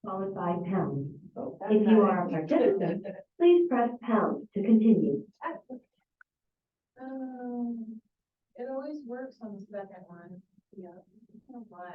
followed by pound. Oh, If you are a participant, please press pound to continue. It always works on the second one. Yeah. I don't know why.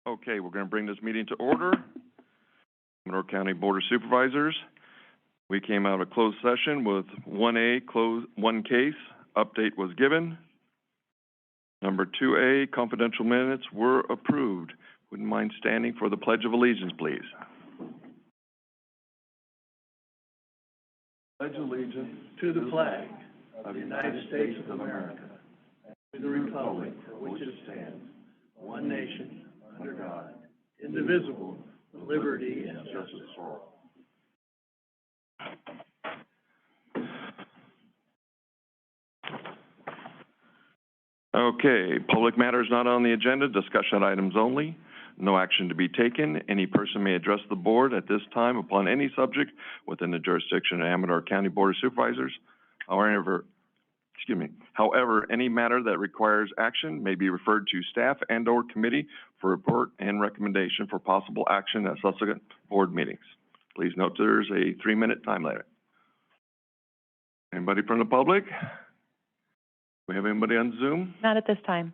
Okay, we're going to bring this meeting to order. Amador County Board of Supervisors. We came out of closed session with 1A, one case. Update was given. Number 2A, confidential minutes were approved. Wouldn't mind standing for the Pledge of Allegiance, please. Pledge allegiance to the flag of the United States of America, and to the republic for which it stands, one nation, under God, indivisible, with liberty and justice for all. Okay, public matters not on the agenda, discussion items only. No action to be taken. Any person may address the board at this time upon any subject within the jurisdiction of Amador County Board of Supervisors. However, any matter that requires action may be referred to staff and/or committee for report and recommendation for possible action at subsequent board meetings. Please note there's a 3-minute time limit. Anybody from the public? We have anybody on Zoom? Not at this time.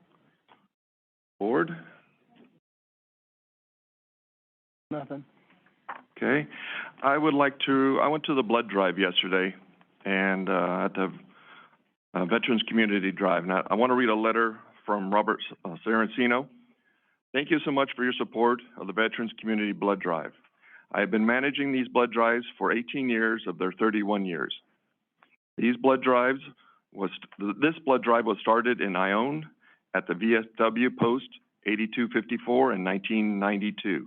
Board? Nothing. Okay. I went to the blood drive yesterday and at the Veterans Community Drive. Now, I want to read a letter from Robert Saracino. Thank you so much for your support of the Veterans Community Blood Drive. I have been managing these blood drives for 18 years of their 31 years. This blood drive was started in Ione at the VFW Post 8254 in 1992.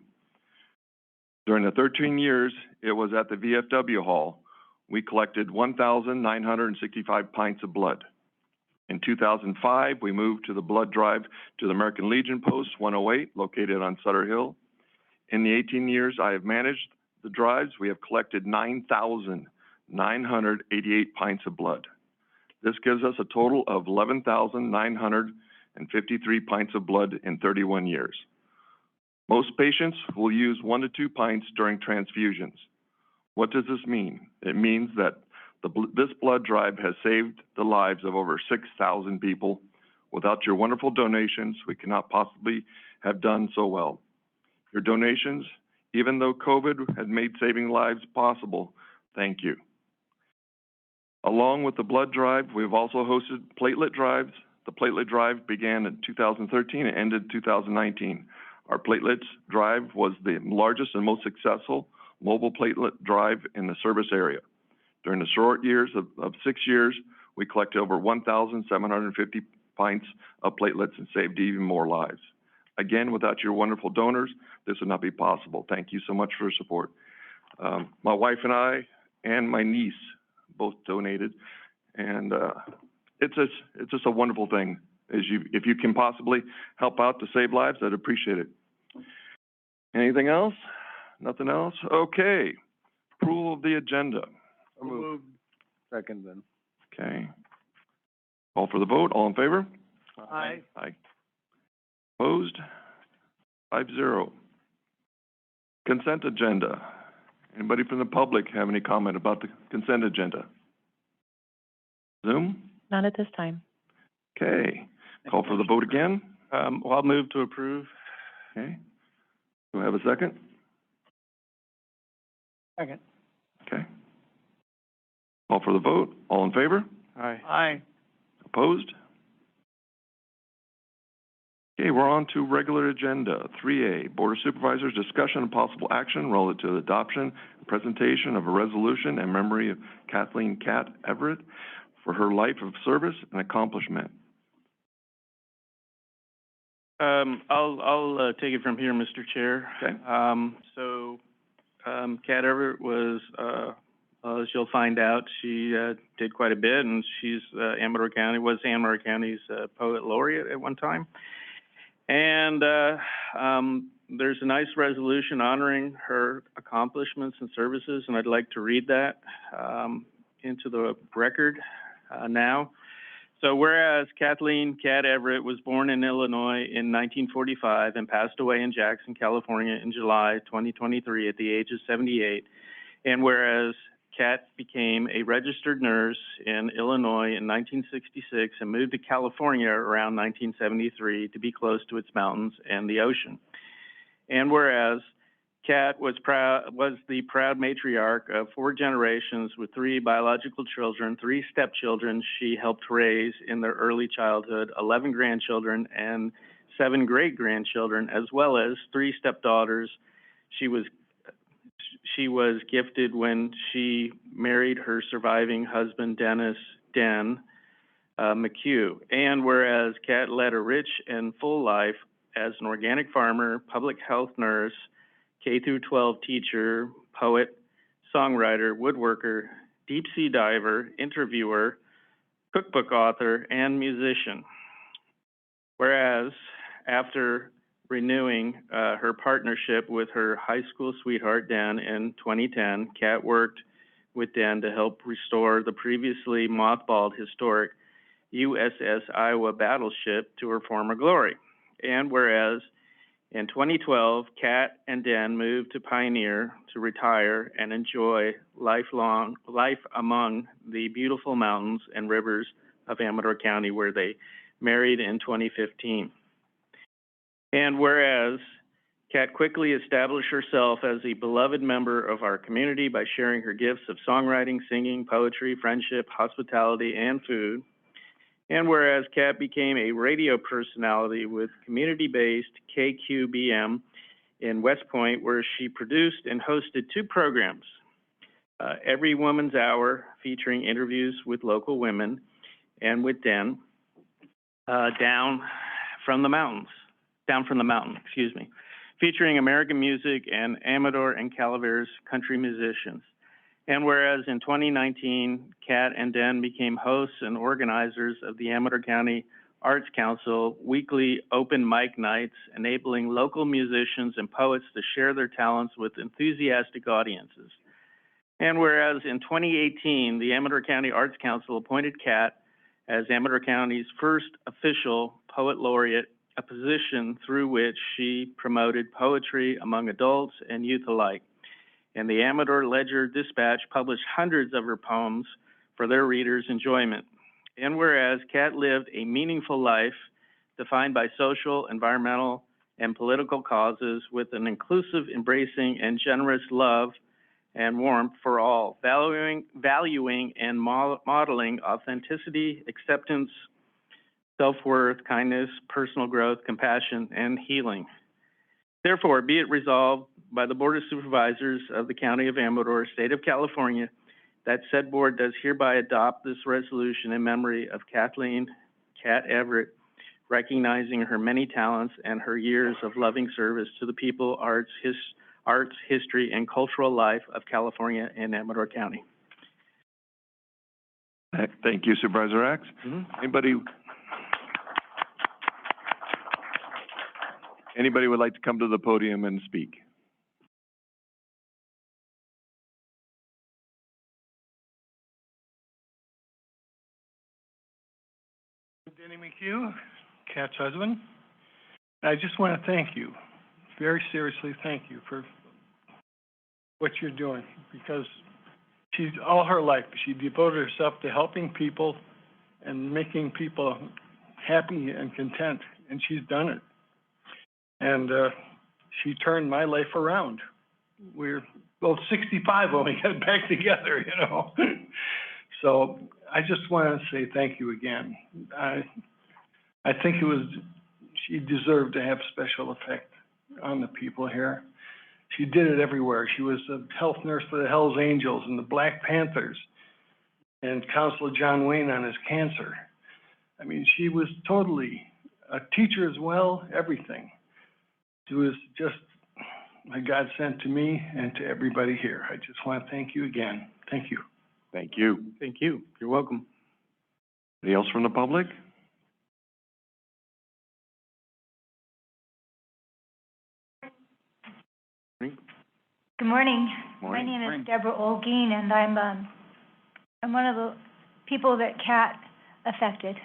During the 13 years it was at the VFW Hall, we collected 1,965 pints of blood. In 2005, we moved to the blood drive to the American Legion Post 108, located on Sutter Hill. In the 18 years I have managed the drives, we have collected 9,988 pints of blood. This gives us a total of 11,953 pints of blood in 31 years. Most patients will use 1 to 2 pints during transfusions. What does this mean? It means that this blood drive has saved the lives of over 6,000 people. Without your wonderful donations, we cannot possibly have done so well. Your donations, even though COVID had made saving lives possible, thank you. Along with the blood drive, we've also hosted platelet drives. The platelet drive began in 2013 and ended in 2019. Our platelets drive was the largest and most successful mobile platelet drive in the service area. During the short years of 6 years, we collected over 1,750 pints of platelets and saved even more lives. Again, without your wonderful donors, this would not be possible. Thank you so much for your support. My wife and I and my niece both donated, and it's just a wonderful thing. If you can possibly help out to save lives, I'd appreciate it. Anything else? Nothing else? Okay. Approval of the agenda. Move. Second then. Okay. Call for the vote. All in favor? Aye. Aye. Opposed? 5-0. Consent agenda. Anybody from the public have any comment about the consent agenda? Zoom? Not at this time. Okay. Call for the vote again. I'll move to approve. Okay. Do I have a second? Second. Okay. Call for the vote. All in favor? Aye. Aye. Opposed? Okay, we're on to regular agenda. 3A, Board of Supervisors discussion and possible action relative to the adoption and presentation of a resolution in memory of Kathleen Cat Everett for her life of service and accomplishment. I'll take it from here, Mr. Chair. Okay. Cat Everett was, as you'll find out, she did quite a bit, and she's Amador County's poet laureate at one time. And there's a nice resolution honoring her accomplishments and services, and I'd like to read that into the record now. So whereas Kathleen Cat Everett was born in Illinois in 1945 and passed away in Jackson, California in July 2023 at the age of 78, and whereas Cat became a registered nurse in Illinois in 1966 and moved to California around 1973 to be close to its mountains and the ocean. And whereas Kat was the proud matriarch of 4 generations with 3 biological children, 3 stepchildren she helped raise in their early childhood, 11 grandchildren, and 7 great-grandchildren, as well as 3 stepdaughters. She was gifted when she married her surviving husband, Dennis Den McHugh. And whereas Kat led a rich and full life as an organic farmer, public health nurse, K-12 teacher, poet, songwriter, woodworker, deep-sea diver, interviewer, cookbook author, and musician. Whereas, after renewing her partnership with her high school sweetheart, Dan, in 2010, Kat worked with Dan to help restore the previously mothballed historic USS Iowa battleship to her former glory. And whereas in 2012, Kat and Dan moved to Pioneer to retire and enjoy life among the beautiful mountains and rivers of Amador County, where they married in 2015. And whereas Kat quickly established herself as a beloved member of our community by sharing her gifts of songwriting, singing, poetry, friendship, hospitality, and food. And whereas Kat became a radio personality with community-based KQBM in West Point, where she produced and hosted 2 programs, Every Woman's Hour, featuring interviews with local women, and with Den, Down from the Mountain, featuring American music and Amador and Calaveras country musicians. And whereas in 2019, Kat and Den became hosts and organizers of the Amador County Arts Council weekly open mic nights, enabling local musicians and poets to share their talents with enthusiastic audiences. And whereas in 2018, the Amador County Arts Council appointed Kat as Amador County's first official poet laureate, a position through which she promoted poetry among adults and youth alike. And the Amador Ledger-Dispatch published hundreds of her poems for their readers' enjoyment. And whereas Kat lived a meaningful life defined by social, environmental, and political causes with an inclusive, embracing, and generous love and warmth for all, valuing and modeling authenticity, acceptance, self-worth, kindness, personal growth, compassion, and healing. Therefore, be it resolved by the Board of Supervisors of the County of Amador, State of California, that said board does hereby adopt this resolution in memory of Kathleen Kat Everett, recognizing her many talents and her years of loving service to the people, arts, history, and cultural life of California and Amador County. Thank you, Supervisor Axe. Anybody would like to come to the podium and speak? Denny McHugh, Kat's husband. I just want to thank you, very seriously thank you for what you're doing, because she's all her life, she devoted herself to helping people and making people happy and content, and she's done it. And she turned my life around. We're both 65 when we got back together, you know. So I just want to say thank you again. I think she deserved to have special effect on the people here. She did it everywhere. She was a health nurse for the Hells Angels and the Black Panthers, and Counselor John Wayne on his cancer. I mean, she was totally a teacher as well, everything. She was just a godsend to me and to everybody here. I just want to thank you again. Thank you. Thank you. Thank you. You're welcome. Anybody else from the public? Good morning. Morning. My name is Deborah Olguin, and I'm one of the people that Kat affected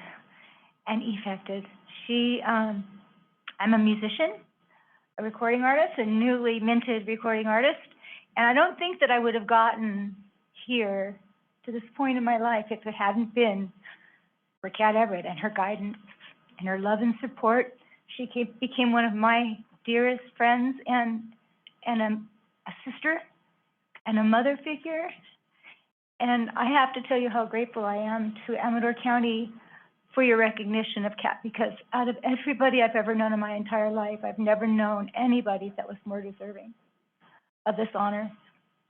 and effected. I'm a musician, a recording artist, a newly minted recording artist, and I don't think that I would have gotten here to this point in my life if it hadn't been for Kat Everett and her guidance and her love and support. She became one of my dearest friends and a sister and a mother figure. And I have to tell you how grateful I am to Amador County for your recognition of Kat, because out of everybody I've ever known in my entire life, I've never known anybody that was more deserving of this honor.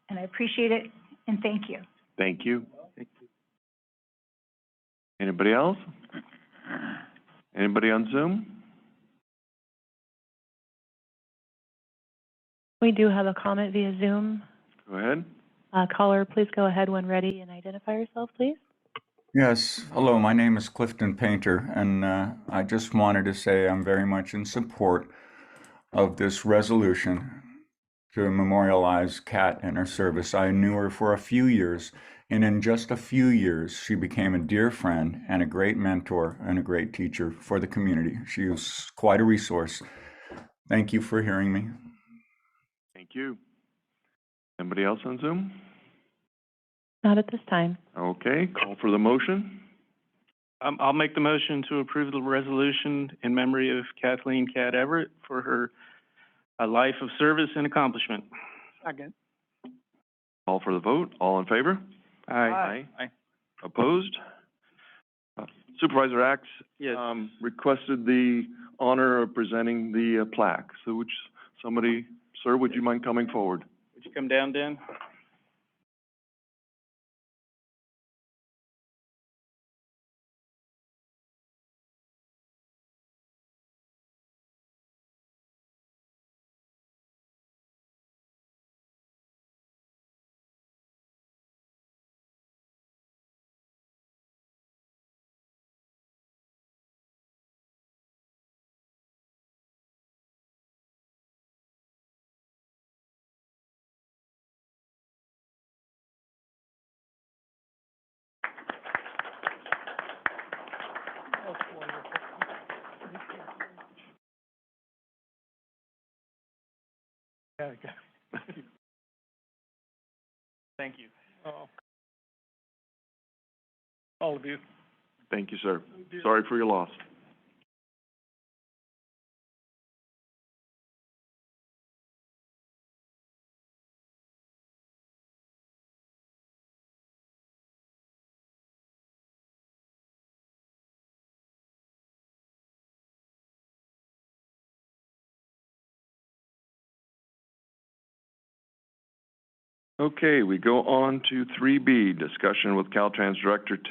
And I appreciate it, and thank you. Thank you. Anybody else? Anybody on Zoom? We do have a comment via Zoom. Go ahead. Caller, please go ahead when ready and identify yourself, please. Yes, hello, my name is Clifton Painter, and I just wanted to say I'm very much in support of this resolution to memorialize Kat and her service. I knew her for a few years, and in just a few years, she became a dear friend and a great mentor and a great teacher for the community. She was quite a resource. Thank you for hearing me. Thank you. Anybody else on Zoom? Not at this time. Okay, call for the motion. I'll make the motion to approve the resolution in memory of Kathleen Cat Everett for her life of service and accomplishment. Second. Call for the vote. All in favor? Aye. Opposed? Supervisor Axe Yes. requested the honor of presenting the plaque. So which somebody, sir, would you mind coming forward? Would you come down, Dan? Thank you. All of you. Thank you, sir. Sorry for your loss. Okay, we go on to 3B, discussion with Caltrans District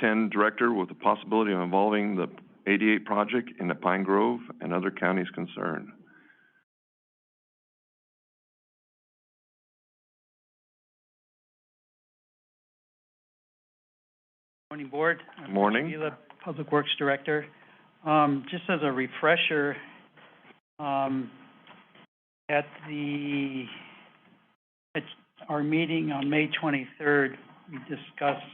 10 Director with the possibility of involving the 88 project in the Pine Grove and other counties concerned. Morning, Board. I'm Morning. Vila, Public Works Director. Just as a refresher, at our meeting on May 23rd, we discussed,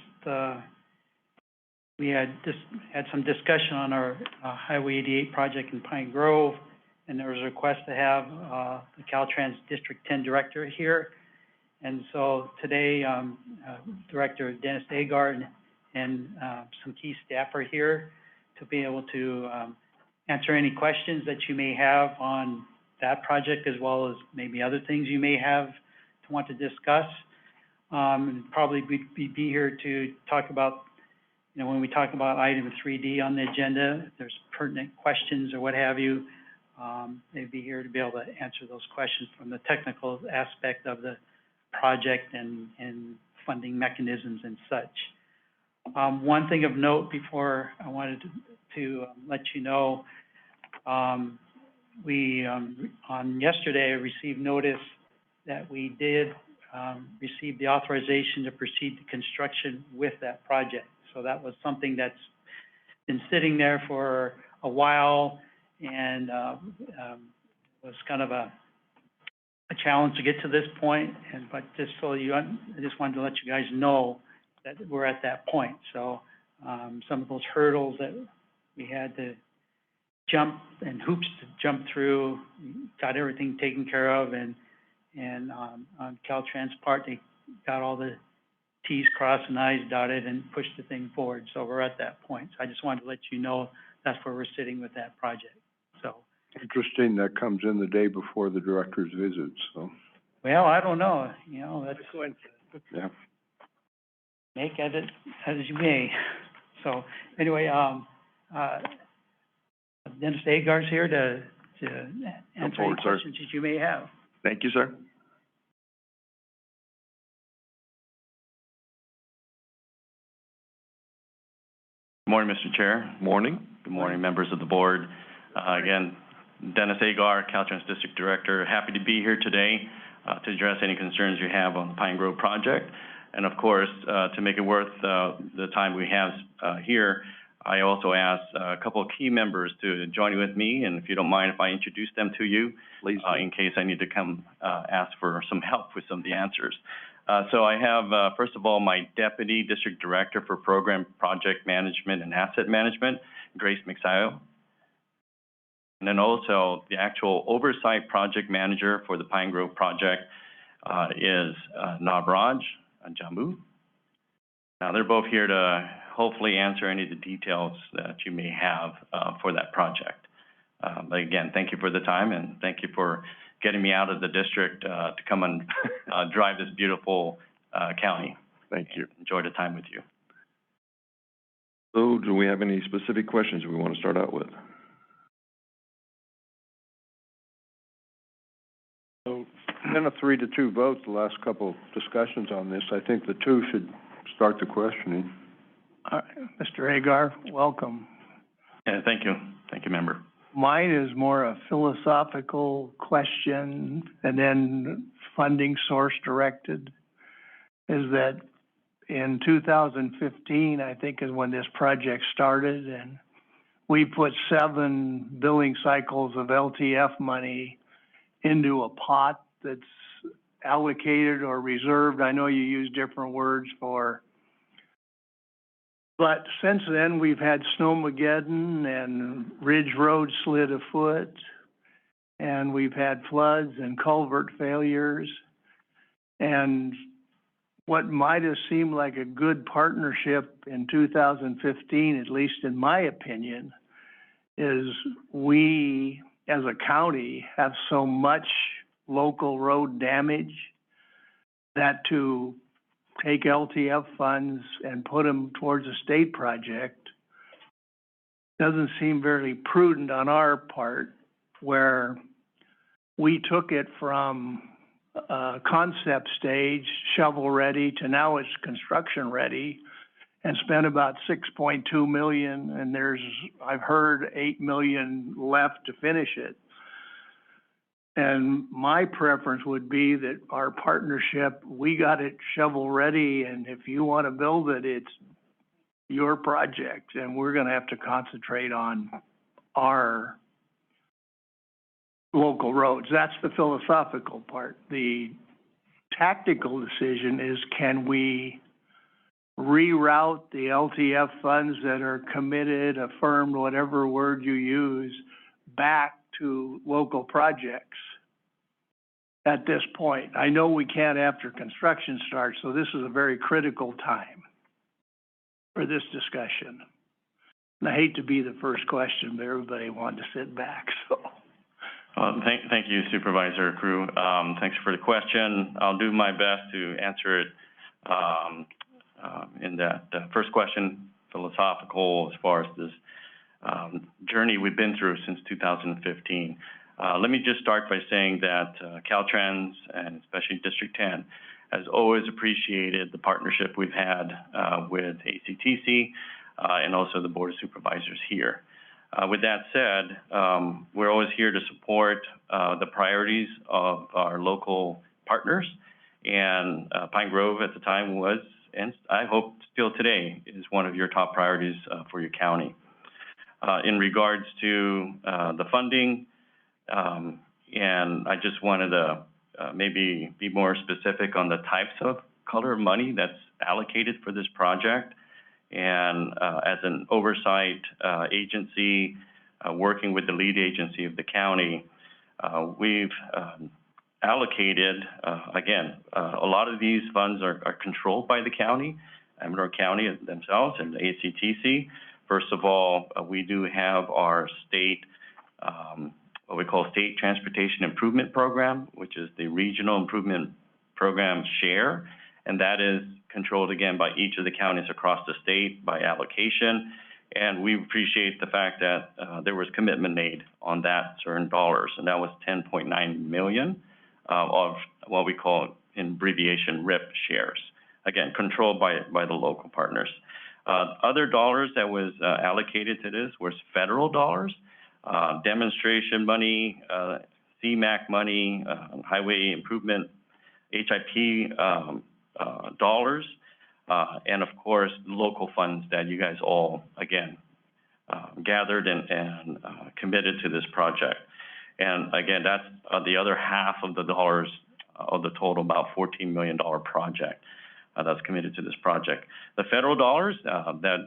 we had some discussion on our Highway 88 project in Pine Grove, and there was a request to have the Caltrans District 10 Director here. And so today, Director Dennis Agard and some key staff are here to be able to answer any questions that you may have on that project, as well as maybe other things you may have to want to discuss. Probably be here to talk about, you know, when we talk about item 3D on the agenda, if there's pertinent questions or what have you, they'd be here to be able to answer those questions from the technical aspect of the project and funding mechanisms and such. One thing of note before I wanted to let you know, we on yesterday received notice that we did receive the authorization to proceed to construction with that project. So that was something that's been sitting there for a while, and was kind of a challenge to get to this point. But just so I just wanted to let you guys know that we're at that point. So some of those hurdles that we had to jump and hoops to jump through, got everything taken care of, and on Caltrans' part, they got all the T's crossed and I's dotted and pushed the thing forward. So we're at that point. So I just wanted to let you know that's where we're sitting with that project. So interesting that comes in the day before the director's visit, so, Well, I don't know, you know, that's, yeah. make of it as you may. So, anyway, Dennis Agar's here to answer any forward, sir. questions that you may have. Thank you, sir. Good morning, Mr. Chair. Morning. Good morning, members of the board. Again, Dennis Agar, Caltrans District Director. Happy to be here today to address any concerns you have on the Pine Grove project. And of course, to make it worth the time we have here, I also asked a couple of key members to join with me, and if you don't mind if I introduce them to you, Please. in case I need to come ask for some help with some of the answers. So I have, first of all, my Deputy District Director for Program Project Management and Asset Management, Grace McSayo. And then also the actual Oversight Project Manager for the Pine Grove project is Navraj Jambu. Now, they're both here to hopefully answer any of the details that you may have for that project. But again, thank you for the time, and thank you for getting me out of the district to come and drive this beautiful county. Thank you. Enjoy the time with you. So do we have any specific questions we want to start out with? So, in a 3-2 vote, the last couple discussions on this, I think the two should start the questioning. Mr. Agar, welcome. Yeah, thank you. Thank you, member. Mine is more a philosophical question and then funding source directed. Is that in 2015, I think is when this project started, and we put 7 billing cycles of LTF money into a pot that's allocated or reserved. I know you use different words for, but since then we've had Snowmageddon and Ridge Road slid a foot, and we've had floods and culvert failures. And what might have seemed like a good partnership in 2015, at least in my opinion, is we as a county have so much local road damage that to take LTF funds and put them towards a state project doesn't seem very prudent on our part, where we took it from concept stage, shovel ready, to now it's construction ready, and spent about $6.2 million, and there's, I've heard, $8 million left to finish it. And my preference would be that our partnership, we got it shovel ready, and if you want to build it, it's your project, and we're going to have to concentrate on our local roads. That's the philosophical part. The tactical decision is, can we reroute the LTF funds that are committed, affirmed, whatever word you use, back to local projects at this point? I know we can't after construction starts, so this is a very critical time for this discussion. And I hate to be the first question, but everybody wanted to sit back, so. Thank you, Supervisor Crew. Thanks for the question. I'll do my best to answer it in that first question, philosophical, as far as this journey we've been through since 2015. Let me just start by saying that Caltrans, and especially District 10, has always appreciated the partnership we've had with ACTC and also the Board of Supervisors here. With that said, we're always here to support the priorities of our local partners, and Pine Grove at the time was, and I hope still today, is one of your top priorities for your county. In regards to the funding, and I just wanted to maybe be more specific on the types of color of money that's allocated for this project. And as an oversight agency, working with the lead agency of the county, we've allocated, again, a lot of these funds are controlled by the county, Amador County themselves, and the ACTC. First of all, we do have our state, what we call State Transportation Improvement Program, which is the Regional Improvement Program share, and that is controlled again by each of the counties across the state by allocation. And we appreciate the fact that there was commitment made on that certain dollars, and that was 10.9 million of what we call in abbreviation RIP shares. Again, controlled by the local partners. Other dollars that was allocated to this was federal dollars, demonstration money, CMAQ money, highway improvement, HIP dollars, and of course, local funds that you guys all, again, gathered and committed to this project. And again, that's the other half of the dollars of the total, about $14 million project that's committed to this project. The federal dollars,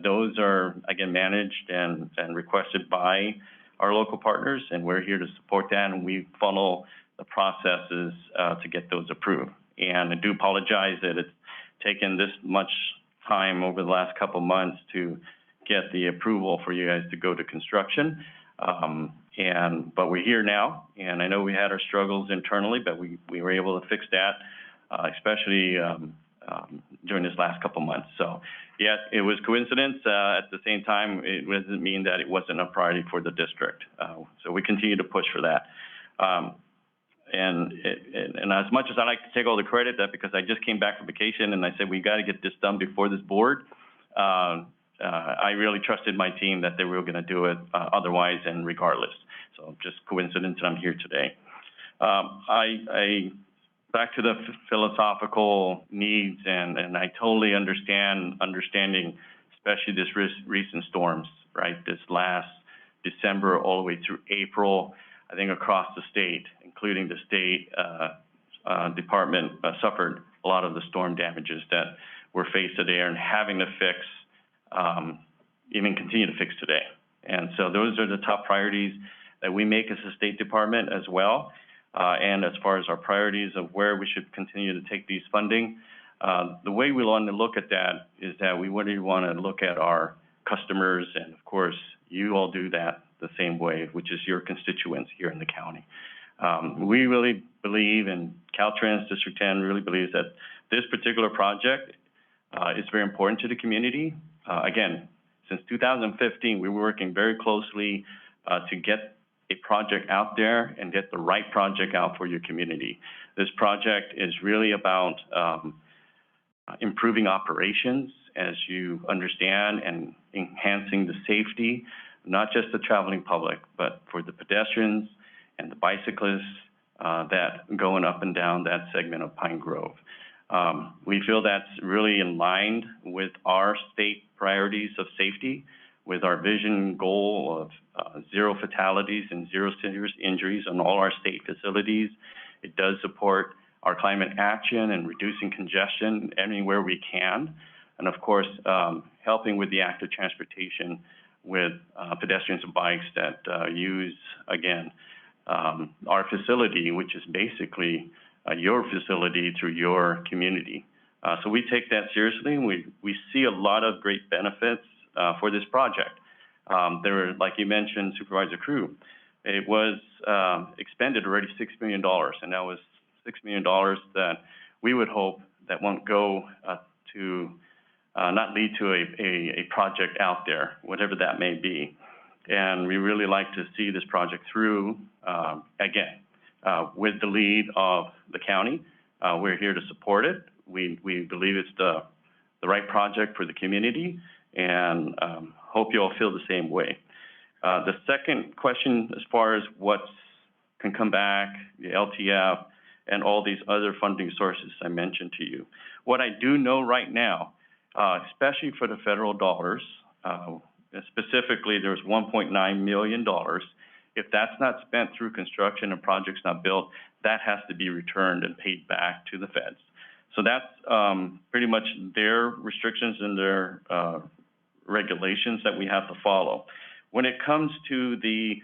those are, again, managed and requested by our local partners, and we're here to support that, and we funnel the processes to get those approved. And I do apologize that it's taken this much time over the last couple months to get the approval for you guys to go to construction. But we're here now, and I know we had our struggles internally, but we were able to fix that, especially during this last couple months. So, yeah, it was coincidence. At the same time, it doesn't mean that it wasn't a priority for the district. So we continue to push for that. And as much as I like to take all the credit, that because I just came back from vacation and I said, we got to get this done before this board, I really trusted my team that they were going to do it otherwise and regardless. So just coincidence that I'm here today. Back to the philosophical needs, and I totally understanding, especially this recent storms, right? This last December all the way through April, I think across the state, including the state department, suffered a lot of the storm damages that were faced today and having to fix, even continue to fix today. And so those are the top priorities that we make as a State Department as well. And as far as our priorities of where we should continue to take these funding, the way we want to look at that is that we really want to look at our customers, and of course, you all do that the same way, which is your constituents here in the county. We really believe, and Caltrans District 10 really believes that this particular project is very important to the community. Again, since 2015, we were working very closely to get a project out there and get the right project out for your community. This project is really about improving operations, as you understand, and enhancing the safety, not just the traveling public, but for the pedestrians and the bicyclists that going up and down that segment of Pine Grove. We feel that's really in line with our state priorities of safety, with our vision goal of 0 fatalities and 0 serious injuries on all our state facilities. It does support our climate action and reducing congestion anywhere we can. And of course, helping with the active transportation with pedestrians and bikes that use, again, our facility, which is basically your facility through your community. So we take that seriously, and we see a lot of great benefits for this project. There were, like you mentioned, Supervisor Crew, it was expended already $6 million, and that was $6 million that we would hope that won't go to not lead to a project out there, whatever that may be. And we really like to see this project through, again, with the lead of the county. We're here to support it. We believe it's the right project for the community, and hope you all feel the same way. The second question, as far as what can come back, the LTF, and all these other funding sources I mentioned to you. What I do know right now, especially for the federal dollars, specifically there's $1.9 million. If that's not spent through construction and projects not built, that has to be returned and paid back to the feds. So that's pretty much their restrictions and their regulations that we have to follow. When it comes to the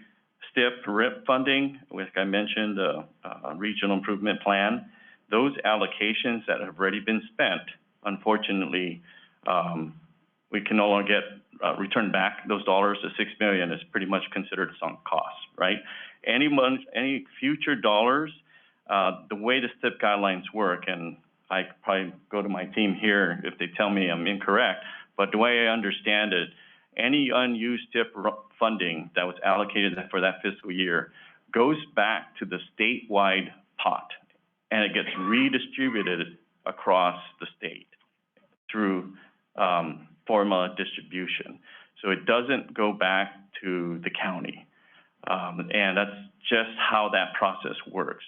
STIP RIP funding, like I mentioned, the Regional Improvement Plan, those allocations that have already been spent, unfortunately, we can no longer get return back those dollars. The $6 million is pretty much considered sunk costs, right? Any future dollars, the way the STIP guidelines work, and I probably go to my team here if they tell me I'm incorrect, but the way I understand it, any unused STIP funding that was allocated for that fiscal year goes back to the statewide pot, and it gets redistributed across the state through formula distribution. So it doesn't go back to the county. And that's just how that process works.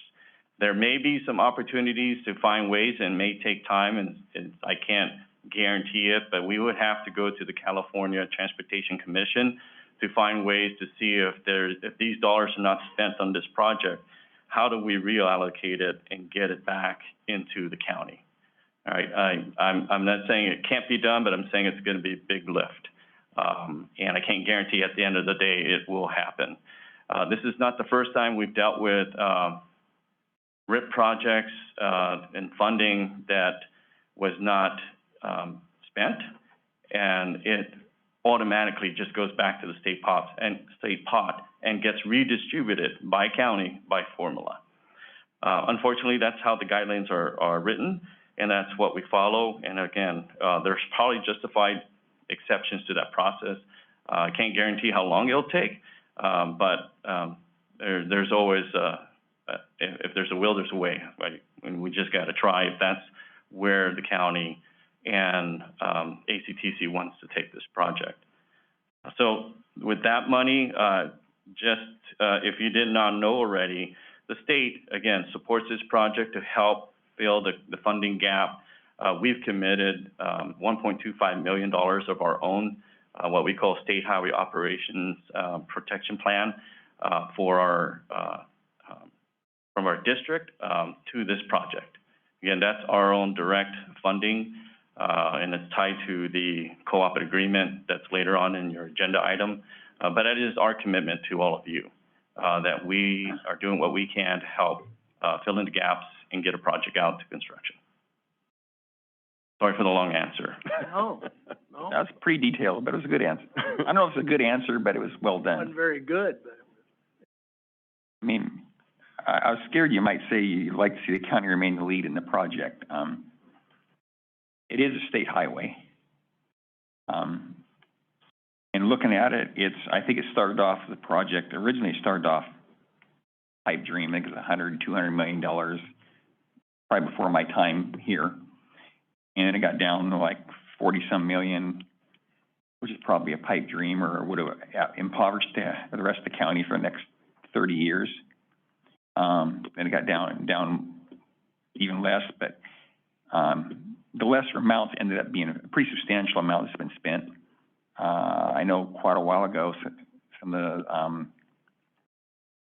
There may be some opportunities to find ways, and may take time, and I can't guarantee it, but we would have to go to the California Transportation Commission to find ways to see if these dollars are not spent on this project, how do we reallocate it and get it back into the county? All right, I'm not saying it can't be done, but I'm saying it's going to be a big lift. And I can't guarantee at the end of the day it will happen. This is not the first time we've dealt with RIP projects and funding that was not spent, and it automatically just goes back to the state pot and gets redistributed by county by formula. Unfortunately, that's how the guidelines are written, and that's what we follow. And again, there's probably justified exceptions to that process. I can't guarantee how long it'll take, but there's always, if there's a will, there's a way, right? And we just got to try if that's where the county and ACTC wants to take this project. So with that money, if you did not know already, the state, again, supports this project to help fill the funding gap. We've committed $1.25 million of our own, what we call State Highway Operations Protection Plan from our district to this project. Again, that's our own direct funding, and it's tied to the co-op agreement that's later on in your agenda item. But it is our commitment to all of you that we are doing what we can to help fill in the gaps and get a project out to construction. Sorry for the long answer. No. That was pretty detailed, but it was a good answer. I don't know if it's a good answer, but it was well It done. wasn't very good, but I mean, I was scared you might say you'd like to see the county remain the lead in the project. It is a state highway. And looking at it, I think it started off, the project originally started off pipe dream. I think it was $200 million, probably before my time here. And it got down to like 40-some million, which is probably a pipe dream, or would have impoverished the rest of the county for the next 30 years. And it got down even less, but the lesser amounts ended up being a pretty substantial amount that's been spent. I know quite a while ago, some of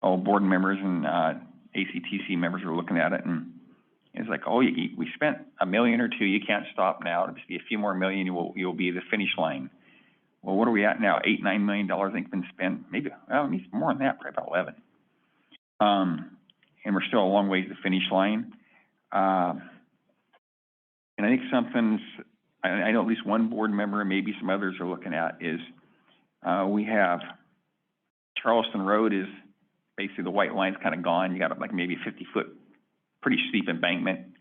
the board members and ACTC members were looking at it, and it's like, oh, we spent $1 million or $2 million, you can't stop now. It'll just be a few more million, you'll be at the finish line. Well, what are we at now? $8, $9 million, I think, been spent. Maybe, well, maybe more than that, probably about 11. And we're still a long ways to the finish line. And I think I know at least one board member, and maybe some others are looking at, is we have Charleston Road is basically the white line's kind of gone. You got like maybe 50-foot, pretty steep embankment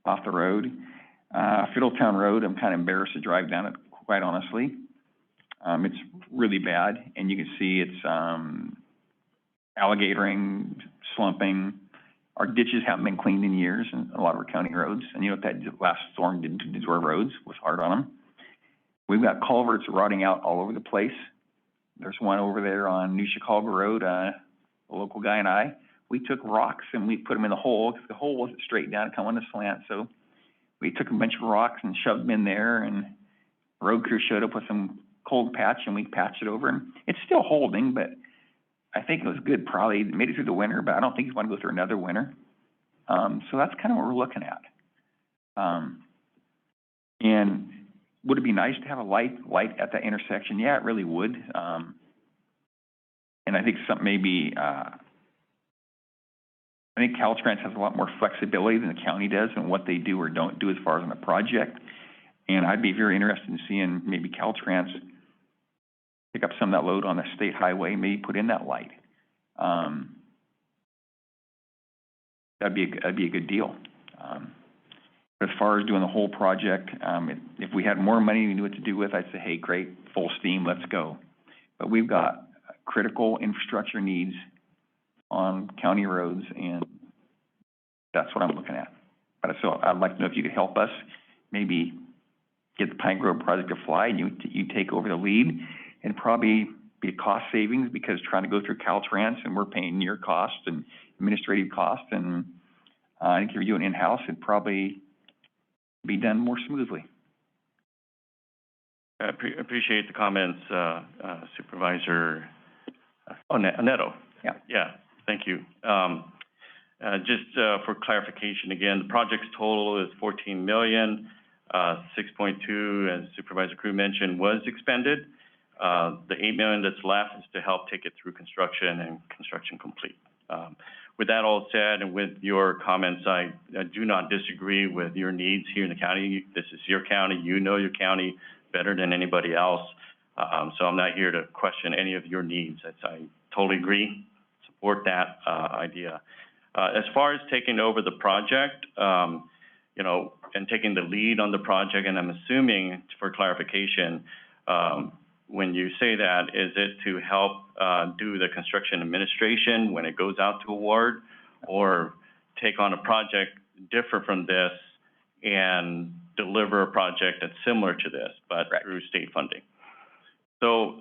off the road. Fiddletown Road, I'm kind of embarrassed to drive down it, quite honestly. It's really bad, and you can see it's alligatoring, slumping. Our ditches haven't been cleaned in years in a lot of our county roads, and you know what that last storm did to our roads, was hard on them. We've got culverts rotting out all over the place. There's one over there on New Chicago Road, a local guy and I, we took rocks and we put them in the hole, because the hole wasn't straight down, it come on a slant, so we took a bunch of rocks and shoved them in there, and the road crew showed up with some cold patch, and we patched it over, and it's still holding, but I think it was good, probably made it through the winter, but I don't think you want to go through another winter. So that's kind of what we're looking at. And would it be nice to have a light at that intersection? Yeah, it really would. And I think maybe I think Caltrans has a lot more flexibility than the county does in what they do or don't do as far as on a project. And I'd be very interested in seeing maybe Caltrans pick up some of that load on the state highway, maybe put in that light. That'd be a good deal. But as far as doing the whole project, if we had more money we knew what to do with, I'd say, hey, great, full steam, let's go. But we've got critical infrastructure needs on county roads, and that's what I'm looking at. But so I'd like to know if you could help us, maybe get the Pine Grove project to fly, and you take over the lead, and probably be cost savings, because trying to go through Caltrans and we're paying your costs and administrative costs, and I think if you're doing in-house, it'd probably be done more smoothly. I appreciate the comments, Supervisor Neto. Yeah. Yeah, thank you. Just for clarification again, the project's total is 14 million. 6.2, as Supervisor Crew mentioned, was expended. The 8 million that's left is to help take it through construction and construction complete. With that all said, and with your comments, I do not disagree with your needs here in the county. This is your county. You know your county better than anybody else. So I'm not here to question any of your needs. I totally agree, support that idea. As far as taking over the project, you know, and taking the lead on the project, and I'm assuming, for clarification, when you say that, is it to help do the construction administration when it goes out to award, or take on a project different from this and deliver a project that's similar to this, but through state funding? So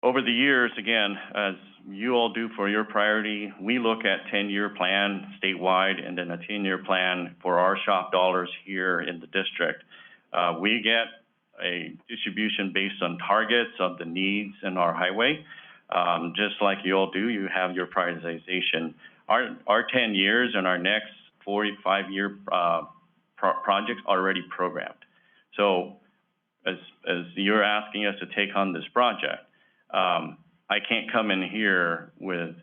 over the years, again, as you all do for your priority, we look at 10-year plan statewide and then a 10-year plan for our shop dollars here in the district. We get a distribution based on targets of the needs in our highway. Just like you all do, you have your prioritization. Our 10 years and our next 45-year projects are already programmed. So as you're asking us to take on this project, I can't come in here with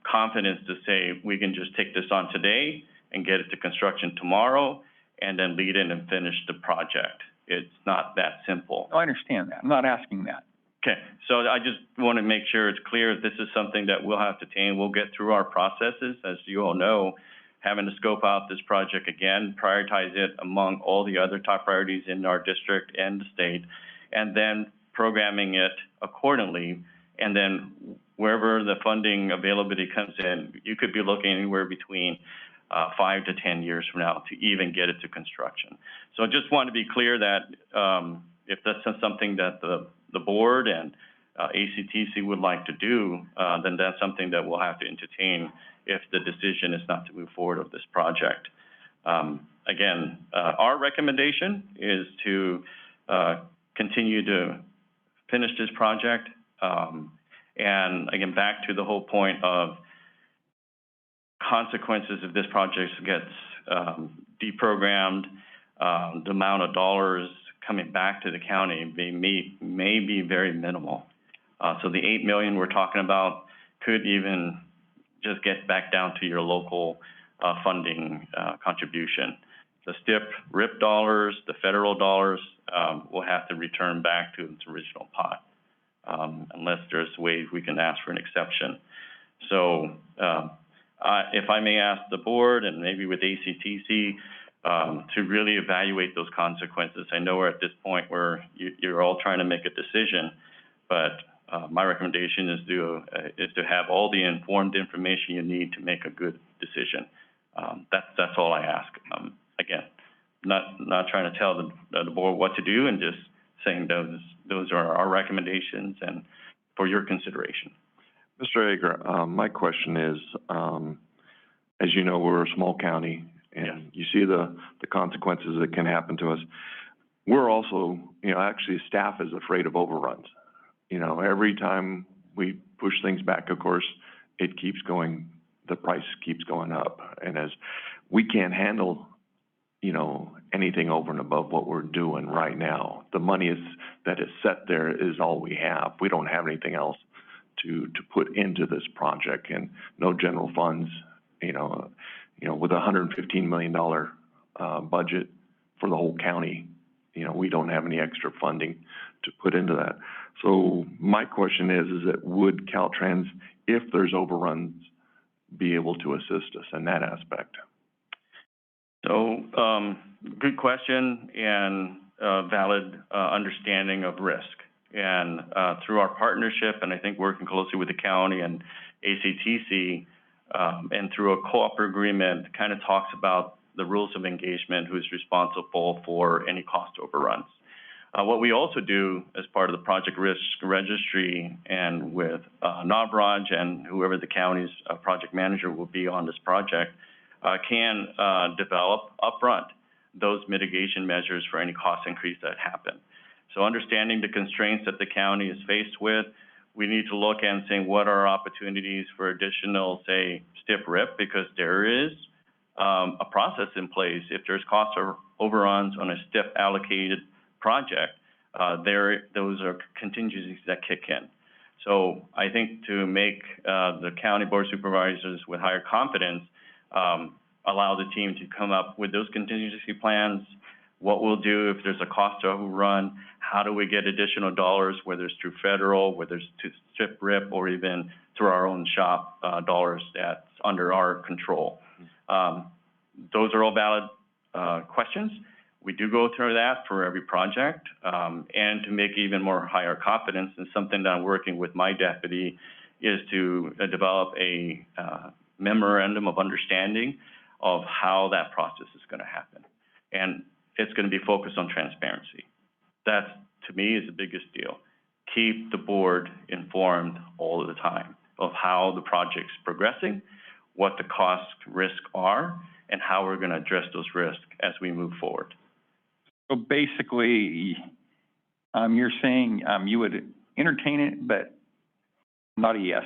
confidence to say we can just take this on today and get it to construction tomorrow and then lead in and finish the project. It's not that simple. I understand that. I'm not asking that. Okay, so I just want to make sure it's clear this is something that we'll have to attain. We'll get through our processes, as you all know, having to scope out this project again, prioritize it among all the other top priorities in our district and the state, and then programming it accordingly. And then wherever the funding availability comes in, you could be looking anywhere between 5 to 10 years from now to even get it to construction. So I just want to be clear that if that's something that the board and ACTC would like to do, then that's something that we'll have to entertain if the decision is not to move forward with this project. Again, our recommendation is to continue to finish this project. And again, back to the whole point of consequences if this project gets deprogrammed, the amount of dollars coming back to the county may be very minimal. So the 8 million we're talking about could even just get back down to your local funding contribution. The RIP dollars, the federal dollars, will have to return back to its original pot, unless there's ways we can ask for an exception. So if I may ask the board and maybe with ACTC to really evaluate those consequences. I know we're at this point where you're all trying to make a decision, but my recommendation is to have all the informed information you need to make a good decision. That's all I ask. Again, not trying to tell the board what to do, and just saying those are our recommendations and for your consideration. Mr. Ager, my question is, as you know, we're a small county, and you see the consequences that can happen to us. We're also, actually staff is afraid of overruns. Every time we push things back, of course, it keeps going, the price keeps going up. And as we can't handle, anything over and above what we're doing right now. The money that is set there is all we have. We don't have anything else to put into this project, and no general funds, with a $115 million budget for the whole county, we don't have any extra funding to put into that. So my question is that would Caltrans, if there's overruns, be able to assist us in that aspect? So, good question and valid understanding of risk. And through our partnership, and I think working closely with the county and ACTC, and through a co-op agreement, kind of talks about the rules of engagement, who's responsible for any cost overruns. What we also do as part of the project risk registry and with Navraj and whoever the county's project manager will be on this project, can develop upfront those mitigation measures for any cost increase that happen. So understanding the constraints that the county is faced with, we need to look and saying what are opportunities for additional, say, STIP RIP, because there is a process in place. If there's cost overruns on a STIP allocated project, those are contingencies that kick in. So I think to make the county board of supervisors with higher confidence, allow the team to come up with those contingency plans, what we'll do if there's a cost overrun, how do we get additional dollars, whether it's through federal, whether it's to STIP RIP, or even through our own shop dollars that's under our control. Those are all valid questions. We do go through that for every project, and to make even more higher confidence, and something that I'm working with my deputy is to develop a memorandum of understanding of how that process is going to happen. And it's going to be focused on transparency. That, to me, is the biggest deal. Keep the board informed all of the time of how the project's progressing, what the cost risks are, and how we're going to address those risks as we move forward. So basically, you're saying you would entertain it, but not a yes.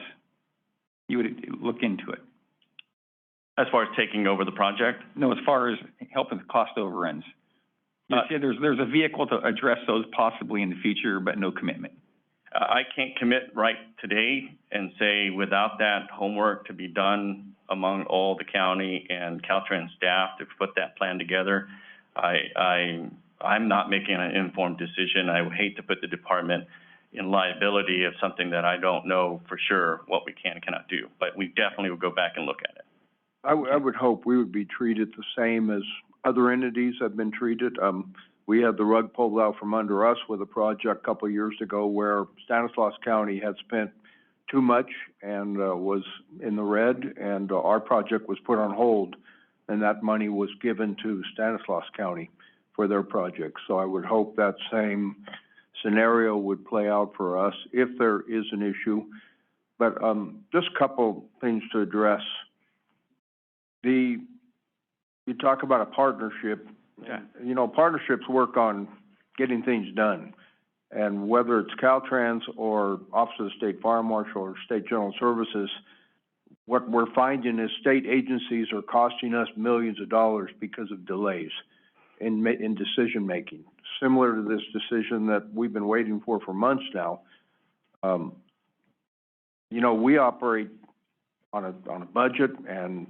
You would look into it. As far as taking over the project? No, as far as helping the cost overruns. You said there's a vehicle to address those possibly in the future, but no commitment. I can't commit right today and say without that homework to be done among all the county and Caltrans staff to put that plan together, I'm not making an informed decision. I would hate to put the department in liability of something that I don't know for sure what we can and cannot do. But we definitely will go back and look at it. I would hope we would be treated the same as other entities have been treated. We had the rug pulled out from under us with a project a couple of years ago where Stanislaus County had spent too much and was in the red, and our project was put on hold, and that money was given to Stanislaus County for their project. So I would hope that same scenario would play out for us if there is an issue. But just a couple things to address. You talk about a partnership. Yeah. You know, partnerships work on getting things done. And whether it's Caltrans or Office of the State Fire Marshal or State General Services, what we're finding is state agencies are costing us millions of dollars because of delays in decision making. Similar to this decision that we've been waiting for months now. You know, we operate on a budget and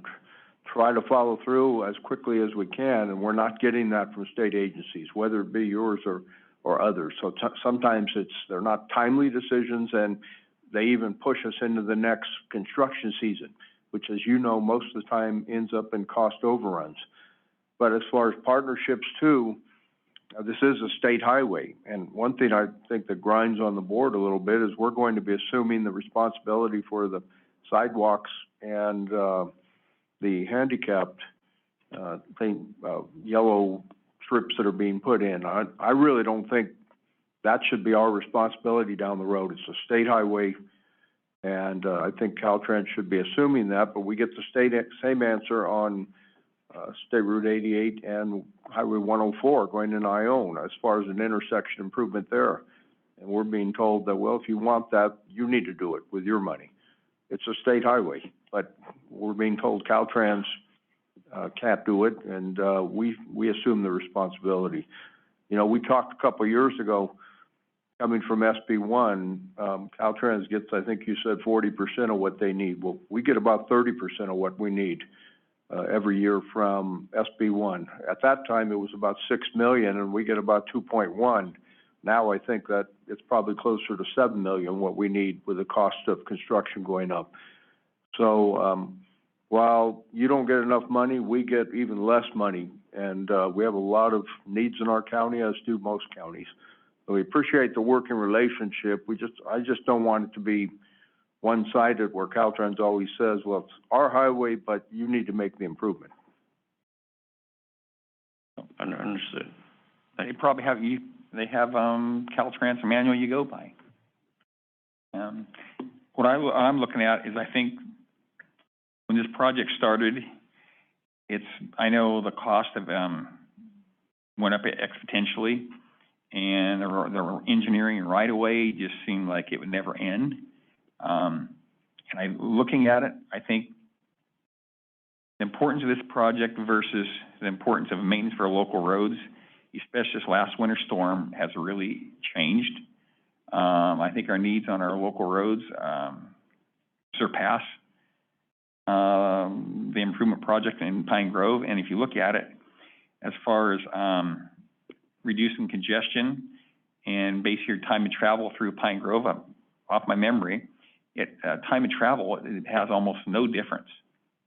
try to follow through as quickly as we can, and we're not getting that from state agencies, whether it be yours or others. So sometimes they're not timely decisions, and they even push us into the next construction season, which, as you know, most of the time ends up in cost overruns. But as far as partnerships too, this is a state highway, and one thing I think that grinds on the board a little bit is we're going to be assuming the responsibility for the sidewalks and the handicapped yellow strips that are being put in. I really don't think that should be our responsibility down the road. It's a state highway, and I think Caltrans should be assuming that, but we get the same answer on State Route 88 and Highway 104 going in Ione as far as an intersection improvement there. And we're being told that, well, if you want that, you need to do it with your money. It's a state highway, but we're being told Caltrans can't do it, and we assume the responsibility. You know, we talked a couple of years ago, coming from SB1, Caltrans gets, I think you said 40% of what they need. Well, we get about 30% of what we need every year from SB1. At that time, it was about $6 million, and we get about 2.1. Now I think that it's probably closer to 7 million, what we need with the cost of construction going up. So, while you don't get enough money, we get even less money. And, we have a lot of needs in our county, as do most counties. So we appreciate the working relationship. I just don't want it to be one-sided where Caltrans always says, well, it's our highway, but you need to make the improvement. Understood. They probably have Caltrans manual you go by. What I'm looking at is, I think when this project started, I know the cost of, went up exponentially, and the engineering right away just seemed like it would never end. Looking at it, I think the importance of this project versus the importance of maintenance for local roads, especially this last winter storm, has really changed. I think our needs on our local roads surpass the improvement project in Pine Grove. And if you look at it, as far as reducing congestion and base your time of travel through Pine Grove, off my memory, time of travel, it has almost no difference.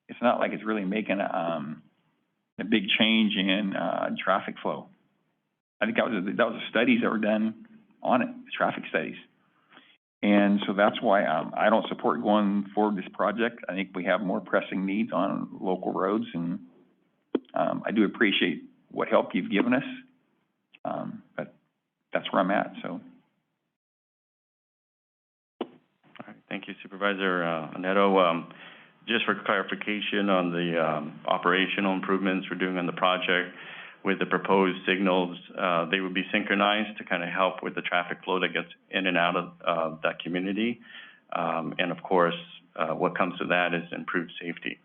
It's not like it's really making a big change in traffic flow. I think that was the studies that were done on it, the traffic studies. And so that's why I don't support going forward with this project. I think we have more pressing needs on local roads, and I do appreciate what help you've given us, but that's where I'm at, so. All right, thank you, Supervisor Neto. Just for clarification on the operational improvements we're doing on the project, with the proposed signals, they would be synchronized to kind of help with the traffic flow that gets in and out of that community. And of course, what comes to that is improved safety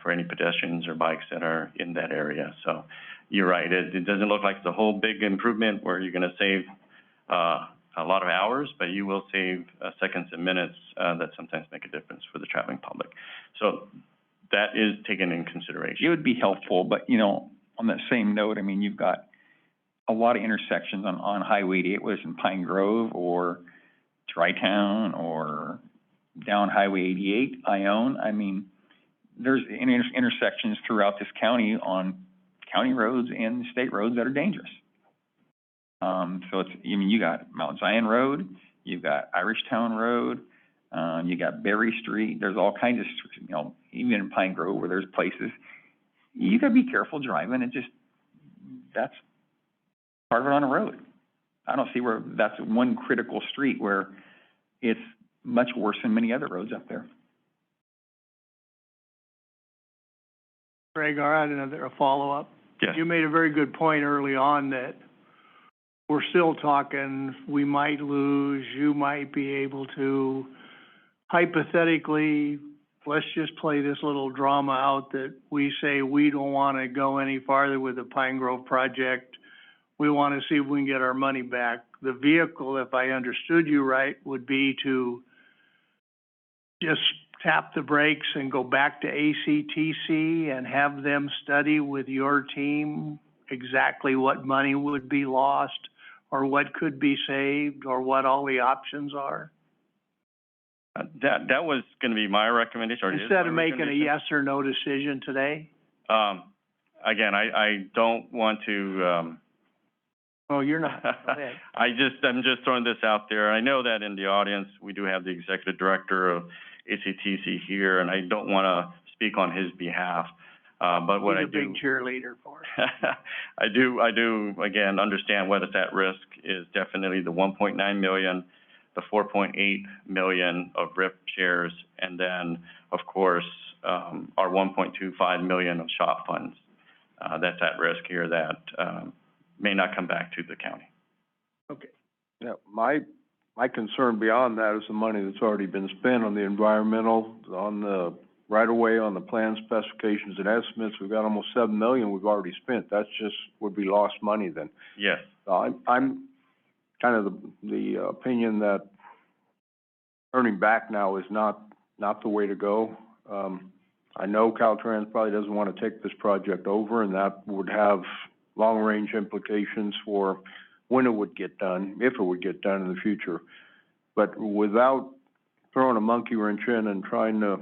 for any pedestrians or bikes that are in that area. So you're right, it doesn't look like the whole big improvement where you're going to save a lot of hours, but you will save seconds and minutes that sometimes make a difference for the traveling public. So that is taken in consideration. It would be helpful, but on that same note, I mean, you've got a lot of intersections on Highway 88, whether it's in Pine Grove or Tri-Town or down Highway 88, Ione. I mean, there's intersections throughout this county on county roads and state roads that are dangerous. So you got Mount Zion Road, you've got Irishtown Road, you got Berry Street. There's all kinds of, even in Pine Grove where there's places, you gotta be careful driving. That's part of it on a road. I don't see where that's one critical street where it's much worse than many other roads up there. Greg, I had a follow-up. Yes. You made a very good point early on that we're still talking, we might lose, you might be able to. Hypothetically, let's just play this little drama out that we say we don't want to go any farther with the Pine Grove project. We want to see if we can get our money back. The vehicle, if I understood you right, would be to just tap the brakes and go back to ACTC and have them study with your team exactly what money would be lost or what could be saved or what all the options are? That was going to be my recommendation. Instead of making a yes or no decision today? Again, I don't want to. Oh, you're not. Go ahead. I'm just throwing this out there. I know that in the audience we do have the executive director of ACTC here, and I don't want to speak on his behalf. But what He's I do, a big cheerleader for us. I do again understand what is at risk is definitely the 1.9 million, the 4.8 million of RIP shares, and then of course our 1.25 million of SHOP funds. That's at risk here that may not come back to the county. Okay. Yeah, my concern beyond that is the money that's already been spent on the environmental, on the right-of-way, on the plan specifications and estimates. We've got almost 7 million we've already spent. That's just would be lost money then. Yes. I'm kind of the opinion that turning back now is not the way to go. I know Caltrans probably doesn't want to take this project over, and that would have long-range implications for when it would get done, if it would get done in the future. But without throwing a monkey wrench in and trying to,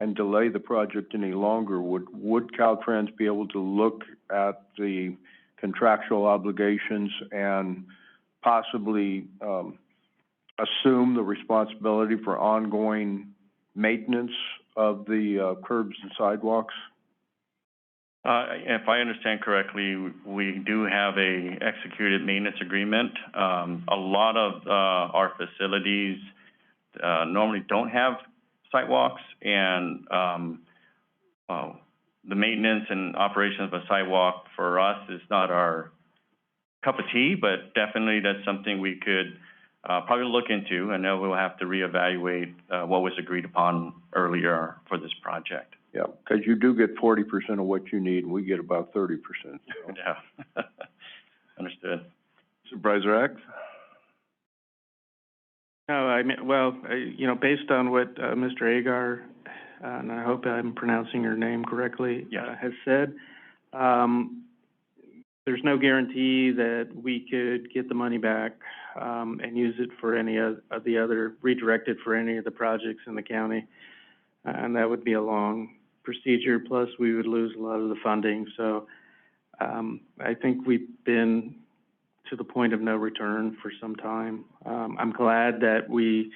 and delay the project any longer, would Caltrans be able to look at the contractual obligations and possibly, assume the responsibility for ongoing maintenance of the, curbs and sidewalks? If I understand correctly, we do have a executed maintenance agreement. A lot of, our facilities, normally don't have sidewalks, and, the maintenance and operation of a sidewalk for us is not our cup of tea, but definitely that's something we could, probably look into. I know we'll have to reevaluate, what was agreed upon earlier for this project. Yeah, because you do get 40% of what you need, and we get about 30%. So. Yeah. Understood. Supervisor Axe? No, I mean, well, you know, based on what, Mr. Agar, and I hope I'm pronouncing your name correctly, has said, there's no guarantee that we could get the money back, and use it for any of the other, redirect it for any of the projects in the county. And that would be a long procedure, plus we would lose a lot of the funding. So, I think we've been to the point of no return for some time. I'm glad that we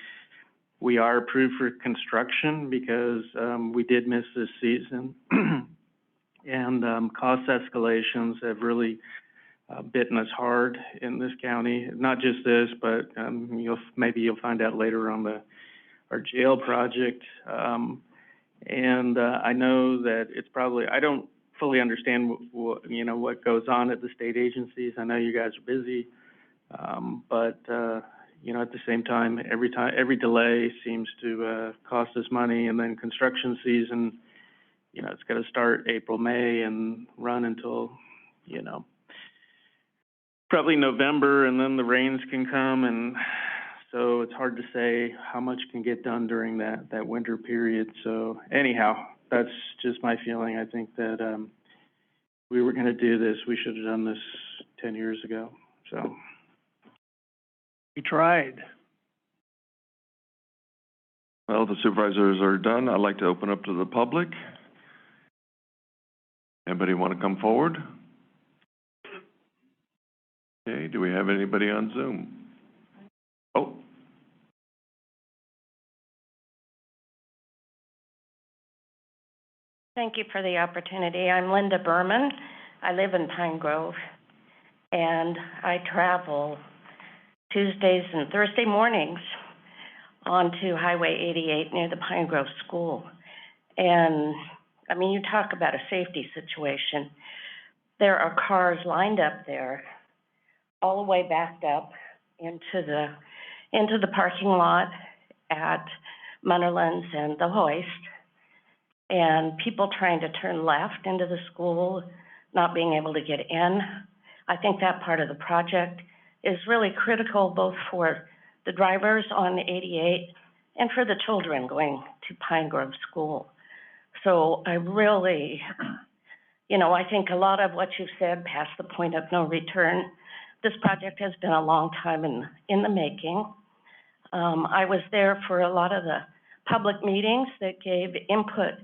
are approved for construction because, we did miss this season. And, cost escalations have really, bitten us hard in this county. Not just this, but, maybe you'll find out later on our jail project. I know that it's probably, I don't fully understand what goes on at the state agencies. I know you guys are busy. But at the same time, every delay seems to, cost us money. And then construction season, it's gonna start April, May and run until, probably November, and then the rains can come, and so it's hard to say how much can get done during that winter period. So anyhow, that's just my feeling. I think that, we were gonna do this, we should have done this 10 years ago, so. We tried. Well, the supervisors are done. I'd like to open up to the public. Anybody want to come forward? Okay, do we have anybody on Zoom? Oh. Thank you for the opportunity. I'm Linda Berman. I live in Pine Grove, and I travel Tuesdays and Thursday mornings onto Highway 88 near the Pine Grove School. And, I mean, you talk about a safety situation. There are cars lined up there, all the way backed up into the parking lot at Munnerland's and the Hoist, and people trying to turn left into the school, not being able to get in. I think that part of the project is really critical both for the drivers on 88 and for the children going to Pine Grove School. So I really, I think a lot of what you've said past the point of no return. This project has been a long time in the making. I was there for a lot of the public meetings that gave input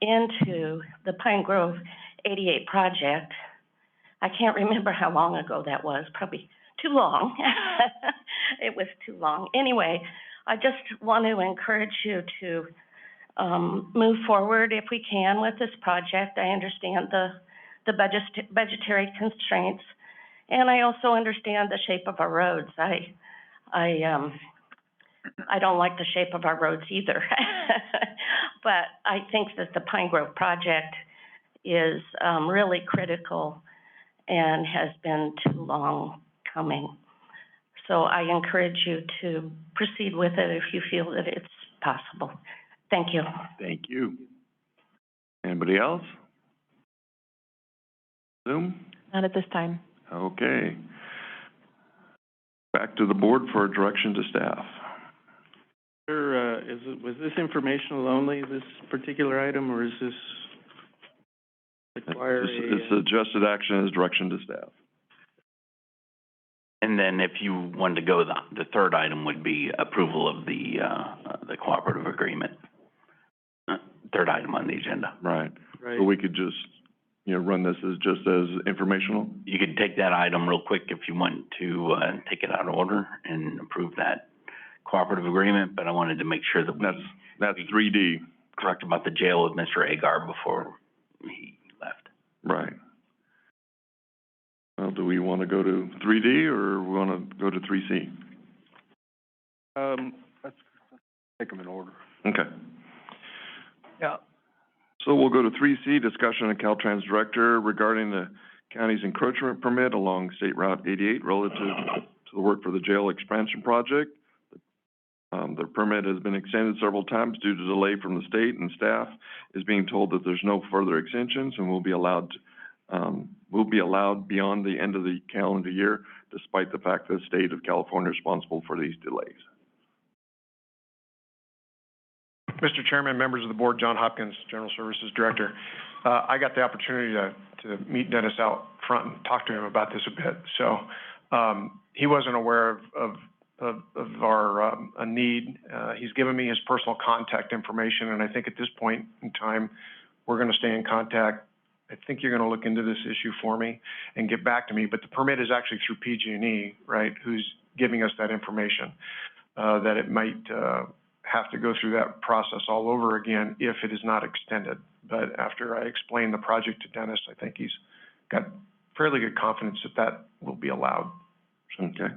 into the Pine Grove 88 project. I can't remember how long ago that was, probably too long. It was too long. Anyway, I just want to encourage you to move forward if we can with this project. I understand the budgetary constraints, and I also understand the shape of our roads. I don't like the shape of our roads either. But I think that the Pine Grove project is really critical and has been too long coming. So I encourage you to proceed with it if you feel that it's possible. Thank you. Thank you. Anybody else? Zoom? Not at this time. Okay. Back to the board for direction to staff. Was this informational only, this particular item, or is this require It's suggested action as direction to staff. And then if you wanted to go, the third item would be approval of the cooperative agreement. Third item on the agenda. Right. Right. So we could just, run this as just as informational? You could take that item real quick if you want to, take it out of order and approve that cooperative agreement, but I wanted to make sure that That's 3D. correct about the jail with Mr. Agar before he left. Right. Well, do we want to go to 3D or we want to go to 3C? Let's take them in order. Okay. Yeah. So we'll go to 3C, discussion of Caltrans Director regarding the county's encroachment permit along State Route 88 relative to the work for the jail expansion project. The permit has been extended several times due to delay from the state, and staff is being told that there's no further extensions and will be allowed beyond the end of the calendar year, despite the fact that the state of California is responsible for these delays. Mr. Chairman, members of the board, John Hopkins, General Services Director. I got the opportunity to meet Dennis out front and talk to him about this a bit. So he wasn't aware of our need. He's given me his personal contact information, and I think at this point in time, we're going to stay in contact. I think you're going to look into this issue for me and get back to me, but the permit is actually through PG&E, right, who's giving us that information, that it might have to go through that process all over again if it is not extended. But after I explain the project to Dennis, I think he's got fairly good confidence that that will be allowed. Okay.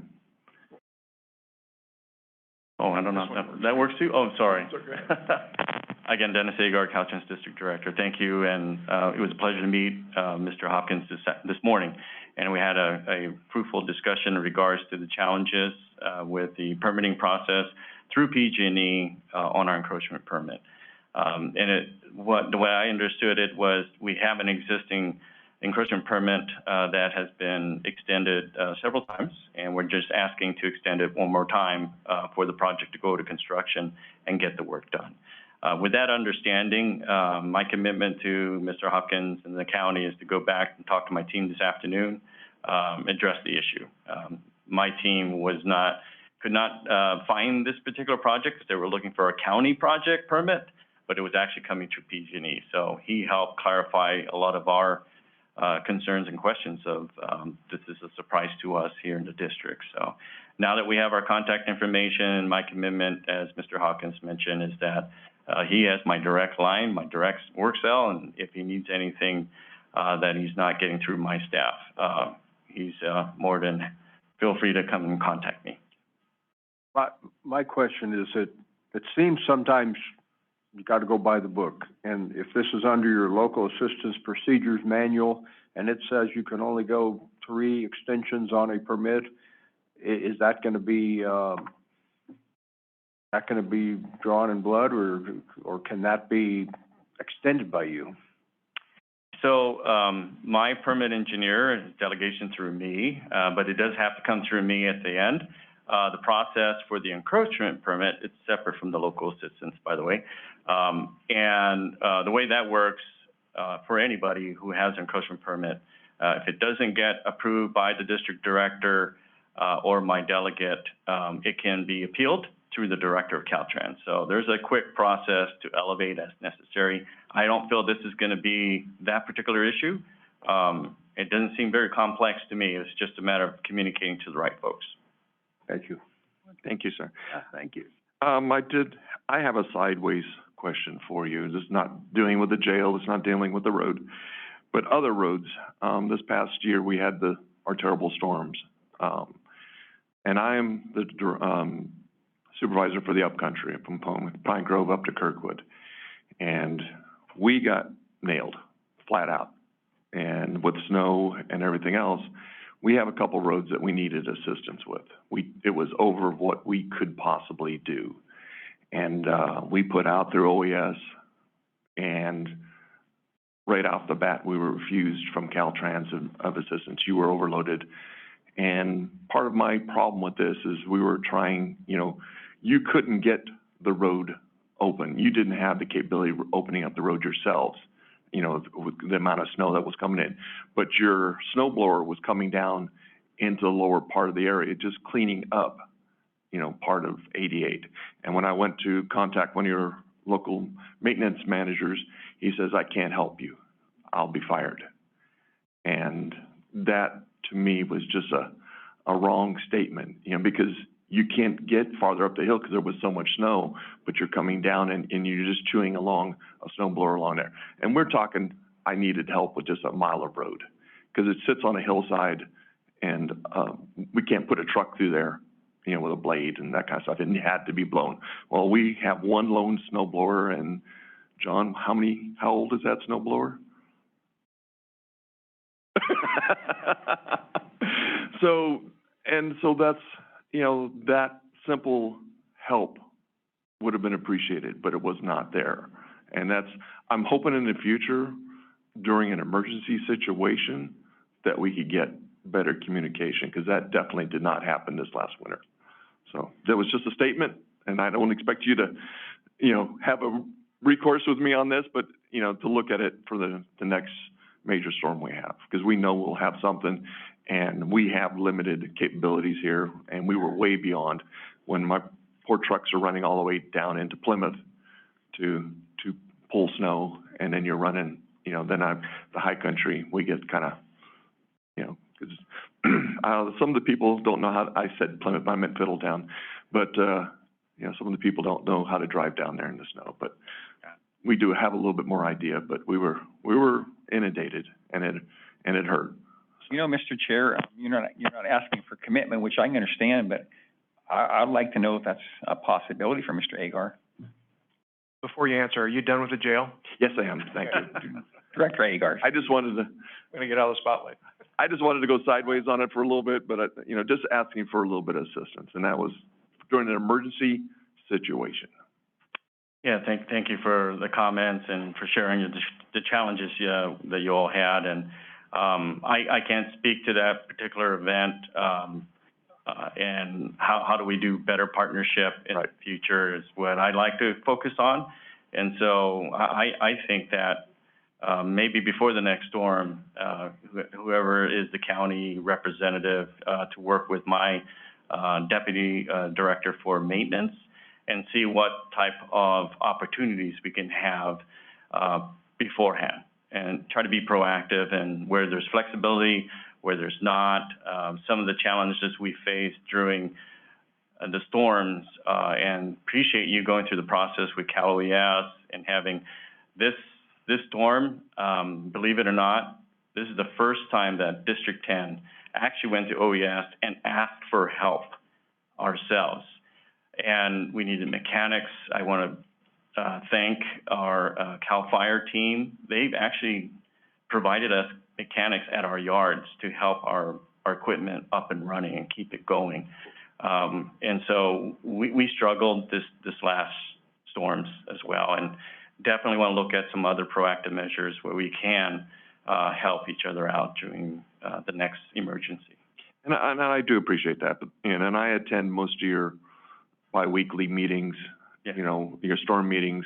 Oh, I don't know. That works too? Oh, sorry. Again, Dennis Agar, Caltrans District Director. Thank you, and it was a pleasure to meet Mr. Hopkins this morning. And we had a fruitful discussion in regards to the challenges with the permitting process through PG&E on our encroachment permit. And the way I understood it was we have an existing encroachment permit that has been extended several times, and we're just asking to extend it one more time for the project to go to construction and get the work done. With that understanding, my commitment to Mr. Hopkins and the county is to go back and talk to my team this afternoon, address the issue. My team could not find this particular project because they were looking for a county project permit, but it was actually coming through PG&E. So he helped clarify a lot of our concerns and questions of this is a surprise to us here in the district. So now that we have our contact information, my commitment, as Mr. Hawkins mentioned, is that he has my direct line, my direct work cell, and if he needs anything that he's not getting through my staff, he's more than feel free to come and contact me. My question is that it seems sometimes you got to go by the book. And if this is under your local assistance procedures manual and it says you can only go 3 extensions on a permit, is that going to be drawn in blood, or can that be extended by you? So my permit engineer is delegation through me, but it does have to come through me at the end. The process for the encroachment permit, it's separate from the local assistance, by the way. And the way that works for anybody who has an encroachment permit, if it doesn't get approved by the district director or my delegate, it can be appealed through the director of Caltrans. So there's a quick process to elevate as necessary. I don't feel this is going to be that particular issue. It doesn't seem very complex to me. It's just a matter of communicating to the right folks. Thank you. Thank you, sir. Thank you. I have a sideways question for you. This is not dealing with the jail. It's not dealing with the road, but other roads. This past year we had our terrible storms, and I am the supervisor for the upcountry from Pine Grove up to Kirkwood, and we got nailed flat out. And with snow and everything else, we have a couple roads that we needed assistance with. It was over what we could possibly do. And we put out through OES, and right off the bat, we were refused from Caltrans of assistance. You were overloaded. And part of my problem with this is we were trying, you couldn't get the road open. You didn't have the capability of opening up the road yourselves, with the amount of snow that was coming in. But your snow blower was coming down into the lower part of the area, just cleaning up, part of 88. And when I went to contact one of your local maintenance managers, he says, I can't help you. I'll be fired. And that, to me, was just a wrong statement, because you can't get farther up the hill because there was so much snow, but you're coming down and you're just chewing along a snow blower along there. And we're talking, I needed help with just a mile of road because it sits on a hillside and we can't put a truck through there, with a blade and that kind of stuff. It had to be blown. Well, we have one lone snow blower, and John, how old is that snow blower? So that's, that simple help would have been appreciated, but it was not there. And I'm hoping in the future, during an emergency situation, that we could get better communication, because that definitely did not happen this last winter. So that was just a statement, and I don't expect you to, have a recourse with me on this, but, to look at it for the next major storm we have, because we know we'll have something, and we have limited capabilities here, and we were way beyond when my poor trucks are running all the way down into Plymouth to pull snow, and then you're running, then the high country, we get kind of, because some of the people don't know how, I said Plymouth, I meant Fiddletown, but, some of the people don't know how to drive down there in the snow, but we do have a little bit more idea, but we were inundated, and it hurt. Mr. Chair, you're not asking for commitment, which I can understand, but I'd like to know if that's a possibility for Mr. Agar. Before you answer, are you done with the jail? Yes, I am. Thank you. Director Agar. I just wanted to. I'm gonna get out of the spotlight. I just wanted to go sideways on it for a little bit, but just asking for a little bit of assistance, and that was during an emergency situation. Yeah, thank you for the comments and for sharing the challenges that you all had. And I can't speak to that particular event and how do we do better partnership in the future is what I'd like to focus on. And so I think that maybe before the next storm, whoever is the county representative to work with my deputy director for maintenance and see what type of opportunities we can have beforehand and try to be proactive, and where there's flexibility, where there's not, some of the challenges we faced during the storms, and appreciate you going through the process with Cal OES and having this storm, believe it or not, this is the first time that District 10 actually went to OES and asked for help ourselves. And we needed mechanics. I want to thank our Cal Fire team. They've actually provided us mechanics at our yards to help our equipment up and running and keep it going. And so we struggled this last storms as well, and definitely want to look at some other proactive measures where we can help each other out during the next emergency. And I do appreciate that. And I attend most of your bi-weekly meetings, your storm meetings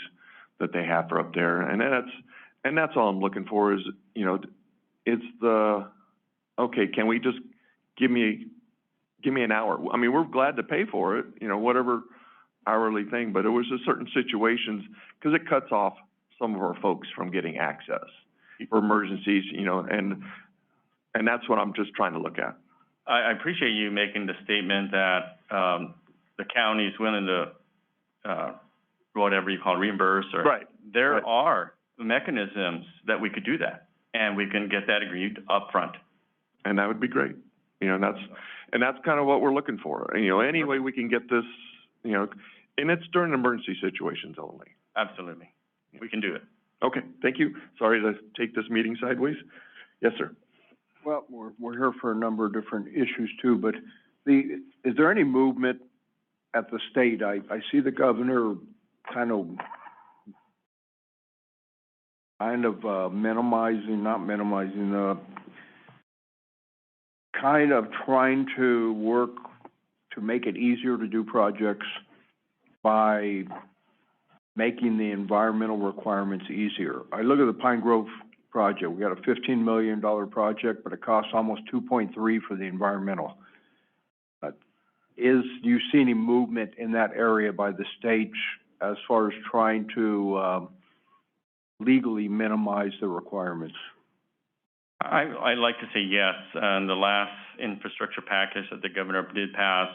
that they have for up there. And that's all I'm looking for is, it's okay, can we just give me an hour? I mean, we're glad to pay for it, whatever hourly thing, but it was just certain situations, because it cuts off some of our folks from getting access for emergencies, and that's what I'm just trying to look at. I appreciate you making the statement that the county is willing to, whatever you call reimburse, or there are mechanisms that we could do that, and we can get that agreed up front. And that would be great. And that's kind of what we're looking for. Any way we can get this, and it's during emergency situations only. Absolutely. We can do it. Okay, thank you. Sorry to take this meeting sideways. Yes, sir. Well, we're here for a number of different issues too, but is there any movement at the state? I see the governor kind of kind of trying to work to make it easier to do projects by making the environmental requirements easier. I look at the Pine Grove project. We got a $15 million project, but it costs almost 2.3 for the environmental. Do you see any movement in that area by the state as far as trying to, legally minimize the requirements? I'd like to say yes. The last infrastructure package that the governor did pass,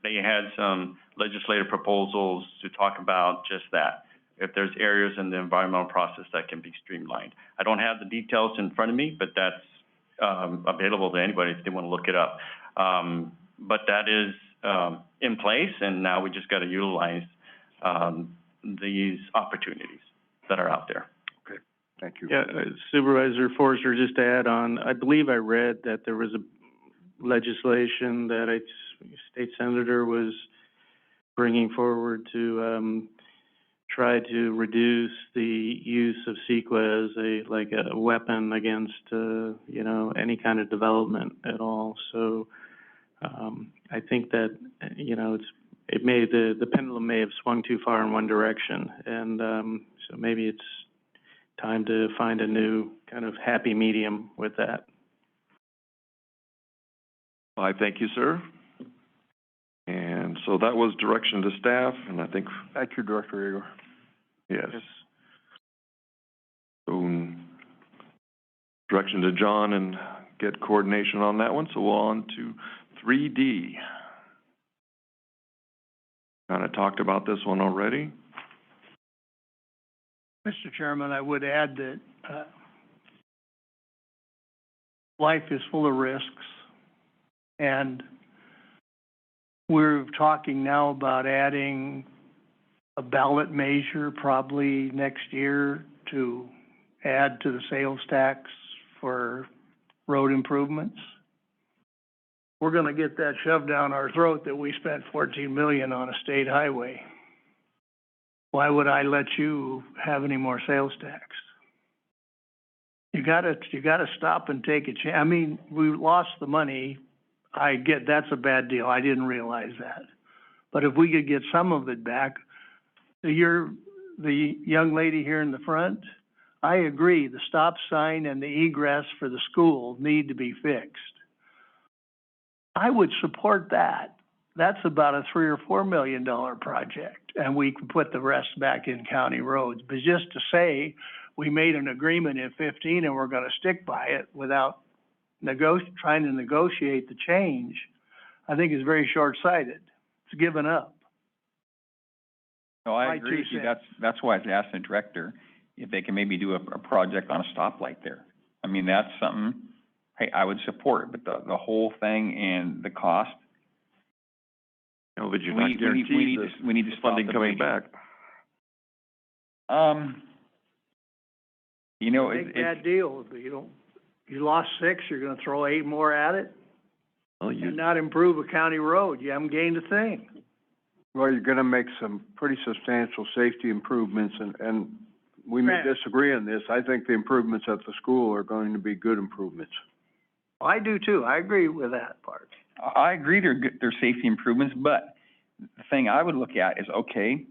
they had some legislative proposals to talk about just that. If there's areas in the environmental process that can be streamlined. I don't have the details in front of me, but that's available to anybody if they want to look it up. But that is in place, and now we just got to utilize these opportunities that are out there. Okay, thank you. Yeah, Supervisor Forrester, just to add on, I believe I read that there was a legislation that a state senator was bringing forward to try to reduce the use of CEQA as a weapon against, you know, any kind of development at all. So, I think that, you know, the pendulum may have swung too far in one direction. And, so maybe it's time to find a new kind of happy medium with that. I thank you, sir. And so that was direction to staff, and I think. Thank you, Director Igor. Yes. So, direction to John and get coordination on that one. So we're on to 3D. Kind of talked about this one already. Mr. Chairman, I would add that life is full of risks, and we're talking now about adding a ballot measure probably next year to add to the sales tax for road improvements. We're going to get that shoved down our throat that we spent $14 million on a state highway. Why would I let you have any more sales tax? You gotta stop and take a chance. I mean, we lost the money. I get that's a bad deal. I didn't realize that. But if we could get some of it back, the young lady here in the front, I agree. The stop sign and the egress for the school need to be fixed. I would support that. That's about a $3 or $4 million project, and we can put the rest back in county roads. But just to say we made an agreement in 15 and we're going to stick by it without trying to negotiate the change, I think is very short-sighted. It's given up. No, I agree with you. That's why I was asking the director if they can maybe do a project on a stoplight there. I mean, that's something, hey, I would support, but the whole thing and the cost. No, but you're not guaranteed we need to funding coming back. You know, it's a bad deal. You lost 6, you're going to throw 8 more at it, and not improve a county road. You haven't gained a thing. Well, you're going to make some pretty substantial safety improvements, and we may disagree on this. I think the improvements at the school are going to be good improvements. I do too. I agree with that part. I agree they're safety improvements, but the thing I would look at is, okay,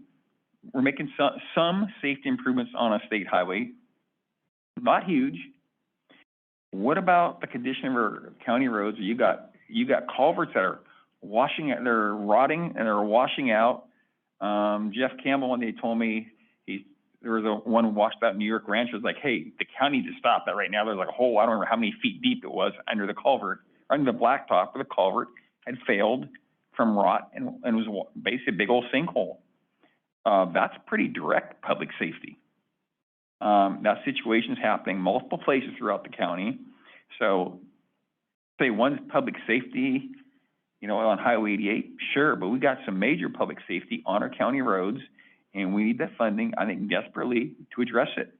we're making some safety improvements on a state highway, not huge. What about the condition of our county roads? You got culverts that are they're rotting and they're washing out. Jeff Campbell, when they told me there was one washed out in New York Ranch, was like, hey, the county just stopped that right now. There's like a hole, I don't remember how many feet deep it was under the culvert, under the blacktop where the culvert had failed from rot and was basically a big old sinkhole. That's pretty direct public safety. That situation's happening multiple places throughout the county. So, say one's public safety, you know, on Highway 88, sure, but we got some major public safety on our county roads, and we need that funding, I think, desperately to address it.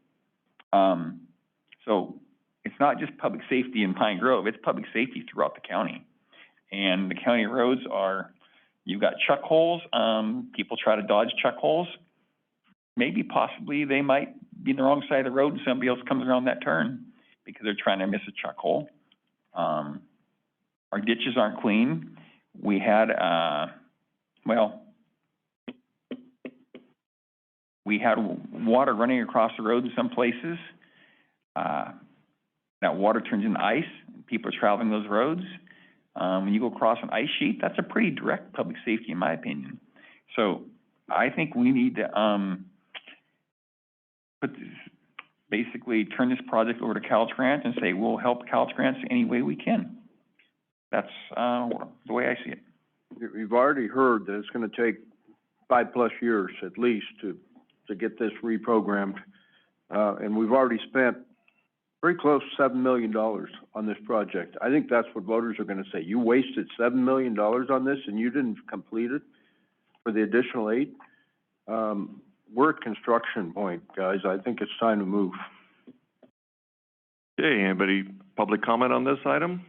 So it's not just public safety in Pine Grove, it's public safety throughout the county. And the county roads you've got chuck holes, people try to dodge chuck holes. Maybe possibly they might be on the wrong side of the road and somebody else comes around that turn because they're trying to miss a chuck hole. Our ditches aren't clean. We had, we had water running across the road in some places. that water turns into ice, and people are traveling those roads. When you go across an ice sheet, that's a pretty direct public safety, in my opinion. So I think we need to, basically turn this project over to Caltrans and say, we'll help Caltrans any way we can. That's, the way I see it. You've already heard that it's gonna take 5+ years at least to get this reprogrammed. And we've already spent very close to $7 million on this project. I think that's what voters are gonna say. You wasted $7 million on this and you didn't complete it for the additional $8. We're at construction point, guys. I think it's time to move. Okay, anybody, public comment on this item?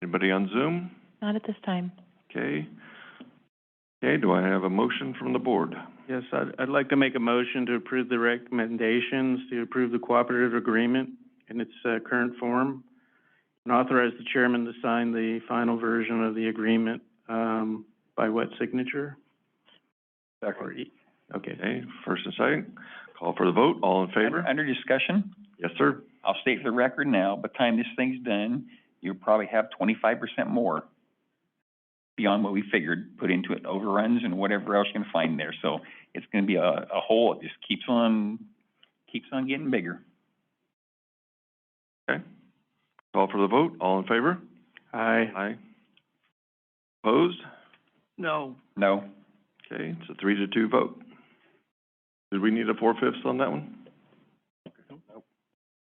Anybody on Zoom? Not at this time. Okay. Okay, do I have a motion from the board? Yes, I'd like to make a motion to approve the recommendations to approve the cooperative agreement in its current form, and authorize the chairman to sign the final version of the agreement by what signature? Second. Okay, first and second. Call for the vote. All in favor? Under discussion, Yes, sir. I'll state for the record now, by the time this thing's done, you'll probably have 25% more beyond what we figured, put into it, overruns and whatever else you can find there. So it's gonna be a hole. It just keeps on getting bigger. Okay. Call for the vote. All in favor? Aye. Aye. Opposed? No. No. Okay, it's a 3-2 vote. Did we need a 4/5 on that one?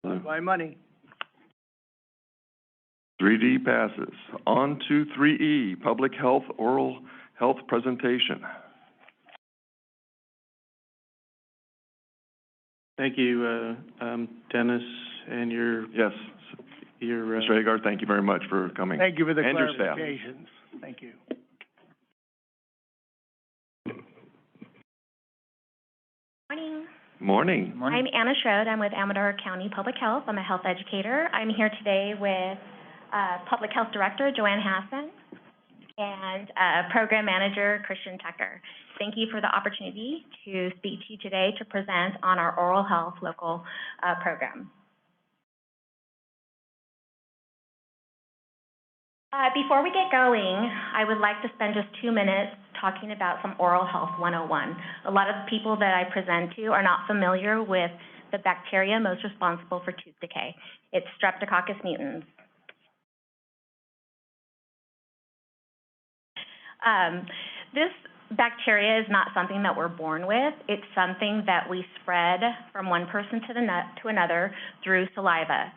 Not by money. 3D passes. On to 3E, Public Health Oral Health Presentation. Thank you, Dennis, and your... Yes. Mr. Hagar, thank you very much for coming. Thank you for the And your staff. clarifications. Thank you. Morning. Morning. I'm Anna Schrode. I'm with Amador County Public Health. I'm a health educator. I'm here today with Public Health Director Joanne Hassan and Program Manager Christian Tucker. Thank you for the opportunity to speak to you today to present on our oral health local program. Before we get going, I would like to spend just 2 minutes talking about some oral health 101. A lot of the people that I present to are not familiar with the bacteria most responsible for tooth decay. It's Streptococcus mutans. This bacteria is not something that we're born with. It's something that we spread from one person to another through saliva.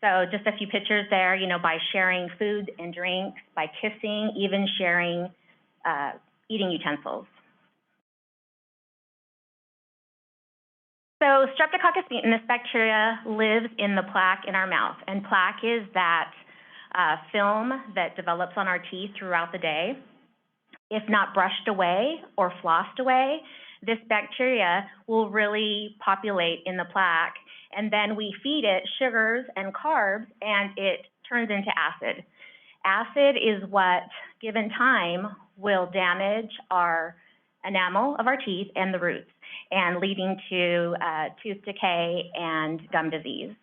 So just a few pictures there, you know, by sharing food and drinks, by kissing, even sharing eating utensils. So Streptococcus mutant, this bacteria lives in the plaque in our mouth, and plaque is that film that develops on our teeth throughout the day. If not brushed away or flossed away, this bacteria will really populate in the plaque, and then we feed it sugars and carbs, and it turns into acid. Acid is what, given time, will damage our enamel of our teeth and the roots, and leading to tooth decay and gum disease.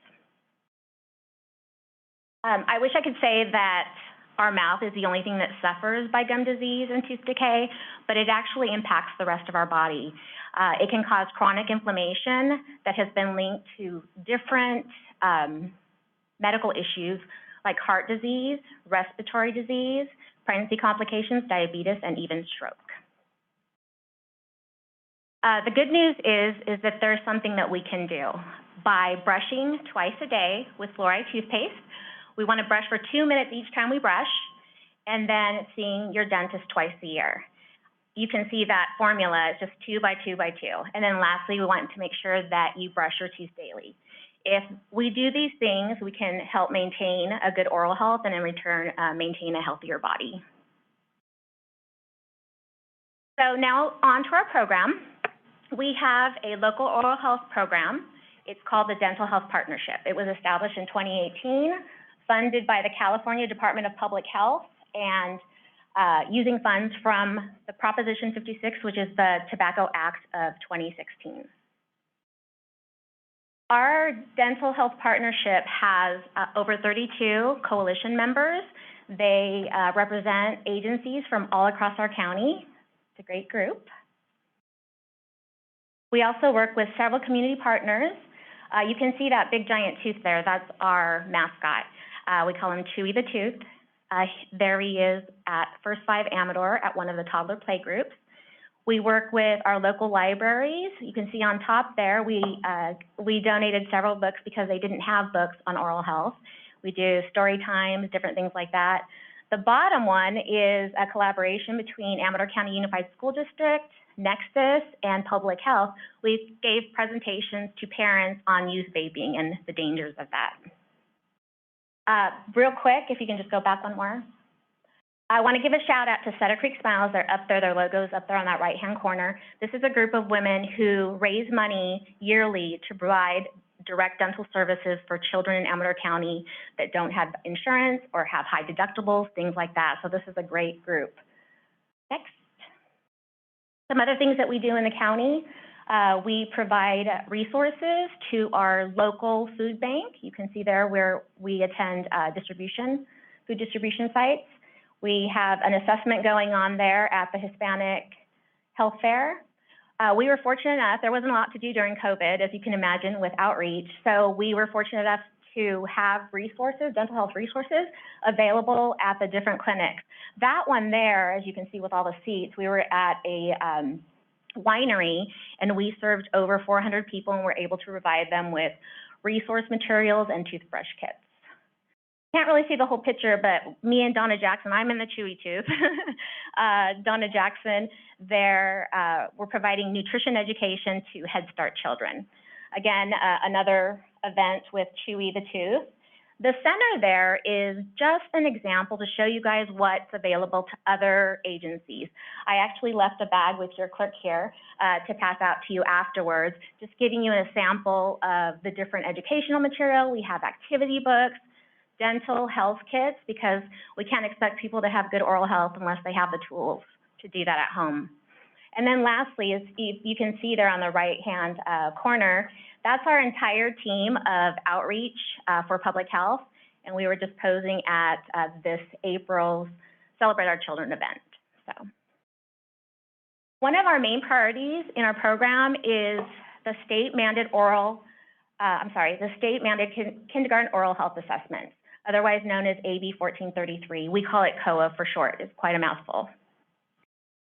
I wish I could say that our mouth is the only thing that suffers by gum disease and tooth decay, but it actually impacts the rest of our body. It can cause chronic inflammation that has been linked to different medical issues like heart disease, respiratory disease, pregnancy complications, diabetes, and even stroke. The good news is that there's something that we can do. By brushing twice a day with fluoride toothpaste, we want to brush for 2 minutes each time we brush, and then seeing your dentist twice a year. You can see that formula is just 2 by 2 by 2. And then lastly, we want to make sure that you brush your teeth daily. If we do these things, we can help maintain a good oral health and in return, maintain a healthier body. So now on to our program. We have a local oral health program. It's called the Dental Health Partnership. It was established in 2018, funded by the California Department of Public Health, and using funds from the Proposition 56, which is the Tobacco Act of 2016. Our dental health partnership has over 32 coalition members. They represent agencies from all across our county. It's a great group. We also work with several community partners. You can see that big giant tooth there. That's our mascot. We call him Chewy the Tooth. There he is at First 5 Amador at one of the toddler play groups. We work with our local libraries. You can see on top there, we donated several books because they didn't have books on oral health. We do story times, different things like that. The bottom one is a collaboration between Amador County Unified School District, Nexus, and Public Health. We gave presentations to parents on youth vaping and the dangers of that. Real quick, if you can just go back one more. I want to give a shout out to Cedar Creek Smiles. They're up there, their logo's up there on that right-hand corner. This is a group of women who raise money yearly to provide direct dental services for children in Amador County that don't have insurance or have high deductibles, things like that. So this is a great group. Next. Some other things that we do in the county. We provide resources to our local food bank. You can see there where we attend food distribution sites. We have an assessment going on there at the Hispanic Health Fair. We were fortunate enough, there wasn't a lot to do during COVID, as you can imagine, with outreach. So we were fortunate enough to have resources, dental health resources, available at the different clinics. That one there, as you can see with all the seats, we were at a winery, and we served over 400 people and were able to provide them with resource materials and toothbrush kits. Can't really see the whole picture, but me and Donna Jackson, I'm in the Chewy Tooth. Donna Jackson, we're providing nutrition education to Head Start children. Again, another event with Chewy the Tooth. The center there is just an example to show you guys what's available to other agencies. I actually left a bag with your clerk here to pass out to you afterwards, just giving you a sample of the different educational material. We have activity books, dental health kits, because we can't expect people to have good oral health unless they have the tools to do that at home. And then lastly, is you can see there on the right-hand corner, that's our entire team of outreach for public health, and we were just posing at this April's Celebrate Our Children event. So, one of our main priorities in our program is the state-mandated kindergarten oral health assessment, otherwise known as AB 1433. We call it COA for short. It's quite a mouthful.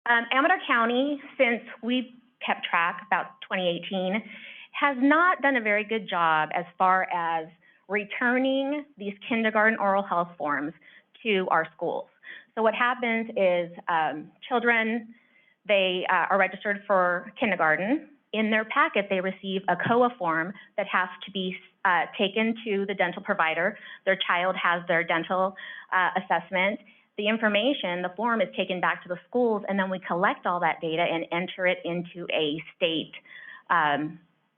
Amador County, since we've kept track, about 2018, has not done a very good job as far as returning these kindergarten oral health forms to our schools. So what happens is children, they are registered for kindergarten. In their packet, they receive a COA form that has to be taken to the dental provider. Their child has their dental assessment. The information, the form, is taken back to the schools, and then we collect all that data and enter it into a state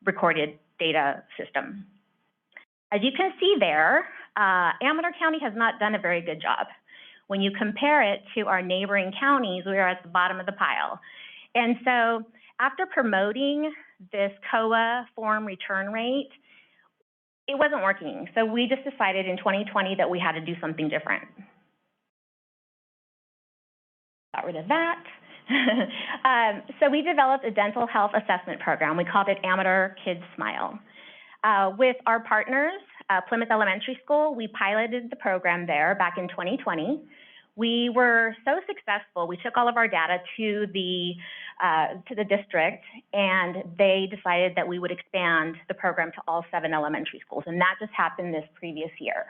recorded data system. As you can see there, Amador County has not done a very good job. When you compare it to our neighboring counties, we are at the bottom of the pile. And so after promoting this COA form return rate, it wasn't working. So we just decided in 2020 that we had to do something different. Got rid of that. So we developed a dental health assessment program. We called it Amador Kids Smile. With our partners, Plymouth Elementary School, we piloted the program there back in 2020. We were so successful, we took all of our data to the district, and they decided that we would expand the program to all 7 elementary schools, and that just happened this previous year.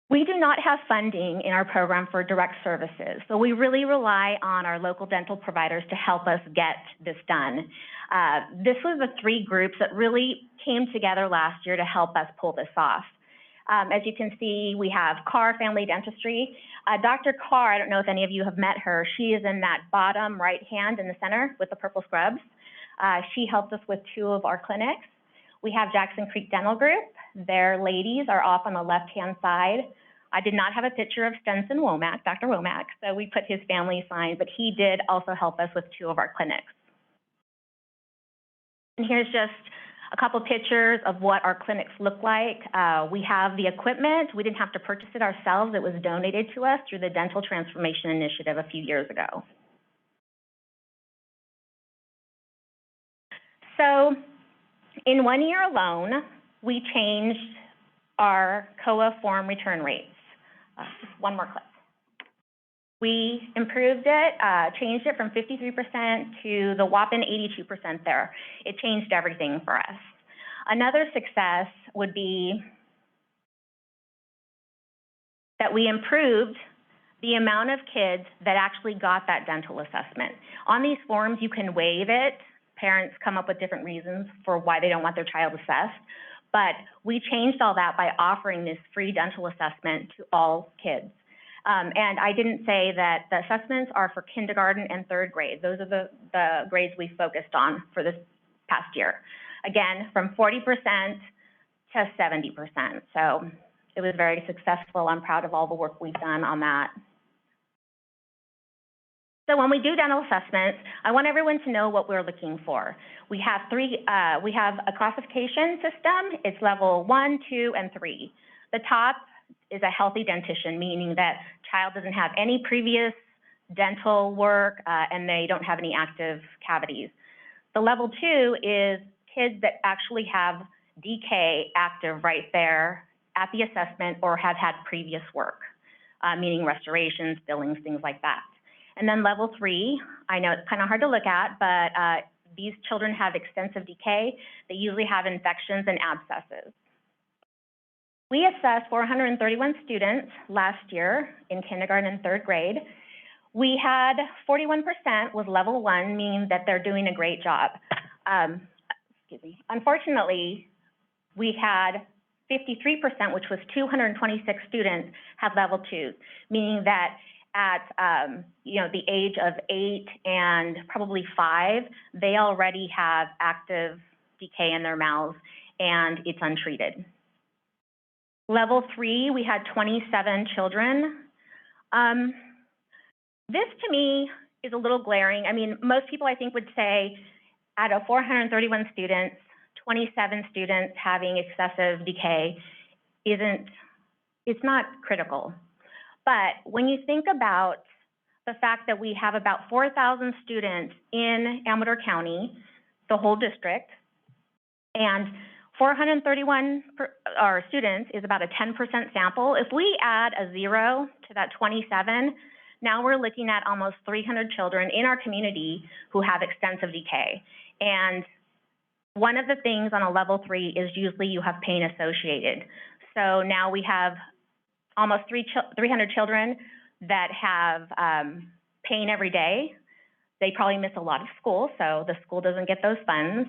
We do not have funding in our program for direct services, so we really rely on our local dental providers to help us get this done. This was the 3 groups that really came together last year to help us pull this off. As you can see, we have Carr Family Dentistry. Dr. Carr, I don't know if any of you have met her, she is in that bottom right hand in the center with the purple scrubs. She helped us with 2 of our clinics. We have Jackson Creek Dental Group. Their ladies are off on the left-hand side. I did not have a picture of Stenson Womack, Dr. Womack, so we put his family sign, but he did also help us with 2 of our clinics. And here's just A couple pictures of what our clinics look like. We have the equipment. We didn't have to purchase it ourselves. It was donated to us through the Dental Transformation Initiative a few years ago. So in 1 year alone, we changed our COA form return rates. Just one more clip. We improved it, changed it from 53% to the whopping 82% there. It changed everything for us. Another success would be that we improved the amount of kids that actually got that dental assessment. On these forms, you can waive it. Parents come up with different reasons for why they don't want their child assessed. But we changed all that by offering this free dental assessment to all kids. And I didn't say that the assessments are for kindergarten and third grade. Those are the grades we focused on for this past year. Again, from 40% to 70%. So it was very successful. I'm proud of all the work we've done on that. So when we do dental assessments, I want everyone to know what we're looking for. We have a classification system. It's level 1, 2, and 3. The top is a healthy dentition, meaning that child doesn't have any previous dental work and they don't have any active cavities. The level 2 is kids that actually have decay active right there at the assessment or have had previous work, meaning restorations, fillings, things like that. And then level 3, I know it's kind of hard to look at, but these children have extensive decay. They usually have infections and abscesses. We assessed 431 students last year in kindergarten and third grade. We had 41% was level 1, meaning that they're doing a great job. Unfortunately, we had 53%, which was 226 students, have level 2s, meaning that at the age of 8 and probably 5, they already have active decay in their mouths and it's untreated. Level 3, we had 27 children. This to me is a little glaring. I mean, most people I think would say out of 431 students, 27 students having excessive decay it's not critical. But when you think about the fact that we have about 4,000 students in Amador County, the whole district, and 431 students is about a 10% sample. If we add a 0 to that 27, now we're looking at almost 300 children in our community who have extensive decay. And one of the things on a level 3 is usually you have pain associated. So now we have almost 300 children that have pain every day. They probably miss a lot of school, so the school doesn't get those funds.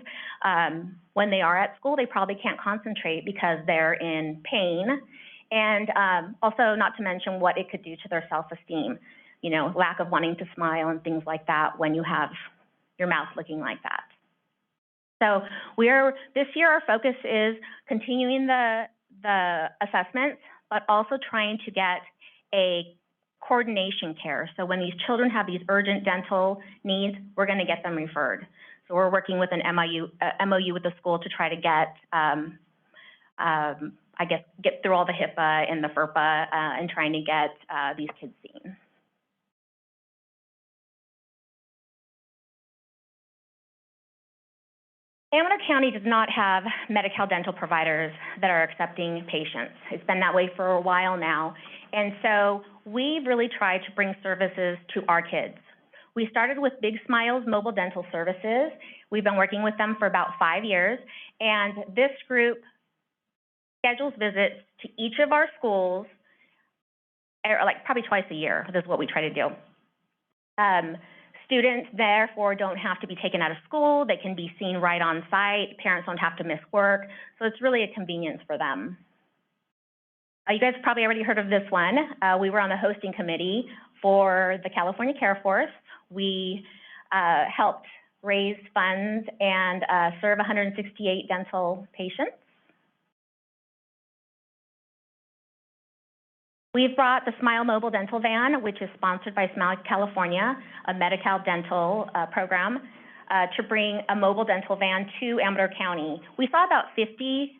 When they are at school, they probably can't concentrate because they're in pain. And also, not to mention what it could do to their self-esteem, lack of wanting to smile and things like that when you have your mouth looking like that. So this year our focus is continuing the assessments, but also trying to get a coordination care. So when these children have these urgent dental needs, we're going to get them referred. So we're working with an MOU with the school to try to get, get through all the HIPAA and the FERPA and trying to get these kids seen. Amador County does not have Medi-Cal dental providers that are accepting patients. It's been that way for a while now. And so we've really tried to bring services to our kids. We started with Big Smiles Mobile Dental Services. We've been working with them for about 5 years. And this group schedules visits to each of our schools, probably twice a year. This is what we try to do. Students, therefore, don't have to be taken out of school. They can be seen right on site. Parents don't have to miss work. So it's really a convenience for them. You guys probably already heard of this one. We were on the hosting committee for the California Care Force. We helped raise funds and serve 168 dental patients. We've brought the Smile Mobile Dental Van, which is sponsored by Smile California, a Medi-Cal dental program. to bring a mobile dental van to Amador County. We saw about 50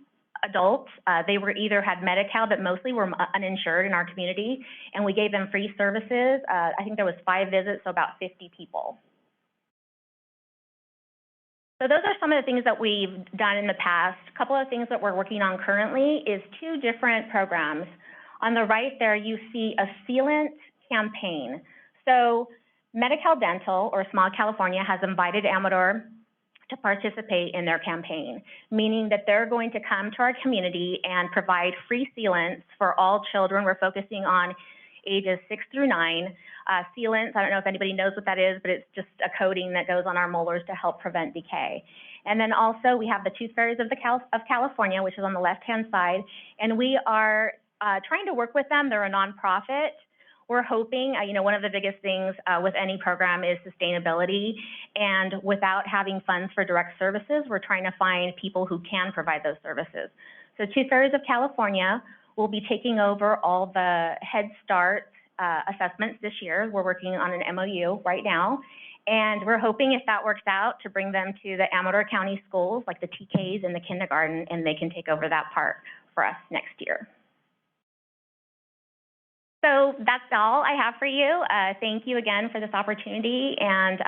adults. They were either had Medi-Cal, but mostly were uninsured in our community, and we gave them free services. I think there was 5 visits, so about 50 people. So those are some of the things that we've done in the past. A couple of things that we're working on currently is 2 different programs. On the right there, you see a sealant campaign. So Medi-Cal Dental, or Smile California, has invited Amador to participate in their campaign, meaning that they're going to come to our community and provide free sealants for all children. We're focusing on ages 6 through 9. Sealants, I don't know if anybody knows what that is, but it's just a coating that goes on our molars to help prevent decay. And then also we have the Tooth Fairies of California, which is on the left-hand side, and we are trying to work with them. They're a nonprofit. We're hoping, one of the biggest things with any program is sustainability, and without having funds for direct services, we're trying to find people who can provide those services. So Tooth Fairies of California will be taking over all the Head Start assessments this year. We're working on an MOU right now, and we're hoping, if that works out, to bring them to the Amador County schools, like the TKs and the kindergarten, and they can take over that part for us next year. So that's all I have for you. Thank you again for this opportunity, and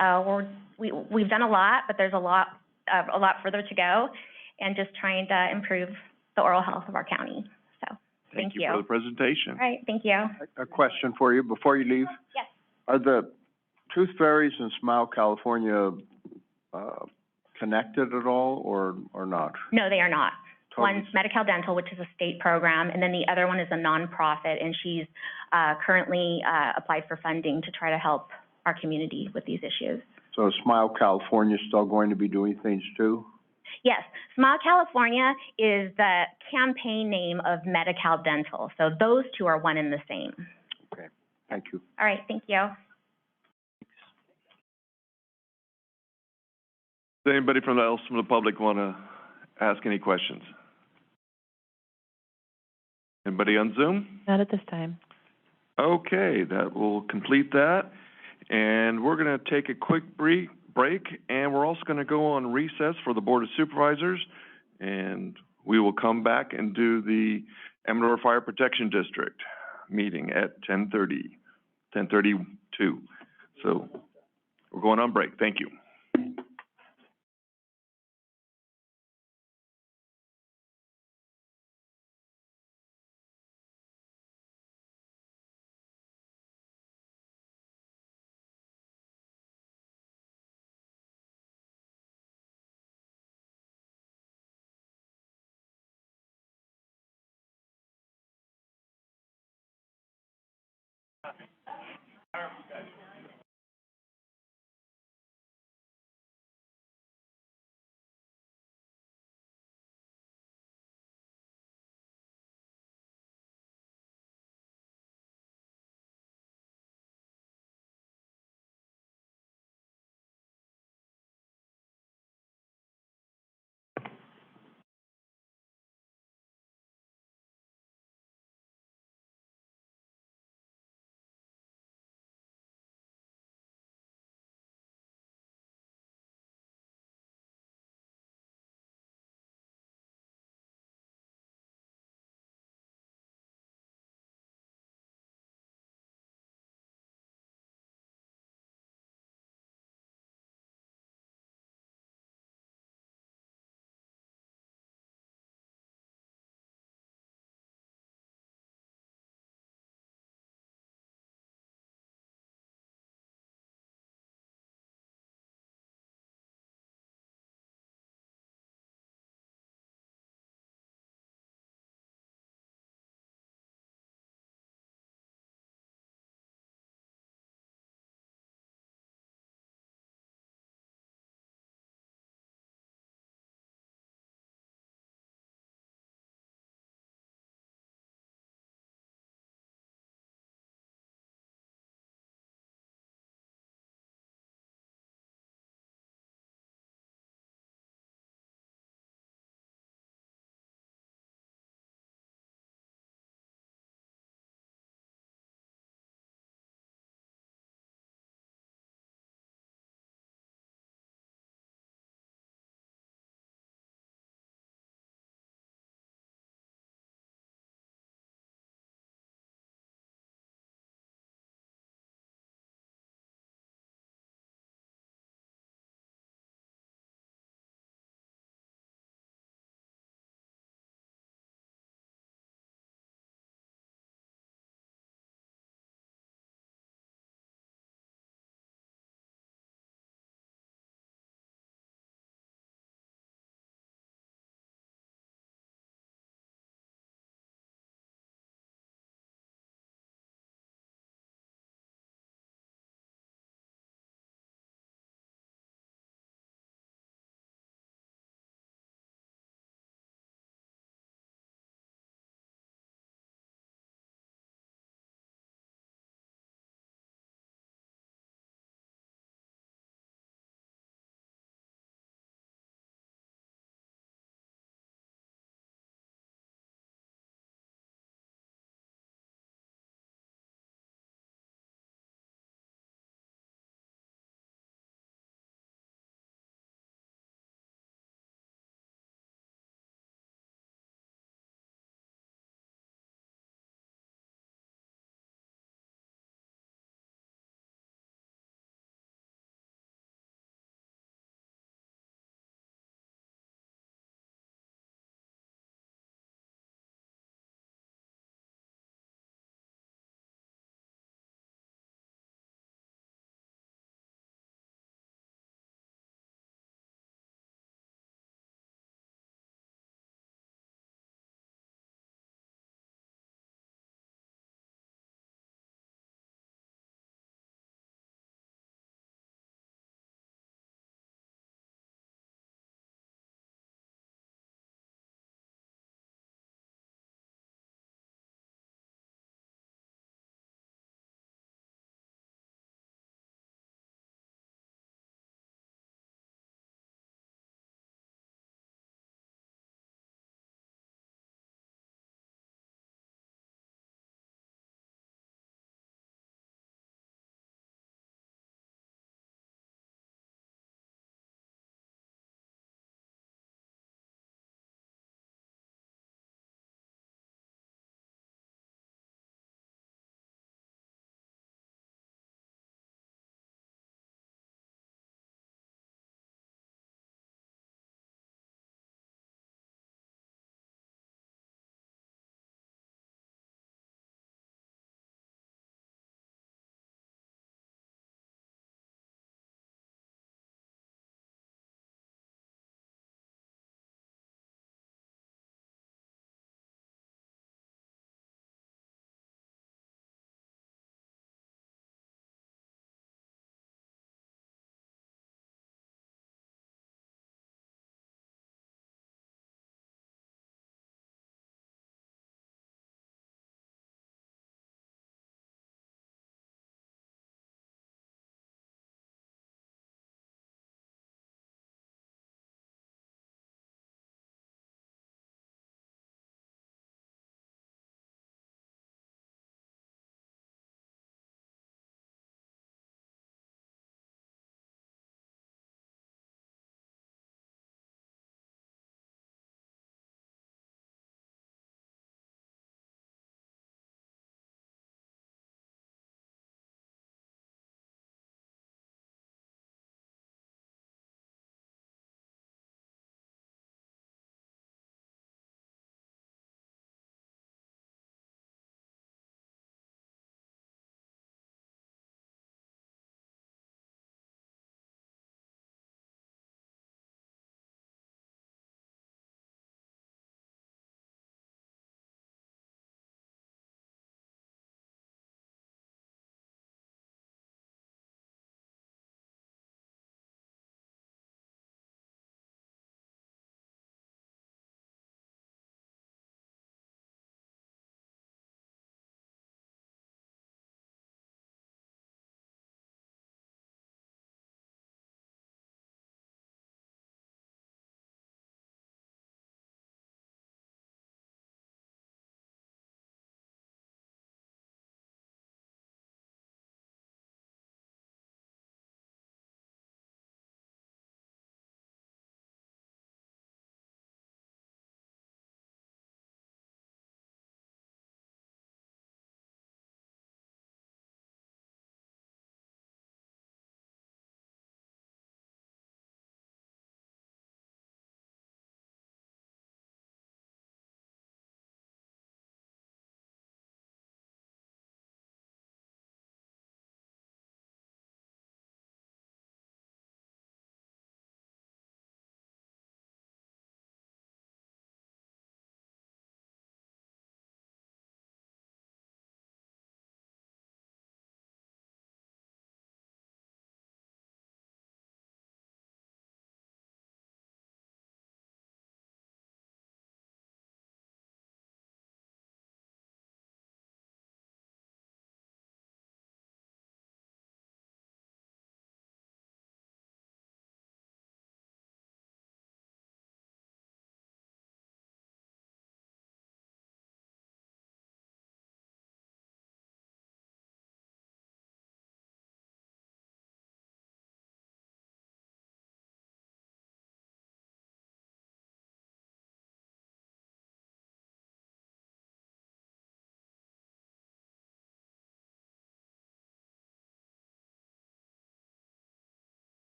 we've done a lot, but there's a lot further to go, and just trying to improve the oral health of our county. So thank you for the presentation. All right, thank you. A question for you before you leave. Yes. Are the Tooth Fairies and Smile California, connected at all or not? No, they are not. Totally. One's Medi-Cal Dental, which is a state program, and then the other one is a nonprofit, and she's currently applied for funding to try to help our community with these issues. So is Smile California still going to be doing things too? Yes, Smile California is the campaign name of Medi-Cal Dental, so those two are one and the same. Okay, thank you. All right, thank you. Does anybody from the public want to ask any questions? Anybody on Zoom? Not at this time. Okay, that will complete that. And we're going to take a quick break, and we're also going to go on recess for the Board of Supervisors, and we will come back and do the Amador Fire Protection District meeting at 10:32. So we're going on break. Thank you.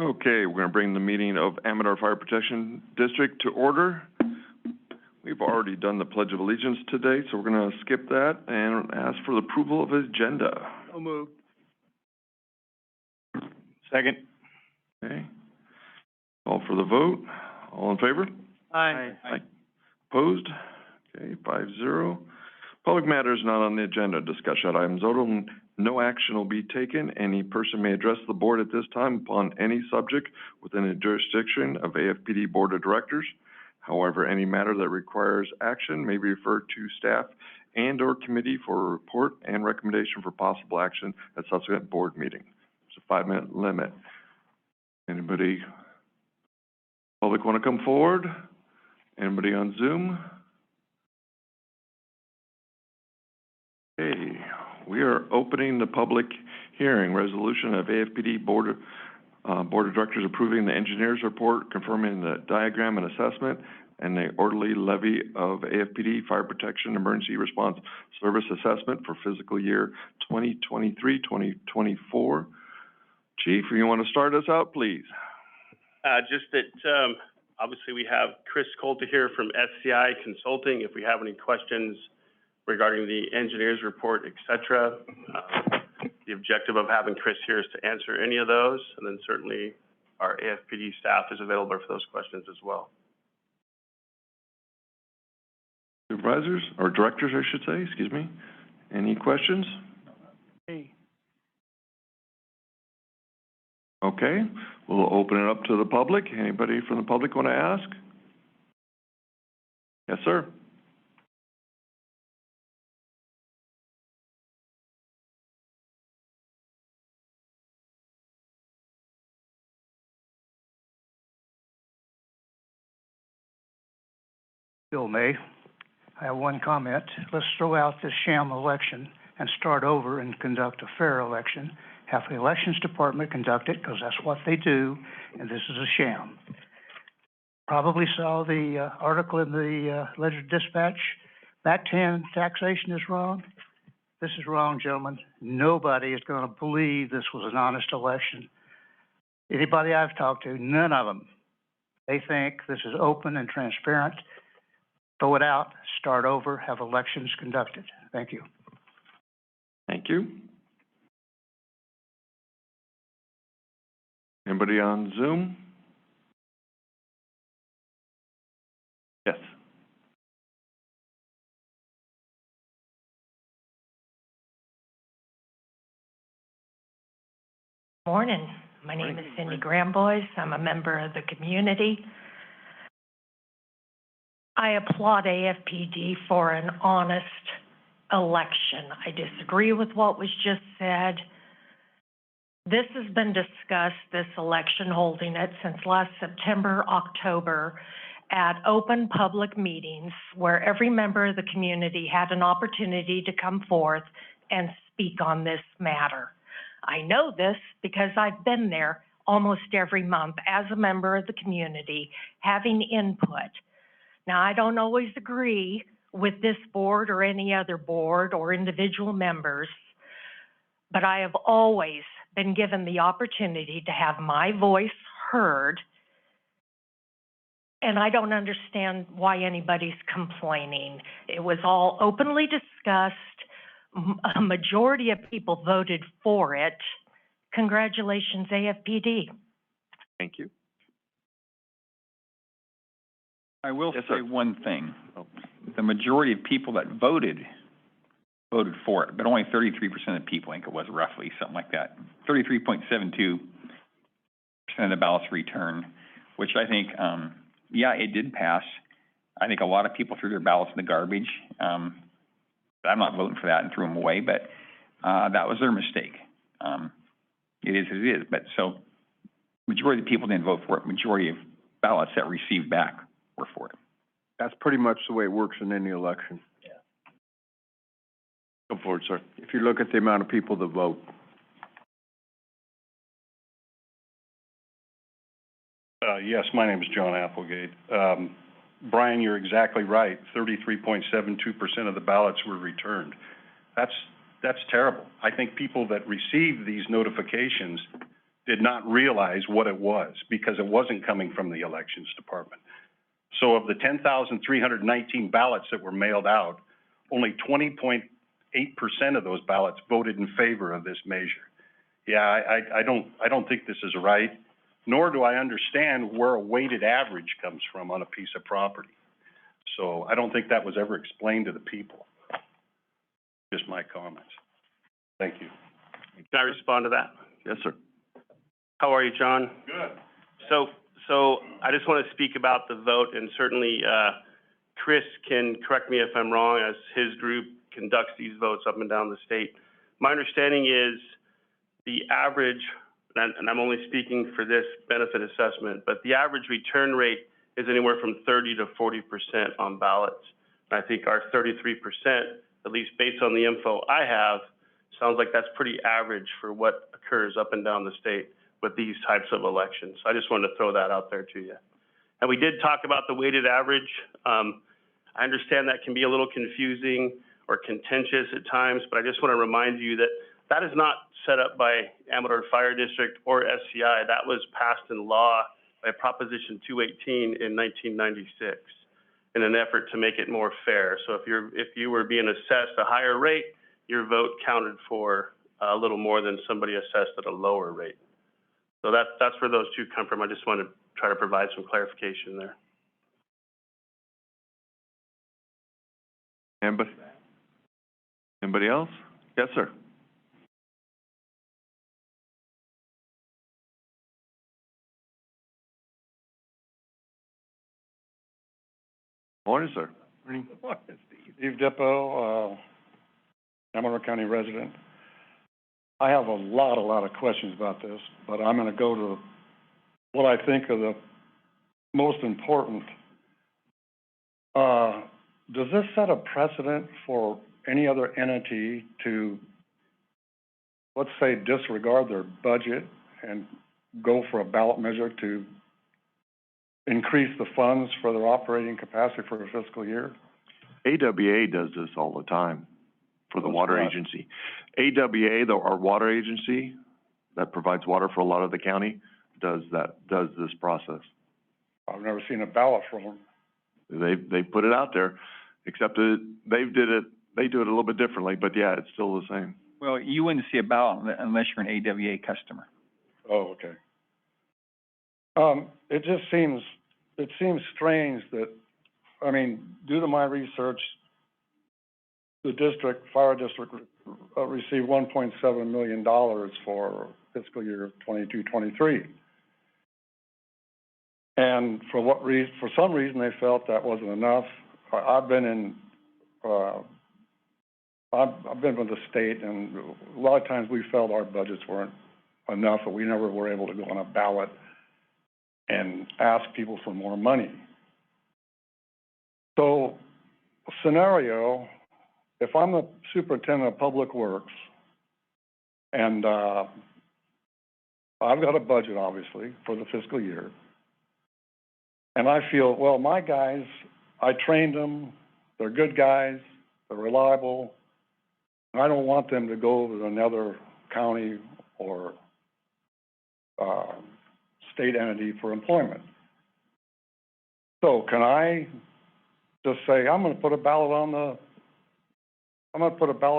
Okay, we're going to bring the meeting of Amador Fire Protection District to order. We've already done the Pledge of Allegiance today, so we're going to skip that and ask for the approval of the agenda. So moved. Second. Okay. Call for the vote. All in favor? Aye. Opposed? Okay, 5-0. Public matters not on the agenda. Discussion items only. No action will be taken. Any person may address the board at this time upon any subject within the jurisdiction of AFPD Board of Directors. However, any matter that requires action may be referred to staff and/or committee for a report and recommendation for possible action at subsequent board meeting. It's a 5-minute limit. Anybody, public want to come forward? Anybody on Zoom? Okay, we are opening the public hearing. Resolution of AFPD Board of Directors approving the engineer's report, confirming the diagram and assessment, and the orderly levy of AFPD Fire Protection Emergency Response Service Assessment for fiscal year 2023-2024. Chief, you want to start us out, please? Just that, obviously we have Chris Coulter here from SCI Consulting. If we have any questions regarding the engineer's report, et cetera, the objective of having Chris here is to answer any of those, and then certainly our AFPD staff is available for those questions as well. Supervisors, or directors, I should say, excuse me. Any questions? Hey. Okay, we'll open it up to the public. Anybody from the public want to ask? Yes, sir. Bill May. I have one comment. Let's throw out this sham election and start over and conduct a fair election. Have the elections department conduct it, because that's what they do, and this is a sham. Probably saw the article in the Ledger Dispatch. Back 10 taxation is wrong. This is wrong, gentlemen. Nobody is going to believe this was an honest election. Anybody I've talked to, none of them. They think this is open and transparent. Throw it out, start over, have elections conducted. Thank you. Thank you. Anybody on Zoom? Yes. Morning. My name is Cindy Grambois. I'm a member of the community. I applaud AFPD for an honest election. I disagree with what was just said. This has been discussed, this election, holding it since last September, October, at open public meetings where every member of the community had an opportunity to come forth and speak on this matter. I know this because I've been there almost every month as a member of the community, having input. Now, I don't always agree with this board or any other board or individual members, but I have always been given the opportunity to have my voice heard, and I don't understand why anybody's complaining. It was all openly discussed. A majority of people voted for it. Congratulations, AFPD. Thank you. I will say one thing. The majority of people that voted for it, but only 33% of people, I think it was roughly, something like that. 33.72% of the ballots returned, which I think, yeah, it did pass. I think a lot of people threw their ballots in the garbage. I'm not voting for that and threw them away, but that was their mistake. It is what it is. But so, majority of people didn't vote for it. Majority of ballots that received back were for it. That's pretty much the way it works in any election. Yeah. Go forward, sir. If you look at the amount of people that vote. Yes, my name is John Applegate. Brian, you're exactly right. 33.72% of the ballots were returned. That's terrible. I think people that receive these notifications did not realize what it was because it wasn't coming from the elections department. So of the 10,319 ballots that were mailed out, only 20.8% of those ballots voted in favor of this measure. Yeah, I don't think this is right, nor do I understand where a weighted average comes from on a piece of property. So I don't think that was ever explained to the people. Just my comments. Thank you. Can I respond to that? Yes, sir. How are you, John? Good. So I just want to speak about the vote, and certainly, Chris can correct me if I'm wrong, as his group conducts these votes up and down the state. My understanding is the average, and I'm only speaking for this benefit assessment, but the average return rate is anywhere from 30 to 40% on ballots. And I think our 33%, at least based on the info I have, sounds like that's pretty average for what occurs up and down the state with these types of elections. So I just wanted to throw that out there to you. And we did talk about the weighted average. I understand that can be a little confusing or contentious at times, but I just want to remind you that that is not set up by Amador Fire District or SCI. That was passed in law by Proposition 218 in 1996 in an effort to make it more fair. So if you were being assessed a higher rate, your vote counted for a little more than somebody assessed at a lower rate. So that's where those two come from. I just wanted to try to provide some clarification there. Anybody else? Yes, sir. Morning, sir. Morning. Steve Dippo, Amador County resident. I have a lot of questions about this, but I'm going to go to what I think are the most important. Does this set a precedent for any other entity to, let's say, disregard their budget and go for a ballot measure to increase the funds for their operating capacity for a fiscal year? AWA does this all the time for the water agency. AWA, our water agency that provides water for a lot of the county, does this process. I've never seen a ballot from them. They put it out there, except they do it a little bit differently, but yeah, it's still the same. Well, you wouldn't see a ballot unless you're an AWA customer. Oh, okay. It just seems strange that, I mean, due to my research, the fire district received $1.7 million for fiscal year 22-23. And for some reason, they felt that wasn't enough. I've been with the state, and a lot of times we felt our budgets weren't enough, but we never were able to go on a ballot and ask people for more money. So, scenario, if I'm the superintendent of public works, and I've got a budget, obviously, for the fiscal year, and I feel, well, my guys, I trained them, they're good guys, they're reliable, I don't want them to go to another county or state entity for employment. So can I just say, I'm going to put a ballot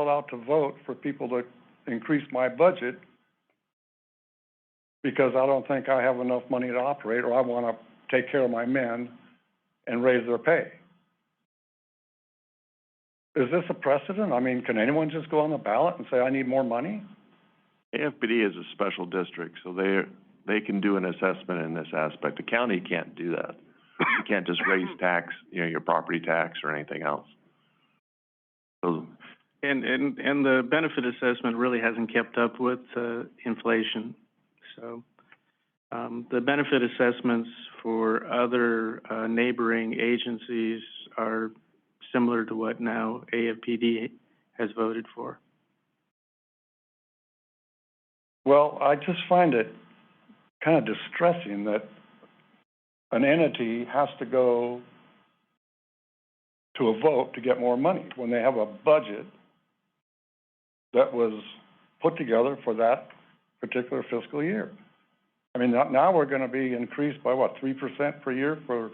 out to vote for people to increase my budget because I don't think I have enough money to operate, or I want to take care of my men and raise their pay? Is this a precedent? I mean, can anyone just go on the ballot and say, I need more money? AFPD is a special district, so they can do an assessment in this aspect. The county can't do that. You can't just raise tax, your property tax or anything else. So, and the benefit assessment really hasn't kept up with inflation. So the benefit assessments for other neighboring agencies are similar to what now AFPD has voted for. Well, I just find it kind of distressing that an entity has to go to a vote to get more money when they have a budget that was put together for that particular fiscal year. I mean, now we're gonna be increased by what, 3% per year for,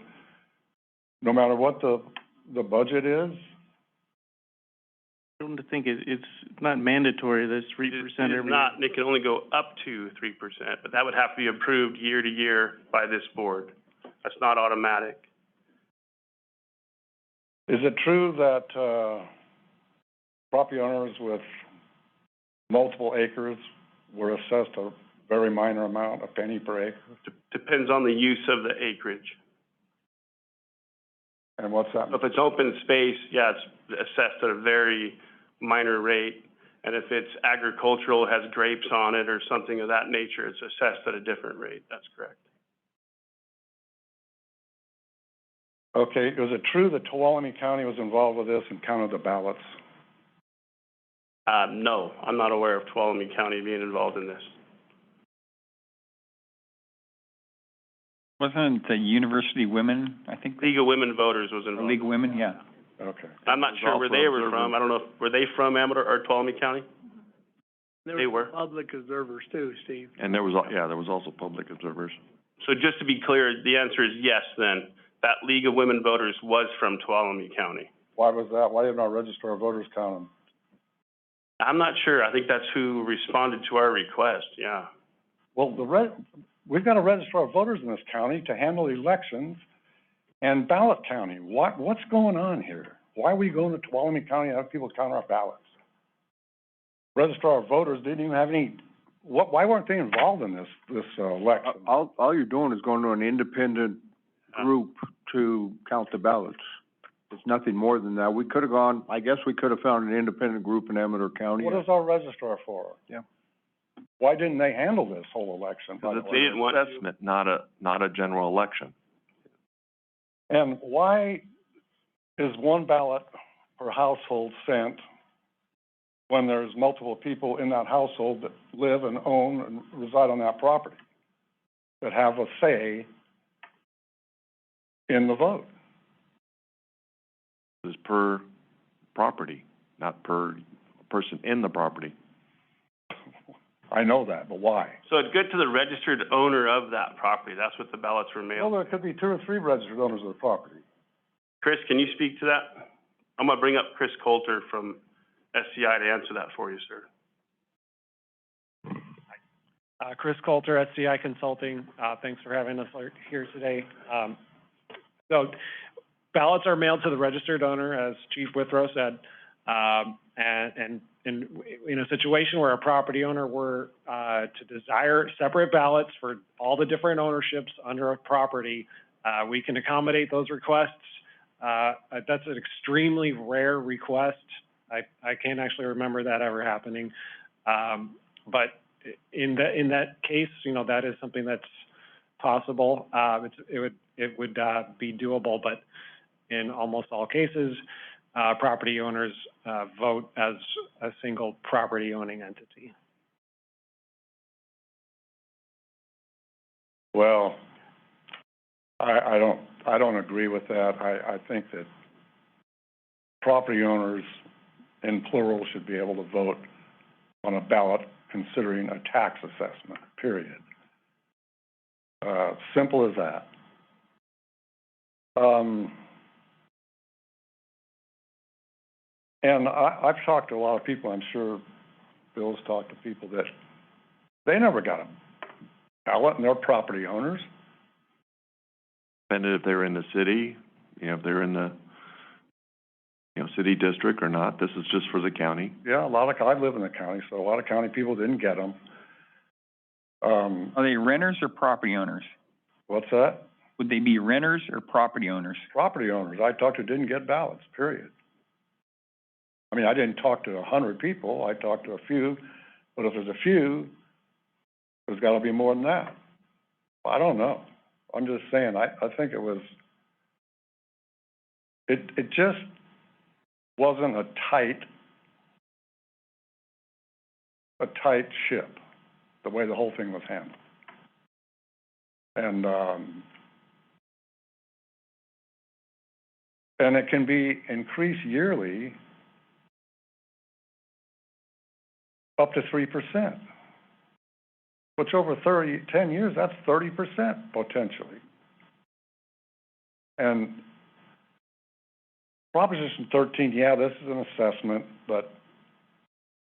no matter what the budget is? I don't think it's not mandatory, that's 3% It is every year. not, and it can only go up to 3%, but that would have to be approved year to year by this board. That's not automatic. Is it true that, property owners with multiple acres were assessed a very minor amount, a penny per acre? Depends on the use of the acreage. And what's that? If it's open space, yeah, it's assessed at a very minor rate. And if it's agricultural, has grapes on it or something of that nature, it's assessed at a different rate. That's correct. Okay, is it true that Tuolumne County was involved with this and counted the ballots? No, I'm not aware of Tuolumne County being involved in this. Wasn't the University Women, I think? League of Women Voters was involved. League of Women, yeah. Okay. I'm not sure where they were from. I don't know, were they from Amador or Tuolumne County? They were. Public observers too, Steve. And there was, there was also public observers. So just to be clear, the answer is yes then. That League of Women Voters was from Tuolumne County. Why was that? Why didn't our registrar of voters count them? I'm not sure. I think that's who responded to our request, yeah. Well, we've got a registrar of voters in this county to handle elections and ballot counting. What's going on here? Why are we going to Tuolumne County and have people count our ballots? Registrar of voters didn't even have any, why weren't they involved in this election? All you're doing is going to an independent group to count the ballots. It's nothing more than that. We could have gone, I guess we could have found an independent group in Amador County. What is our registrar for? Yeah. Why didn't they handle this whole election? Because it's an assessment, not a general election. And why is one ballot per household sent when there's multiple people in that household that live and own and reside on that property, that have a say in the vote? It's per property, not per person in the property. I know that, but why? So it'd go to the registered owner of that property. That's what the ballots were mailed. Well, there could be 2 or 3 registered owners of the property. Chris, can you speak to that? I'm gonna bring up Chris Coulter from SCI to answer that for you, sir. Chris Coulter, SCI Consulting. Thanks for having us here today. So ballots are mailed to the registered owner, as Chief Withrow said. And in a situation where a property owner were to desire separate ballots for all the different ownerships under a property, we can accommodate those requests. That's an extremely rare request. I can't actually remember that ever happening. But in that case, that is something that's possible. It would be doable, but in almost all cases, property owners vote as a single property owning entity. Well, I don't agree with that. I think that property owners in plural should be able to vote on a ballot considering a tax assessment, period. Simple as that. And I've talked to a lot of people, I'm sure Bill's talked to people that they never got a ballot and they're property owners. Depending if they're in the city, if they're in the, city district or not. This is just for the county. Yeah, I live in the county, so a lot of county people didn't get them. Are they renters or property owners? What's that? Would they be renters or property owners? Property owners. I talked to didn't get ballots, period. I mean, I didn't talk to 100 people. I talked to a few, but if there's a few, there's got to be more than that. I don't know. I'm just saying, I think it was, it just wasn't a tight ship, the way the whole thing was handled. And it can be increased yearly up to 3%. which over 10 years, that's 30% potentially. And Proposition 13, yeah, this is an assessment, but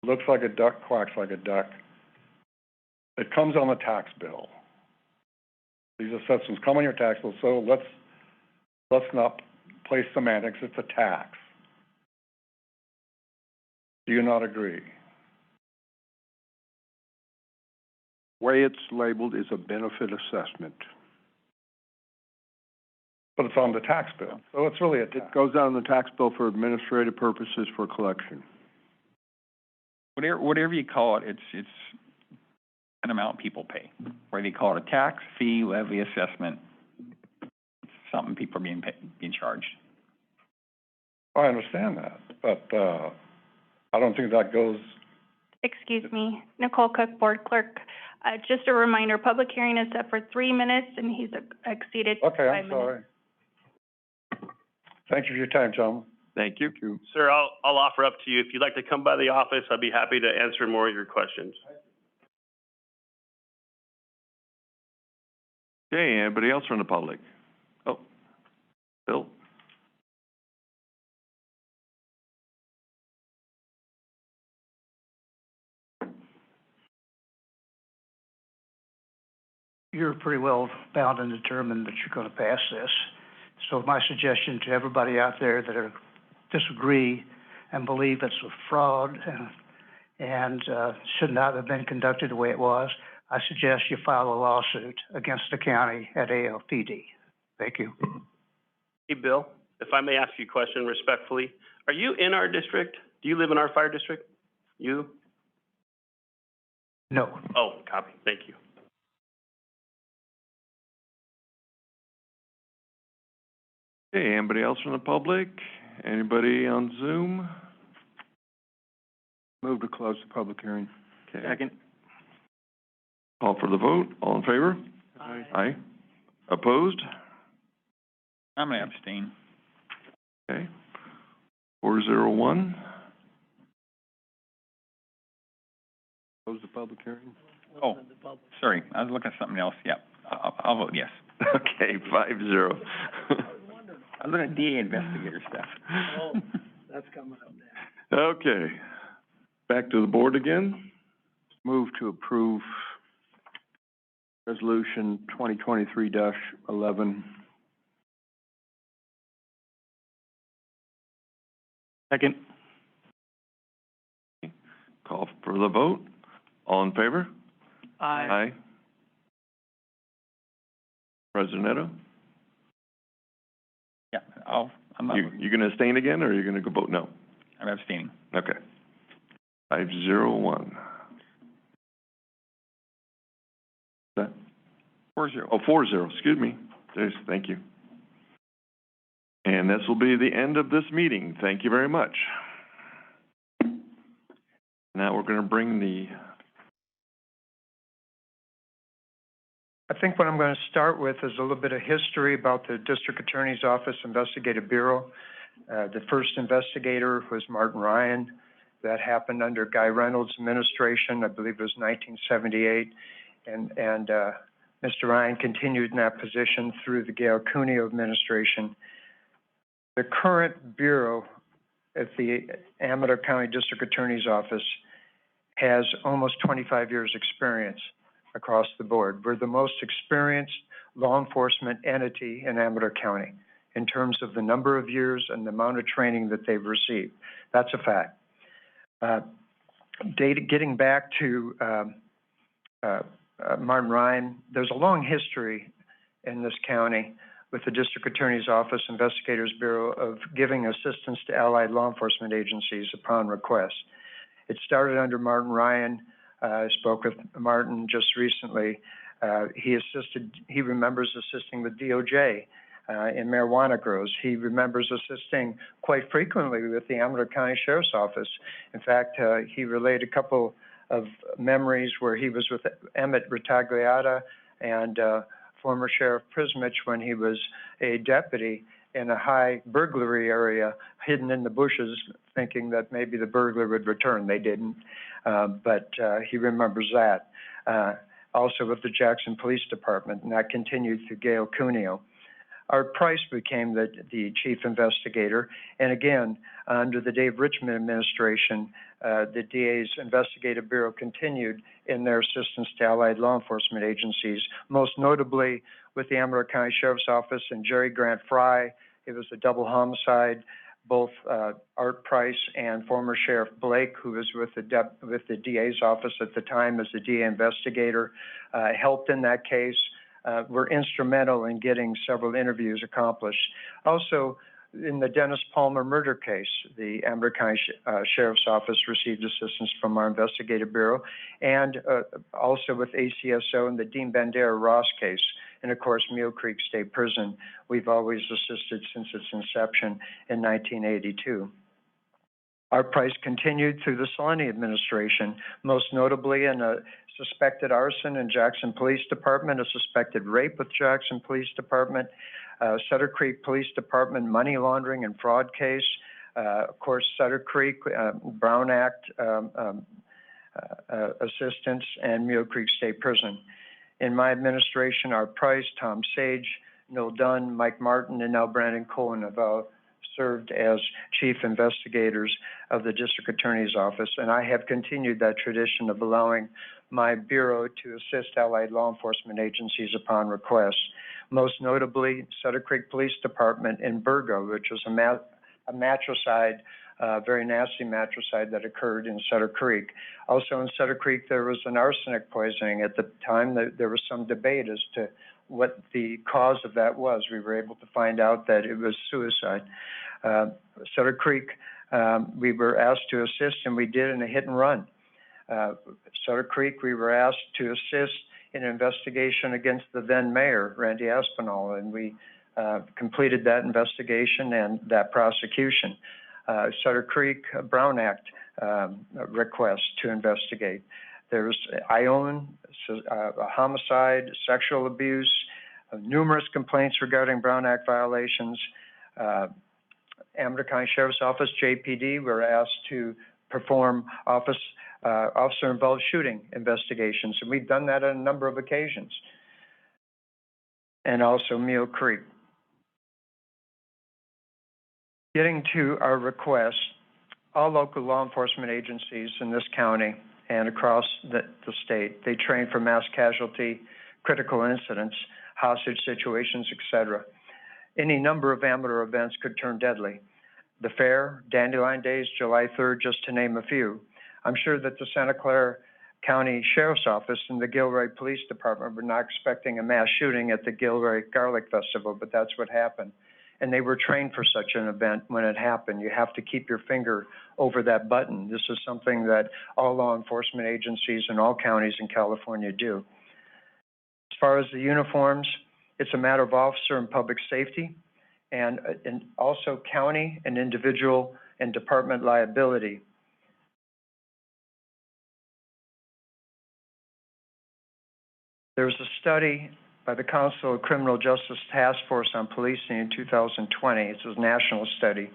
looks like a duck, quacks like a duck. It comes on the tax bill. These assessments come on your tax bill, so let's not play semantics, it's a tax. Do you not agree? The way it's labeled is a benefit assessment. But it's on the tax bill, so it's really a tax. It goes out on the tax bill for administrative purposes for collection. Whatever you call it, it's an amount people pay. Whether you call it a tax, fee, levy, assessment, it's something people are being charged. I understand that, but I don't think that goes. Excuse me, Nicole Cook, Board Clerk. Just a reminder, public hearing is set for 3 minutes, and he's exceeded 5 minutes. Okay, I'm sorry. Thank you for your time, gentlemen. Thank you. Sir, I'll offer up to you. If you'd like to come by the office, I'd be happy to answer more of your questions. Okay, anybody else from the public? Oh, Bill? You're pretty well bound and determined that you're going to pass this. So my suggestion to everybody out there that disagree and believe it's a fraud and should not have been conducted the way it was, I suggest you file a lawsuit against the county at ALPD. Thank you. Hey, Bill, if I may ask you a question respectfully, are you in our district? Do you live in our fire district? You? No. Oh, copy. Thank you. Okay, anybody else from the public? Anybody on Zoom? Move to close the public hearing. Okay. Second. Call for the vote. All in favor? Aye. Aye. Opposed? I'm going to abstain. Okay. 401. Close the public hearing. Oh, sorry, I was looking at something else. Yeah, I'll vote yes. Okay, 5-0. I was looking at DA investigator stuff. Oh, that's coming up next. Okay. Back to the board again. Move to approve Resolution 2023-11. Second. Call for the vote. All in favor? Aye. Aye. President Neto? Yeah, I'm not, You gonna abstain again, or are you gonna go vote no? I'm abstaining. Okay. 5-0-1. That? 4-0. Oh, 4-0, excuse me. Thank you. And this will be the end of this meeting. Thank you very much. Now we're gonna bring the... I think what I'm going to start with is a little bit of history about the District Attorney's Office Investigative Bureau. The first investigator was Martin Ryan. That happened under Guy Reynolds' administration. I believe it was 1978. And Mr. Ryan continued in that position through the Gail Cuneo administration. The current bureau at the Amador County District Attorney's Office has almost 25 years' experience across the board. We're the most experienced law enforcement entity in Amador County in terms of the number of years and the amount of training that they've received. That's a fact. Getting back to Martin Ryan, there's a long history in this county with the District Attorney's Office Investigators Bureau of giving assistance to allied law enforcement agencies upon request. It started under Martin Ryan. I spoke with Martin just recently. He remembers assisting the DOJ in marijuana grows. He remembers assisting quite frequently with the Amador County Sheriff's Office. In fact, he relayed a couple of memories where he was with Emmett Retagliata and former Sheriff Prismich when he was a deputy in a high burglary area, hidden in the bushes, thinking that maybe the burglar would return. They didn't, but he remembers that. also with the Jackson Police Department, and that continued through Gail Cuneo. Art Price became the chief investigator, and again, under the Dave Richmond administration, the DA's investigative bureau continued in their assistance to allied law enforcement agencies, most notably with the Amador County Sheriff's Office and Jerry Grant Fry. It was a double homicide. Both Art Price and former Sheriff Blake, who was with the DA's office at the time as the DA investigator, helped in that case. Were instrumental in getting several interviews accomplished. Also, in the Dennis Palmer murder case, the Amador County Sheriff's Office received assistance from our investigative bureau, and also with ACSO in the Dean Bandera Ross case, and of course, Mule Creek State Prison. We've always assisted since its inception in 1982. Our Price continued through the Solani administration, most notably in a suspected arson in Jackson Police Department, a suspected rape with Jackson Police Department, Sutter Creek Police Department money laundering and fraud case, of course, Sutter Creek Brown Act assistance, and Mule Creek State Prison. In my administration, Our Price, Tom Sage, Noel Dunn, Mike Martin, and now Brandon Cohen have served as chief investigators of the District Attorney's Office, and I have continued that tradition of allowing my bureau to assist allied law enforcement agencies upon request. Most notably, Sutter Creek Police Department in Burgo, which was a matricide, very nasty matricide that occurred in Sutter Creek. Also in Sutter Creek, there was an arsenic poisoning. At the time, there was some debate as to what the cause of that was. We were able to find out that it was suicide. Sutter Creek, we were asked to assist, and we did in a hit and run. Sutter Creek, we were asked to assist in an investigation against the then mayor, Randy Aspinall, and we completed that investigation and that prosecution. Sutter Creek Brown Act request to investigate. There's Ione, a homicide, sexual abuse, numerous complaints regarding Brown Act violations. Amador County Sheriff's Office, JPD, were asked to perform officer-involved shooting investigations, and we've done that on a number of occasions. And also Mule Creek. Getting to our request, all local law enforcement agencies in this county and across the state, they train for mass casualty, critical incidents, hostage situations, etc. Any number of Amador events could turn deadly. The fair, Dandelion Days, July 3rd, just to name a few. I'm sure that the Santa Clara County Sheriff's Office and the Gilroy Police Department were not expecting a mass shooting at the Gilroy Garlic Festival, but that's what happened. And they were trained for such an event when it happened. You have to keep your finger over that button. This is something that all law enforcement agencies in all counties in California do. As far as the uniforms, it's a matter of officer and public safety, and also county and individual and department liability. There was a study by the Council of Criminal Justice Task Force on Policing in 2020. It was a national study.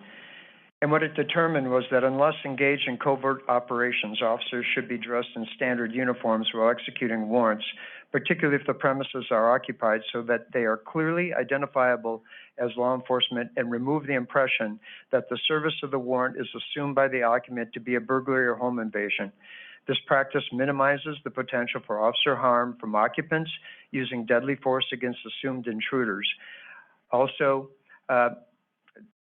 And what it determined was that unless engaged in covert operations, officers should be dressed in standard uniforms while executing warrants, particularly if the premises are occupied, so that they are clearly identifiable as law enforcement and remove the impression that the service of the warrant is assumed by the occupant to be a burglary or home invasion. This practice minimizes the potential for officer harm from occupants using deadly force against assumed intruders. Also,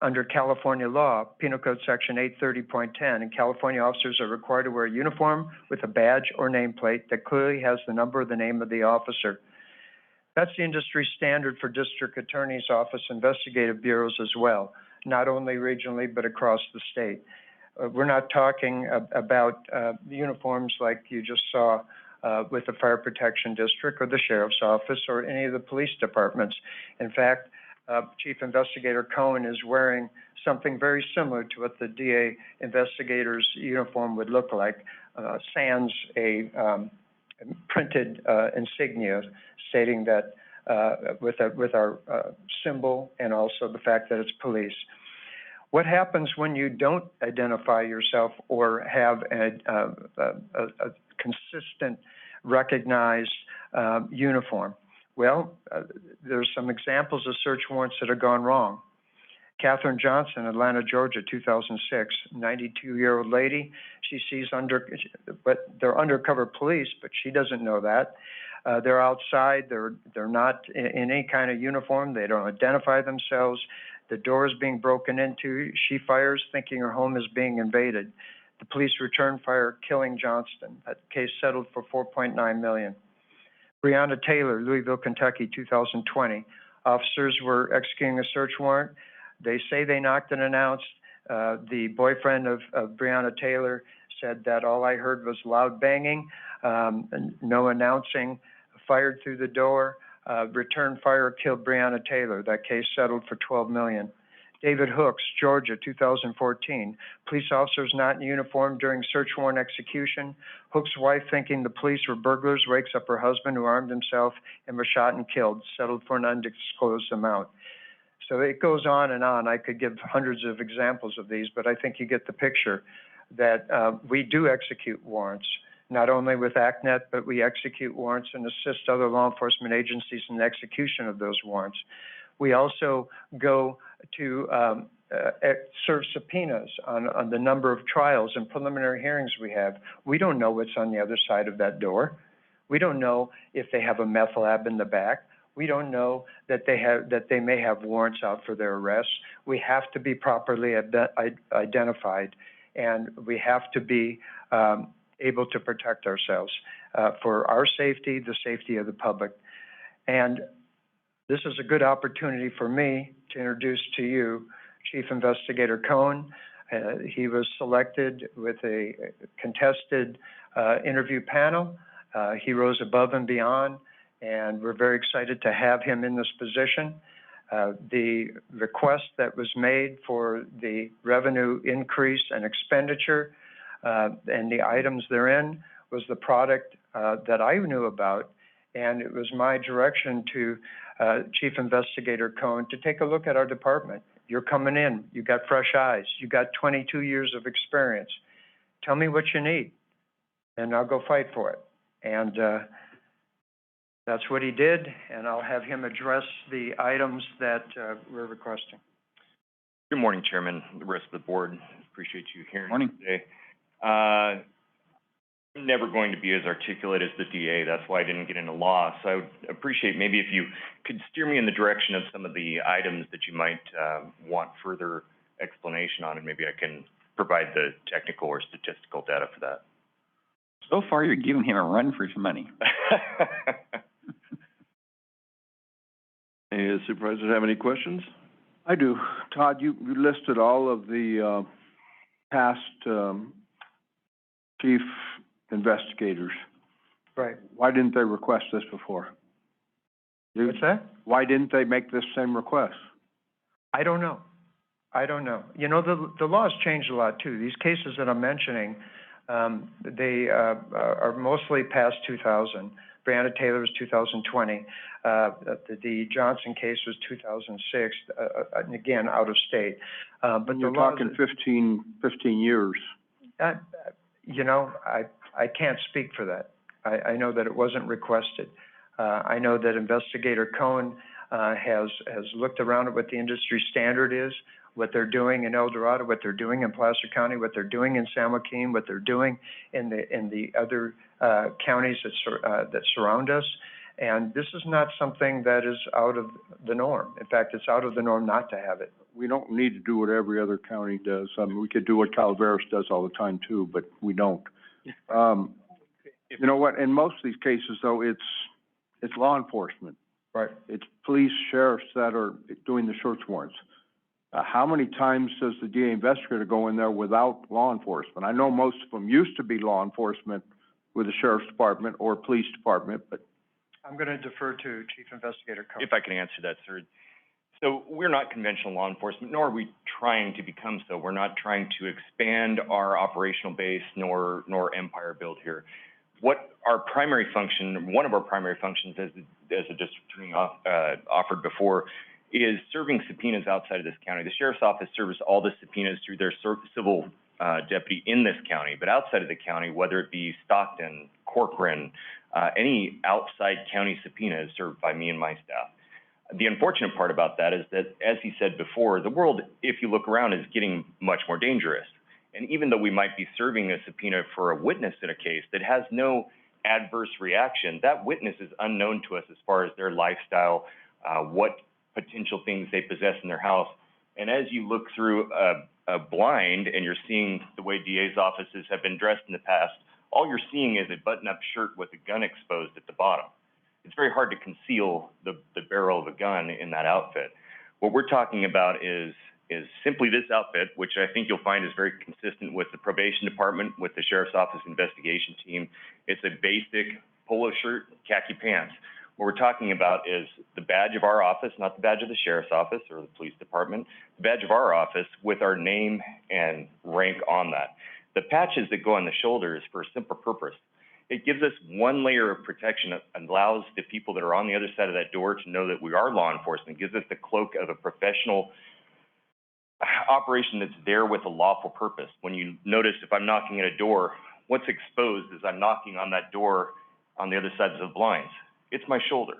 under California law, Penal Code Section 830.10, and California officers are required to wear a uniform with a badge or nameplate that clearly has the number or the name of the officer. That's the industry standard for district attorney's office investigative bureaus as well, not only regionally, but across the state. We're not talking about uniforms like you just saw with the Fire Protection District or the Sheriff's Office or any of the police departments. In fact, Chief Investigator Cohen is wearing something very similar to what the DA investigator's uniform would look like, sans a printed insignia stating that with our symbol and also the fact that it's police. What happens when you don't identify yourself or have a consistent recognized, uniform. Well, there's some examples of search warrants that have gone wrong. Catherine Johnson, Atlanta, Georgia, 2006, 92-year-old lady. She sees but they're undercover police, but she doesn't know that. They're outside. They're not in any kind of uniform. They don't identify themselves. The door is being broken into. She fires, thinking her home is being invaded. The police return fire, killing Johnston. That case settled for $4.9 million. Breonna Taylor, Louisville, Kentucky, 2020. Officers were executing a search warrant. They say they knocked and announced. The boyfriend of Breonna Taylor said that all I heard was loud banging, and no announcing. Fired through the door. Return fire, killed Breonna Taylor. That case settled for $12 million. David Hooks, Georgia, 2014. Police officers not in uniform during search warrant execution. Hooks' wife, thinking the police were burglars, wakes up her husband, who armed himself and was shot and killed. Settled for an undisclosed amount. So it goes on and on. I could give hundreds of examples of these, but I think you get the picture that we do execute warrants, not only with ACNET, but we execute warrants and assist other law enforcement agencies in the execution of those warrants. We also go to serve subpoenas on the number of trials and preliminary hearings we have. We don't know what's on the other side of that door. We don't know if they have a meth lab in the back. We don't know that they may have warrants out for their arrests. We have to be properly identified, and we have to be able to protect ourselves for our safety, the safety of the public. And this is a good opportunity for me to introduce to you Chief Investigator Cohn. He was selected with a contested interview panel. He rose above and beyond, and we're very excited to have him in this position. The request that was made for the revenue increase and expenditure and the items therein was the product that I knew about, and it was my direction to Chief Investigator Cohn to take a look at our department. You're coming in, you got fresh eyes, you got 22 years of experience. Tell me what you need, and I'll go fight for it. And that's what he did, and I'll have him address the items that we're requesting. Good morning, Chairman, the rest of the board. Appreciate you hearing Morning. today. I'm never going to be as articulate as the DA. That's why I didn't get into law. So I would appreciate maybe if you could steer me in the direction of some of the items that you might want further explanation on, and maybe I can provide the technical or statistical data for that. So far, you're giving him a run for his money. Any supervisors have any questions? I do. Todd, you listed all of the past chief investigators. Right. Why didn't they request this before? What's that? Why didn't they make this same request? I don't know. You know, the law's changed a lot too. These cases that I'm mentioning, they are mostly past 2000. Breonna Taylor was 2020. The Johnson case was 2006, and again, out of state. But you're talking 15 years. You know, I can't speak for that. I know that it wasn't requested. I know that Investigator Cohn has looked around at what the industry standard is, what they're doing in El Dorado, what they're doing in Placer County, what they're doing in San Joaquin, what they're doing in the other counties that surround us. And this is not something that is out of the norm. In fact, it's out of the norm not to have it. We don't need to do what every other county does. I mean, we could do what Calaveras does all the time too, but we don't. You know what? In most of these cases, though, it's law enforcement. Right. It's police, sheriffs that are doing the search warrants. How many times does the DA investigator go in there without law enforcement? I know most of them used to be law enforcement with the sheriff's department or police department, but I'm going to defer to Chief Investigator Cohn. If I can answer that, sir. So we're not conventional law enforcement, nor are we trying to become so. We're not trying to expand our operational base nor empire build here. What our primary function, one of our primary functions as a district attorney offered before, is serving subpoenas outside of this county. The sheriff's office serves all the subpoenas through their civil deputy in this county, but outside of the county, whether it be Stockton, Corcoran, Any outside county subpoena is served by me and my staff. The unfortunate part about that is that, as he said before, the world, if you look around, is getting much more dangerous. And even though we might be serving a subpoena for a witness in a case that has no adverse reaction, that witness is unknown to us as far as their lifestyle, what potential things they possess in their house. And as you look through a blind and you're seeing the way DA's offices have been dressed in the past, all you're seeing is a button-up shirt with a gun exposed at the bottom. It's very hard to conceal the barrel of a gun in that outfit. What we're talking about is simply this outfit, which I think you'll find is very consistent with the probation department, with the sheriff's office investigation team. It's a basic polo shirt, khaki pants. What we're talking about is the badge of our office, not the badge of the sheriff's office or the police department, the badge of our office with our name and rank on that. The patches that go on the shoulder is for a simple purpose. It gives us one layer of protection that allows the people that are on the other side of that door to know that we are law enforcement. It gives us the cloak of a professional operation that's there with a lawful purpose. When you notice, if I'm knocking at a door, what's exposed is I'm knocking on that door on the other side of the blinds. It's my shoulder.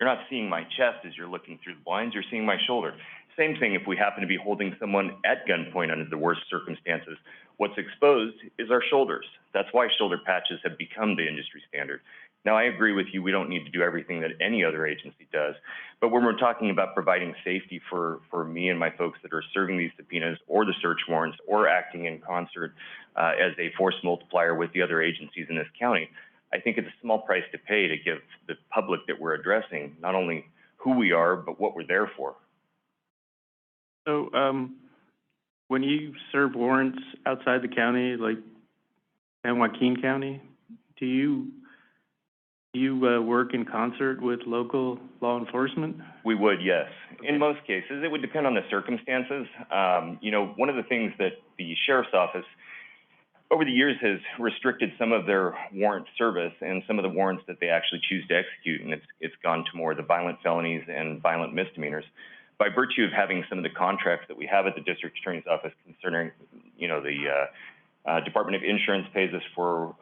You're not seeing my chest as you're looking through the blinds, you're seeing my shoulder. Same thing if we happen to be holding someone at gunpoint under the worst circumstances. What's exposed is our shoulders. That's why shoulder patches have become the industry standard. Now, I agree with you, we don't need to do everything that any other agency does. But when we're talking about providing safety for me and my folks that are serving these subpoenas or the search warrants or acting in concert as a force multiplier with the other agencies in this county, I think it's a small price to pay to give the public that we're addressing not only who we are, but what we're there for. So, when you serve warrants outside the county, like San Joaquin County, do you work in concert with local law enforcement? We would, yes. Okay. In most cases, it would depend on the circumstances. One of the things that the sheriff's office over the years has restricted some of their warrant service and some of the warrants that they actually choose to execute, and it's gone to more of the violent felonies and violent misdemeanors. By virtue of having some of the contracts that we have at the district attorney's office concerning, the Department of Insurance pays us for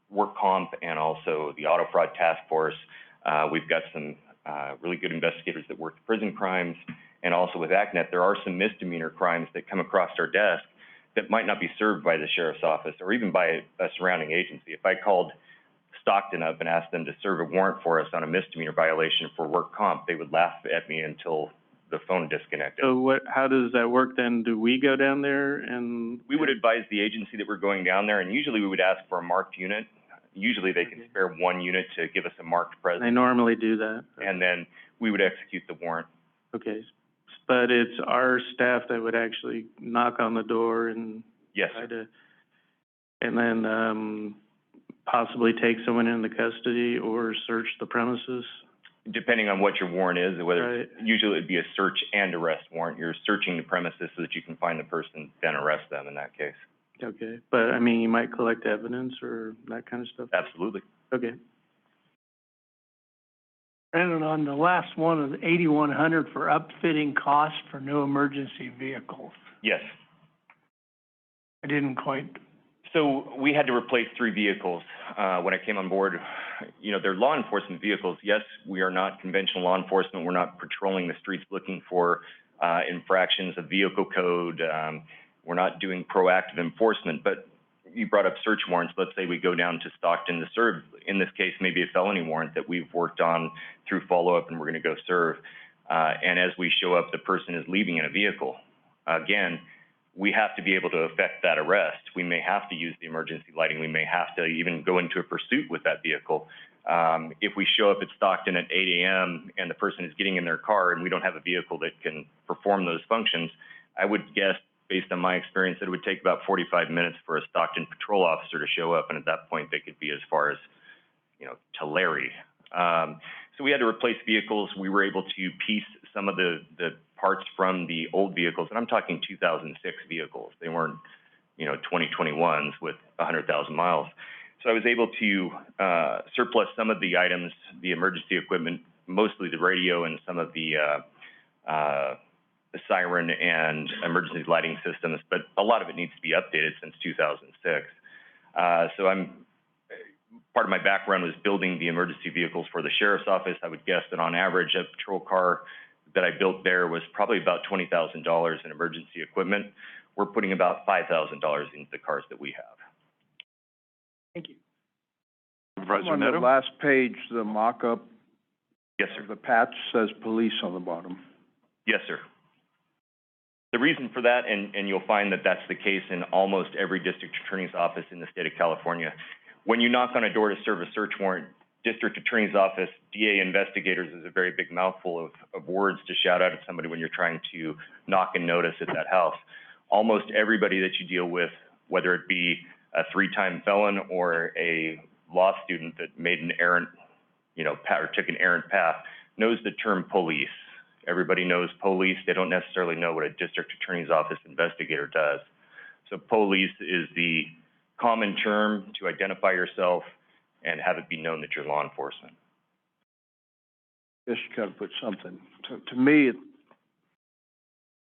work comp and also the auto fraud task force. We've got some really good investigators that work prison crimes, and also with ACNET, there are some misdemeanor crimes that come across our desk that might not be served by the sheriff's office or even by a surrounding agency. If I called Stockton up and asked them to serve a warrant for us on a misdemeanor violation for work comp, they would laugh at me until the phone disconnected. So how does that work then? Do we go down there and? We would advise the agency that we're going down there, and usually we would ask for a marked unit. Usually they can spare one unit to give us a marked presence. They normally do that. And then we would execute the warrant. Okay, but it's our staff that would actually knock on the door and yes, try to, and then possibly take someone into custody or search the premises? Depending on what your warrant is, whether Right. Usually it'd be a search and arrest warrant. You're searching the premises so that you can find the person, then arrest them in that case. Okay, but I mean, you might collect evidence or that kind of stuff? Absolutely. Okay. Brandon, on the last one of the 8,100 for upfitting costs for new emergency vehicles, Yes. I didn't quite, So we had to replace 3 vehicles when I came on board. They're law enforcement vehicles. Yes, we are not conventional law enforcement. We're not patrolling the streets looking for infractions of vehicle code. We're not doing proactive enforcement, but you brought up search warrants. Let's say we go down to Stockton to serve, in this case, maybe a felony warrant that we've worked on through follow-up and we're going to go serve. And as we show up, the person is leaving in a vehicle. Again, we have to be able to effect that arrest. We may have to use the emergency lighting. We may have to even go into a pursuit with that vehicle. If we show up at Stockton at 8 a.m. and the person is getting in their car and we don't have a vehicle that can perform those functions, I would guess, based on my experience, it would take about 45 minutes for a Stockton patrol officer to show up, and at that point, they could be as far as, Tulare. So we had to replace vehicles. We were able to piece some of the parts from the old vehicles, and I'm talking 2006 vehicles. They weren't, 2021s with 100,000 miles. So I was able to surplus some of the items, the emergency equipment, mostly the radio and some of the siren and emergency lighting systems, but a lot of it needs to be updated since 2006. So part of my background was building the emergency vehicles for the sheriff's office. I would guess that on average, a patrol car that I built there was probably about $20,000 in emergency equipment. We're putting about $5,000 into the cars that we have. Thank you. Supervisor On the Neto? last page, the mock-up, Yes, sir. the patch says police on the bottom. Yes, sir. The reason for that, and you'll find that that's the case in almost every district attorney's office in the state of California. When you knock on a door to serve a search warrant, district attorney's office, DA investigators is a very big mouthful of words to shout out at somebody when you're trying to knock and notice at that house. Almost everybody that you deal with, whether it be a 3-time felon or a law student that made an errant, or took an errant path, knows the term police. Everybody knows police. They don't necessarily know what a district attorney's office investigator does. So police is the common term to identify yourself and have it be known that you're law enforcement. Just gotta put something. To me,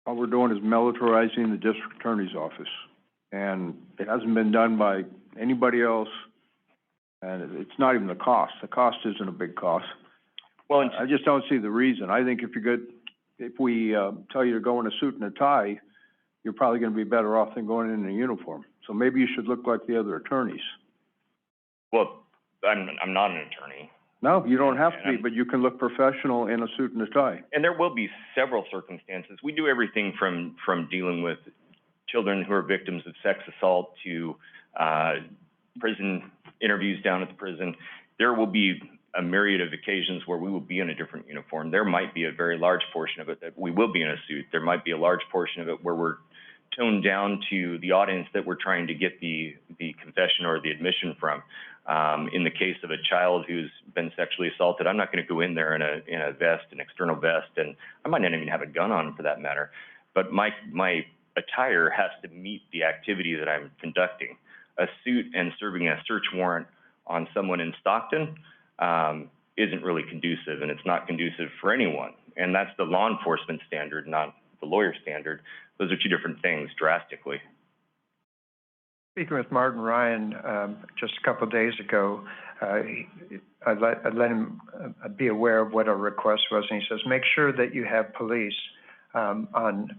all we're doing is militarizing the district attorney's office. And it hasn't been done by anybody else. And it's not even the cost. The cost isn't a big cost. Well, I just don't see the reason. I think if we tell you to go in a suit and a tie, you're probably gonna be better off than going in a uniform. So maybe you should look like the other attorneys. Well, I'm not an attorney. No, you don't have to be, but you can look professional in a suit and a tie. And there will be several circumstances. We do everything from dealing with children who are victims of sex assault to prison interviews down at the prison. There will be a myriad of occasions where we will be in a different uniform. There might be a very large portion of it that we will be in a suit. There might be a large portion of it where we're toned down to the audience that we're trying to get the confession or the admission from. In the case of a child who's been sexually assaulted, I'm not going to go in there in a vest, an external vest, and I might not even have a gun on for that matter. But my attire has to meet the activity that I'm conducting. A suit and serving a search warrant on someone in Stockton isn't really conducive, and it's not conducive for anyone. And that's the law enforcement standard, not the lawyer standard. Those are two different things drastically. Speaking with Martin Ryan, just a couple of days ago, I let him be aware of what our request was, and he says, make sure that you have police on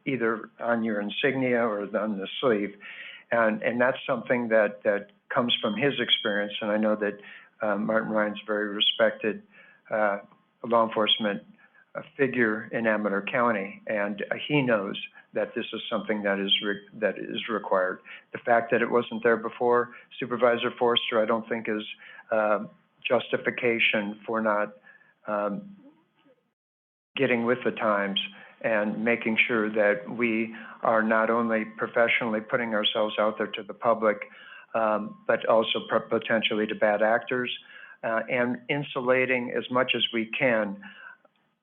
either on your insignia or on the sleeve. And that's something that comes from his experience, and I know that Martin Ryan's a very respected law enforcement figure in Amador County, and he knows that this is something that is required. The fact that it wasn't there before, Supervisor Forster, I don't think is justification for not getting with the times and making sure that we are not only professionally putting ourselves out there to the public, but also potentially to bad actors, and insulating as much as we can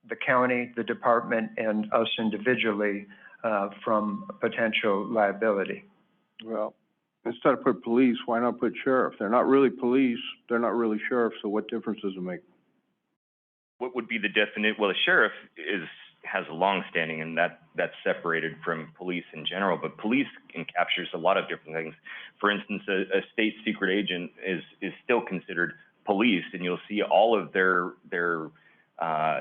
the county, the department, and us individually from potential liability. Well, instead of put police, why not put sheriff? They're not really police, they're not really sheriff, so what difference does it make? What would be the definite? Well, a sheriff has a long-standing, and that's separated from police in general. But police encaptures a lot of different things. For instance, a state secret agent is still considered police, and you'll see all of their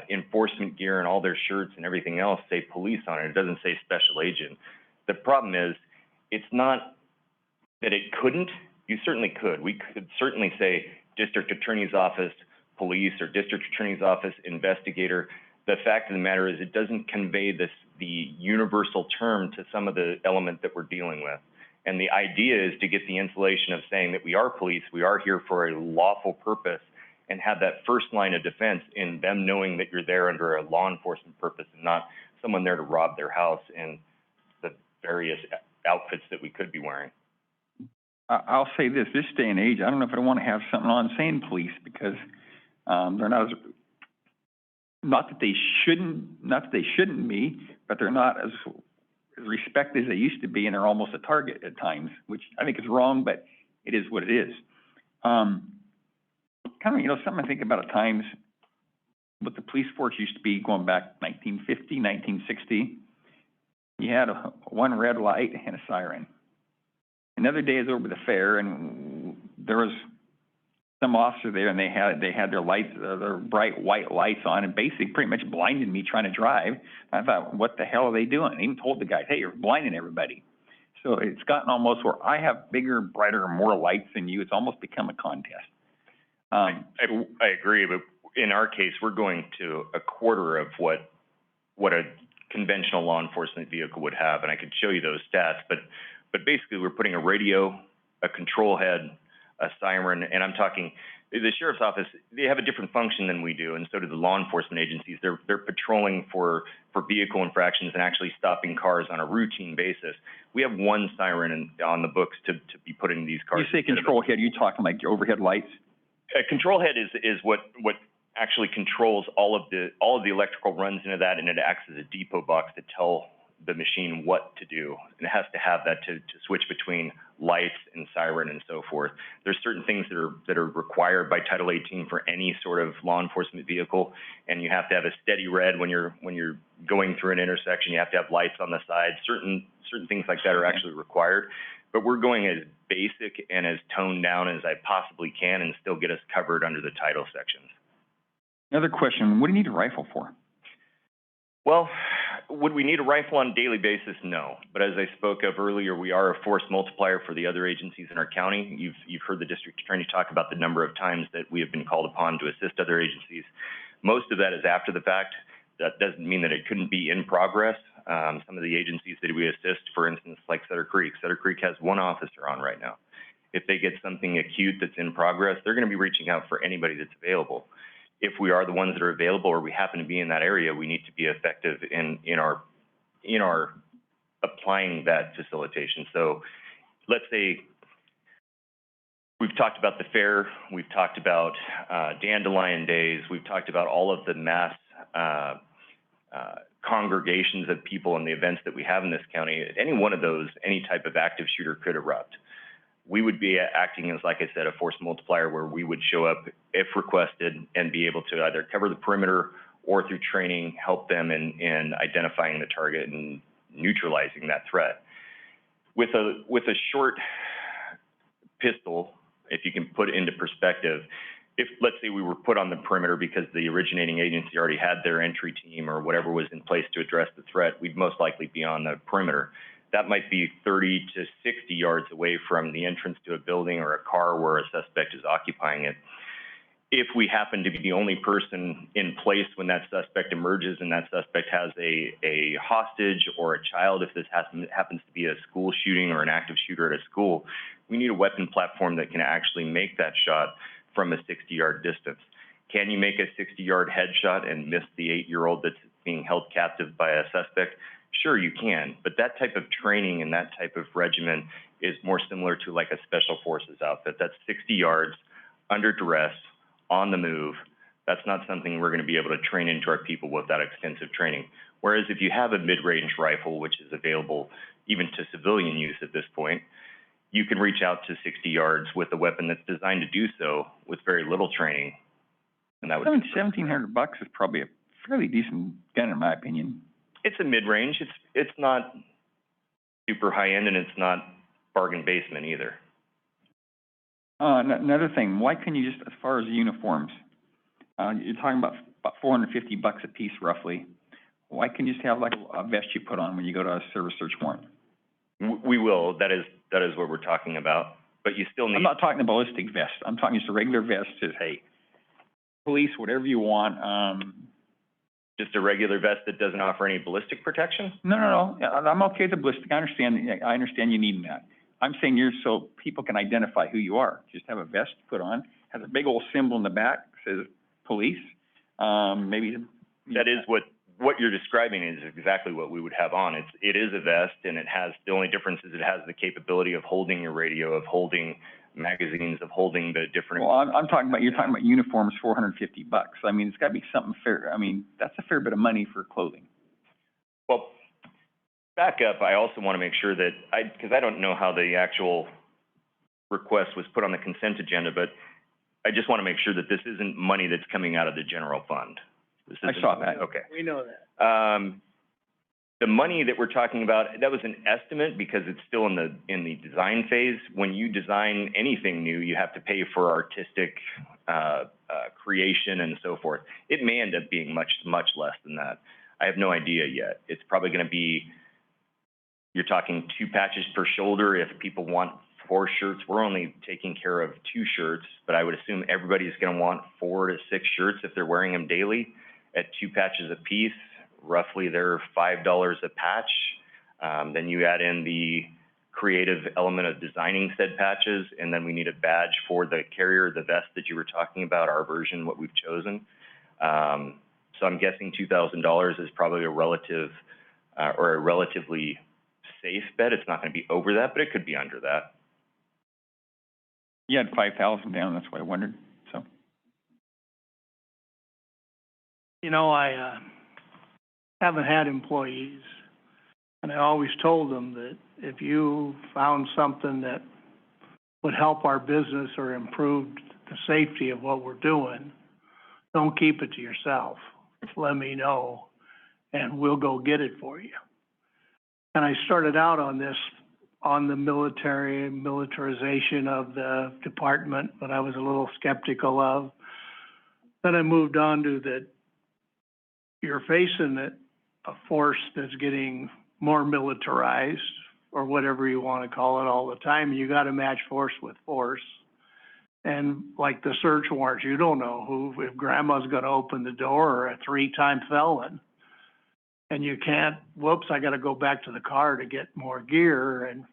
enforcement gear and all their shirts and everything else say police on it. It doesn't say special agent. The problem is, it's not that it couldn't. You certainly could. We could certainly say district attorney's office police or district attorney's office investigator. The fact of the matter is it doesn't convey the universal term to some of the element that we're dealing with. And the idea is to get the insulation of saying that we are police, we are here for a lawful purpose, and have that first line of defense in them knowing that you're there under a law enforcement purpose and not someone there to rob their house in the various outfits that we could be wearing. I'll say this day and age, I don't know if I want to have something on saying police, because they're not as, not that they shouldn't be, but they're not as respected as they used to be, and they're almost a target at times, which I think is wrong, but it is what it is. Kind of, something I think about at times, what the police force used to be going back 1950, 1960, you had one red light and a siren. Another day is over the fair, and there was some officer there, and they had their lights, their bright white lights on, and basically pretty much blinded me trying to drive. I thought, what the hell are they doing? I even told the guy, hey, you're blinding everybody. So it's gotten almost where I have bigger, brighter, more lights than you. It's almost become a contest. I agree, but in our case, we're going to a quarter of what a conventional law enforcement vehicle would have, and I could show you those stats, but basically we're putting a radio, a control head, a siren, and I'm talking, the sheriff's office, they have a different function than we do, and so do the law enforcement agencies. They're patrolling for vehicle infractions and actually stopping cars on a routine basis. We have one siren on the books to be put in these cars. You say control head, you talking like overhead lights? A control head is what actually controls all of the electrical runs into that, and it acts as a depot box to tell the machine what to do. And it has to have that to switch between lights and siren and so forth. There's certain things that are required by Title 18 for any sort of law enforcement vehicle, and you have to have a steady red when you're going through an intersection. You have to have lights on the side. Certain things like that are actually required. But we're going as basic and as toned down as I possibly can and still get us covered under the title sections. Another question, what do you need a rifle for? Well, would we need a rifle on a daily basis? No. But as I spoke of earlier, we are a force multiplier for the other agencies in our county. You've heard the district attorney talk about the number of times that we have been called upon to assist other agencies. Most of that is after the fact. That doesn't mean that it couldn't be in progress. Some of the agencies that we assist, for instance, like Sutter Creek has one officer on right now. If they get something acute that's in progress, they're going to be reaching out for anybody that's available. If we are the ones that are available or we happen to be in that area, we need to be effective in our applying that facilitation. So let's say we've talked about the fair, we've talked about Dandelion Days, we've talked about all of the mass congregations of people and the events that we have in this county. At any one of those, any type of active shooter could erupt. We would be acting as, like I said, a force multiplier where we would show up if requested and be able to either cover the perimeter or through training, help them in identifying the target and neutralizing that threat. With a short pistol, if you can put it into perspective, if let's say we were put on the perimeter because the originating agency already had their entry team or whatever was in place to address the threat, we'd most likely be on the perimeter. That might be 30 to 60 yards away from the entrance to a building or a car where a suspect is occupying it. If we happen to be the only person in place when that suspect emerges and that suspect has a hostage or a child, if this happens to be a school shooting or an active shooter at a school, we need a weapon platform that can actually make that shot from a 60-yard distance. Can you make a 60-yard headshot and miss the 8-year-old that's being held captive by a suspect? Sure, you can, but that type of training and that type of regimen is more similar to like a special forces outfit. That's 60 yards, under duress, on the move. That's not something we're going to be able to train into our people with that extensive training. Whereas if you have a mid-range rifle, which is available even to civilian use at this point, you can reach out to 60 yards with a weapon that's designed to do so with very little training. And that would $1,700 is probably a fairly decent gun in my opinion. It's a mid-range. It's not super high-end, and it's not bargain basement either. Another thing, why couldn't you just, as far as the uniforms, you're talking about $450 a piece roughly. Why can't you just have like a vest you put on when you go to a service search warrant? We will. That is what we're talking about. But you still need. I'm not talking a ballistic vest. I'm talking just a regular vest. Says, hey, police, whatever you want. Just a regular vest that doesn't offer any ballistic protection? No. I'm okay with the ballistic. I understand you need that. I'm saying so people can identify who you are. Just have a vest put on, has a big old symbol in the back, says police. Maybe. That is what you're describing is exactly what we would have on. It is a vest, and it has, the only difference is it has the capability of holding your radio, of holding magazines, of holding the different. Well, you're talking about uniforms, $450. I mean, it's got to be something fair. I mean, that's a fair bit of money for clothing. Well, back up, I also want to make sure that, because I don't know how the actual request was put on the consent agenda, but I just want to make sure that this isn't money that's coming out of the general fund. I saw that. Okay. We know that. The money that we're talking about, that was an estimate because it's still in the design phase. When you design anything new, you have to pay for artistic creation and so forth. It may end up being much less than that. I have no idea yet. It's probably going to be, you're talking 2 patches per shoulder. If people want 4 shirts, we're only taking care of 2 shirts, but I would assume everybody's going to want 4 to 6 shirts if they're wearing them daily at 2 patches a piece. Roughly, they're $5 a patch. Then you add in the creative element of designing said patches, and then we need a badge for the carrier, the vest that you were talking about, our version, what we've chosen. So I'm guessing $2,000 is probably a relative or a relatively safe bet. It's not going to be over that, but it could be under that. You had 5,000 down, that's why I wondered, so. You know, I haven't had employees, and I always told them that if you found something that would help our business or improve the safety of what we're doing, don't keep it to yourself. Just let me know, and we'll go get it for you. And I started out on this, on the militarization of the department, that I was a little skeptical of. Then I moved on to that you're facing a force that's getting more militarized, or whatever you want to call it, all the time. You got to match force with force. And like the search warrants, you don't know if grandma's going to open the door or a 3-time felon. And you can't, whoops, I got to go back to the car to get more gear. And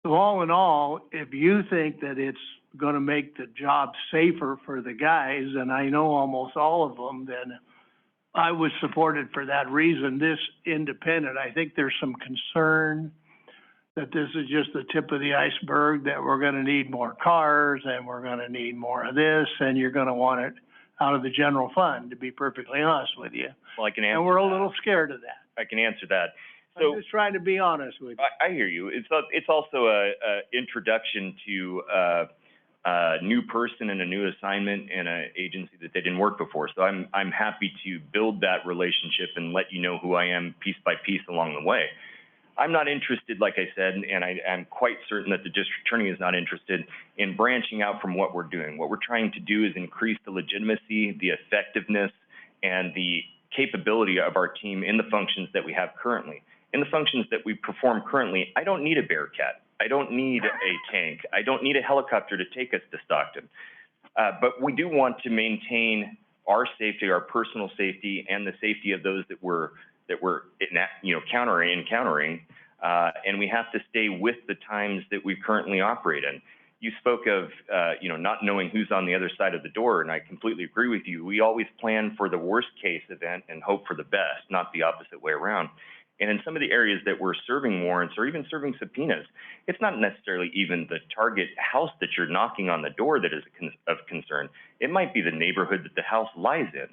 so all in all, if you think that it's going to make the job safer for the guys, and I know almost all of them, then I would support it for that reason. This independent, I think there's some concern that this is just the tip of the iceberg, that we're going to need more cars and we're going to need more of this, and you're going to want it out of the general fund, to be perfectly honest with you. Well, I can answer And we're a that. little scared of that. I can answer that. So I'm just trying to be honest with you. I hear you. It's also a introduction to a new person and a new assignment in an agency that they didn't work before. So I'm happy to build that relationship and let you know who I am piece by piece along the way. I'm not interested, like I said, and I'm quite certain that the district attorney is not interested in branching out from what we're doing. What we're trying to do is increase the legitimacy, the effectiveness, and the capability of our team in the functions that we have currently. In the functions that we perform currently, I don't need a Bearcat. I don't need a tank. I don't need a helicopter to take us to Stockton. But we do want to maintain our safety, our personal safety, and the safety of those that we're encountering, and we have to stay with the times that we currently operate in. You spoke of, not knowing who's on the other side of the door, and I completely agree with you. We always plan for the worst case event and hope for the best, not the opposite way around. And in some of the areas that we're serving warrants or even serving subpoenas, it's not necessarily even the target house that you're knocking on the door that is of concern. It might be the neighborhood that the house lies in.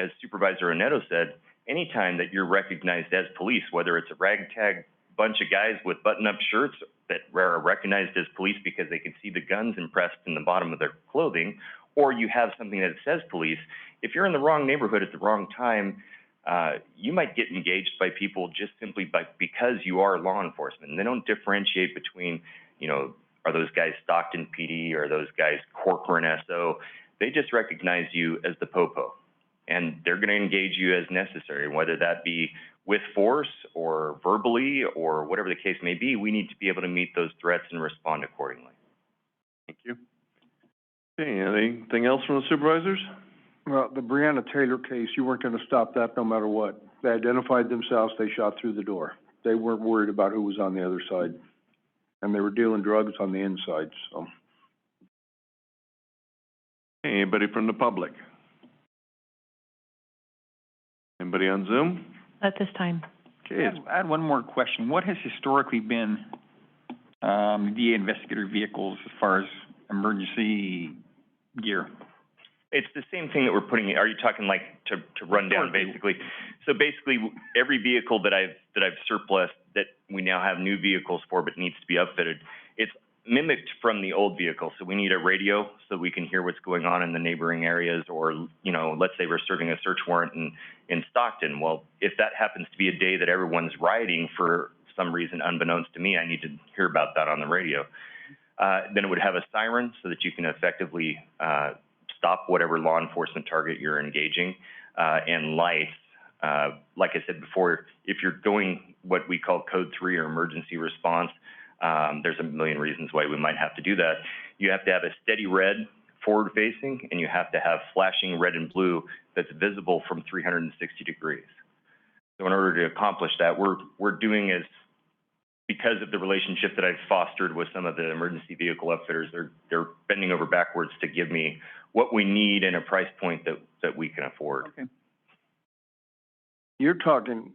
As Supervisor Oneto said, anytime that you're recognized as police, whether it's a ragtag bunch of guys with button-up shirts that are recognized as police because they can see the guns impressed in the bottom of their clothing, or you have something that says police, if you're in the wrong neighborhood at the wrong time, you might get engaged by people just simply because you are law enforcement. And they don't differentiate between, are those guys Stockton PD or those guys Corcoran SO? They just recognize you as the popo. And they're going to engage you as necessary, whether that be with force or verbally or whatever the case may be. We need to be able to meet those threats and respond accordingly. Thank you. Okay, anything else from the supervisors? Well, the Breonna Taylor case, you weren't gonna stop that no matter what. They identified themselves, they shot through the door. They weren't worried about who was on the other side. And they were dealing drugs on the inside, so. Anybody from the public? Anybody on Zoom? At this time. Okay. I had one more question. What has historically been, VA investigator vehicles as far as emergency gear? It's the same thing that we're putting. Are you talking like to run down basically? So basically, every vehicle that I've surplused that we now have new vehicles for, but needs to be outfitted, it's mimicked from the old vehicle. So we need a radio so we can hear what's going on in the neighboring areas, or, you know, let's say we're serving a search warrant in Stockton. Well, if that happens to be a day that everyone's rioting for some reason unbeknownst to me, I need to hear about that on the radio. Then it would have a siren so that you can effectively stop whatever law enforcement target you're engaging, and lights. Like I said before, if you're going what we call code 3 or emergency response, there's a million reasons why we might have to do that. You have to have a steady red forward facing, and you have to have flashing red and blue that's visible from 360 degrees. So in order to accomplish that, we're doing is, because of the relationship that I've fostered with some of the emergency vehicle upfitters, they're bending over backwards to give me what we need in a price point that we can afford. Okay. You're talking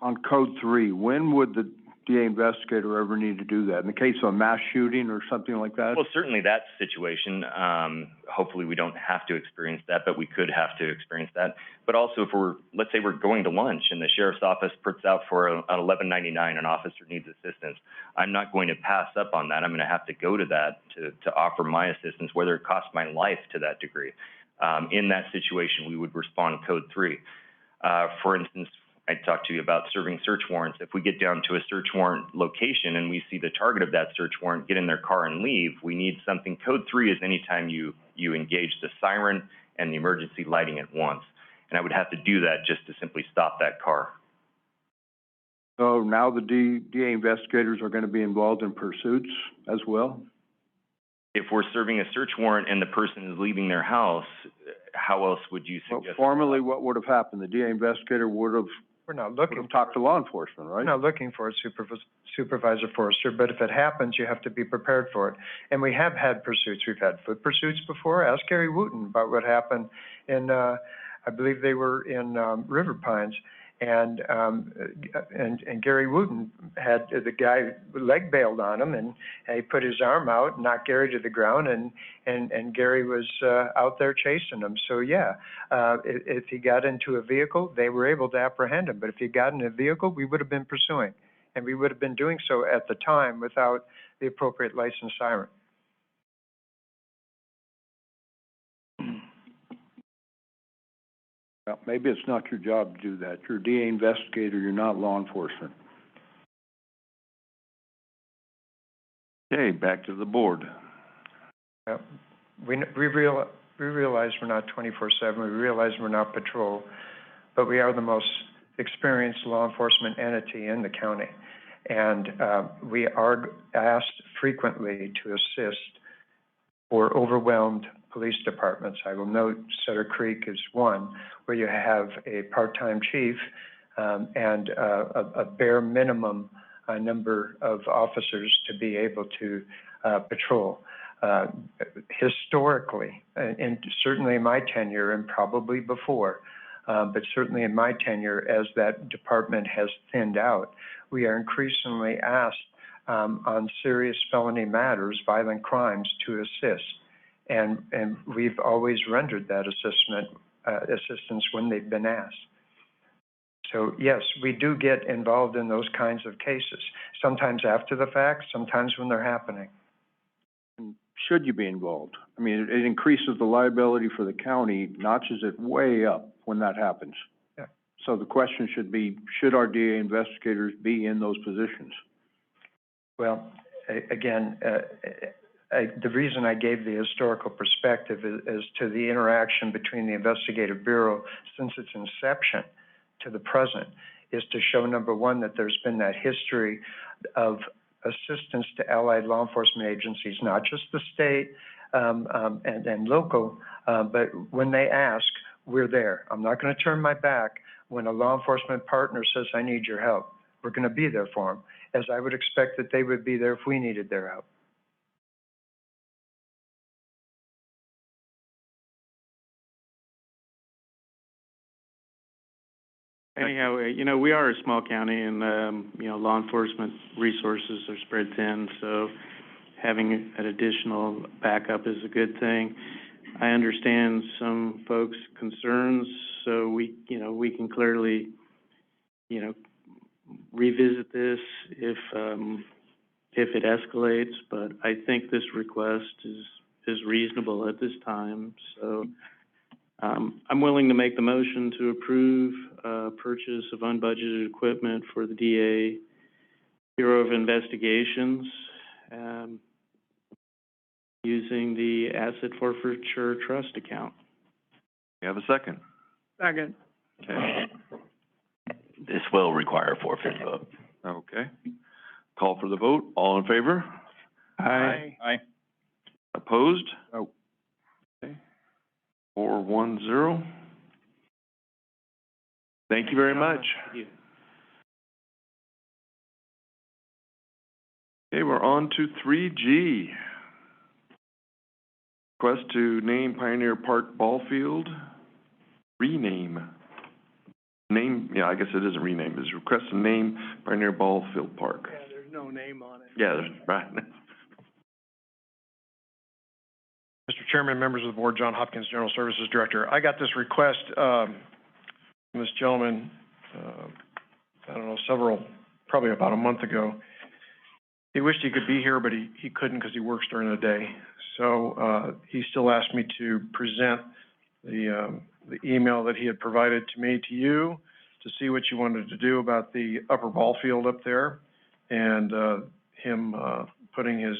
on code 3. When would the DA investigator ever need to do that? In the case of a mass shooting or something like that? Well, certainly that situation, hopefully we don't have to experience that, but we could have to experience that. But also if let's say we're going to lunch and the sheriff's office puts out for an $11.99, an officer needs assistance, I'm not going to pass up on that. I'm going to have to go to that to offer my assistance, whether it costs my life to that degree. In that situation, we would respond code 3. For instance, I talked to you about serving search warrants. If we get down to a search warrant location and we see the target of that search warrant get in their car and leave, we need something. Code 3 is anytime you engage the siren and the emergency lighting at once. And I would have to do that just to simply stop that car. So now the DA investigators are going to be involved in pursuits as well? If we're serving a search warrant and the person is leaving their house, how else would you suggest? Well, formally, what would have happened? The DA investigator would have talked to law enforcement, right? We're not looking for a supervisor forester, but if it happens, you have to be prepared for it. And we have had pursuits. We've had foot pursuits before. Ask Gary Wooten about what happened in, I believe they were in River Pines. And Gary Wooten had the guy leg bailed on him, and he put his arm out, knocked Gary to the ground, and Gary was out there chasing him. So yeah, if he got into a vehicle, they were able to apprehend him. But if he got in a vehicle, we would have been pursuing, and we would have been doing so at the time without the appropriate licensed siren. Well, maybe it's not your job to do that. You're a DA investigator, you're not law enforcement. Okay, back to the board. Yeah. We realize we're not 24/7. We realize we're not patrol, but we are the most experienced law enforcement entity in the county. And we are asked frequently to assist for overwhelmed police departments. I will note Sutter Creek is one, where you have a part-time chief and a bare minimum number of officers to be able to patrol. Historically, and certainly in my tenure and probably before, but certainly in my tenure as that department has thinned out, we are increasingly asked on serious felony matters, violent crimes, to assist. And we've always rendered that assistance when they've been asked. So yes, we do get involved in those kinds of cases, sometimes after the fact, sometimes when they're happening. Should you be involved? I mean, it increases the liability for the county, notches it way up when that happens. Yeah. So the question should be, should our DA investigators be in those positions? Well, again, the reason I gave the historical perspective is to the interaction between the investigative bureau since its inception to the present, is to show, number one, that there's been that history of assistance to allied law enforcement agencies, not just the state and local, but when they ask, we're there. I'm not going to turn my back when a law enforcement partner says, I need your help. We're going to be there for them, as I would expect that they would be there if we needed their help. Anyhow, we are a small county, and, law enforcement resources are spread thin, so having an additional backup is a good thing. I understand some folks' concerns, so we can clearly, revisit this if if it escalates, but I think this request is reasonable at this time. So, I'm willing to make the motion to approve, purchase of unbudgeted equipment for the DA Bureau of Investigations, using the Asset Forfeiture Trust account. You have a second? Second. Okay. This will require a forfeit vote. Okay. Call for the vote. All in favor? Aye. Aye. Opposed? No. Okay. 4-1-0. Thank you very much. Thank you. Okay, we're on to 3G. Request to name Pioneer Park Ball Field. Rename. Name, yeah, I guess it isn't rename, it's request to name Pioneer Ball Field Park. Yeah, there's no name on it. Yeah, right. Mr. Chairman, members of the board, John Hopkins, General Services Director. I got this request, from this gentleman, I don't know, probably about a month ago. He wished he could be here, but he couldn't because he works during the day. So, he still asked me to present the email that he had provided to me to you to see what you wanted to do about the upper ball field up there, and him putting his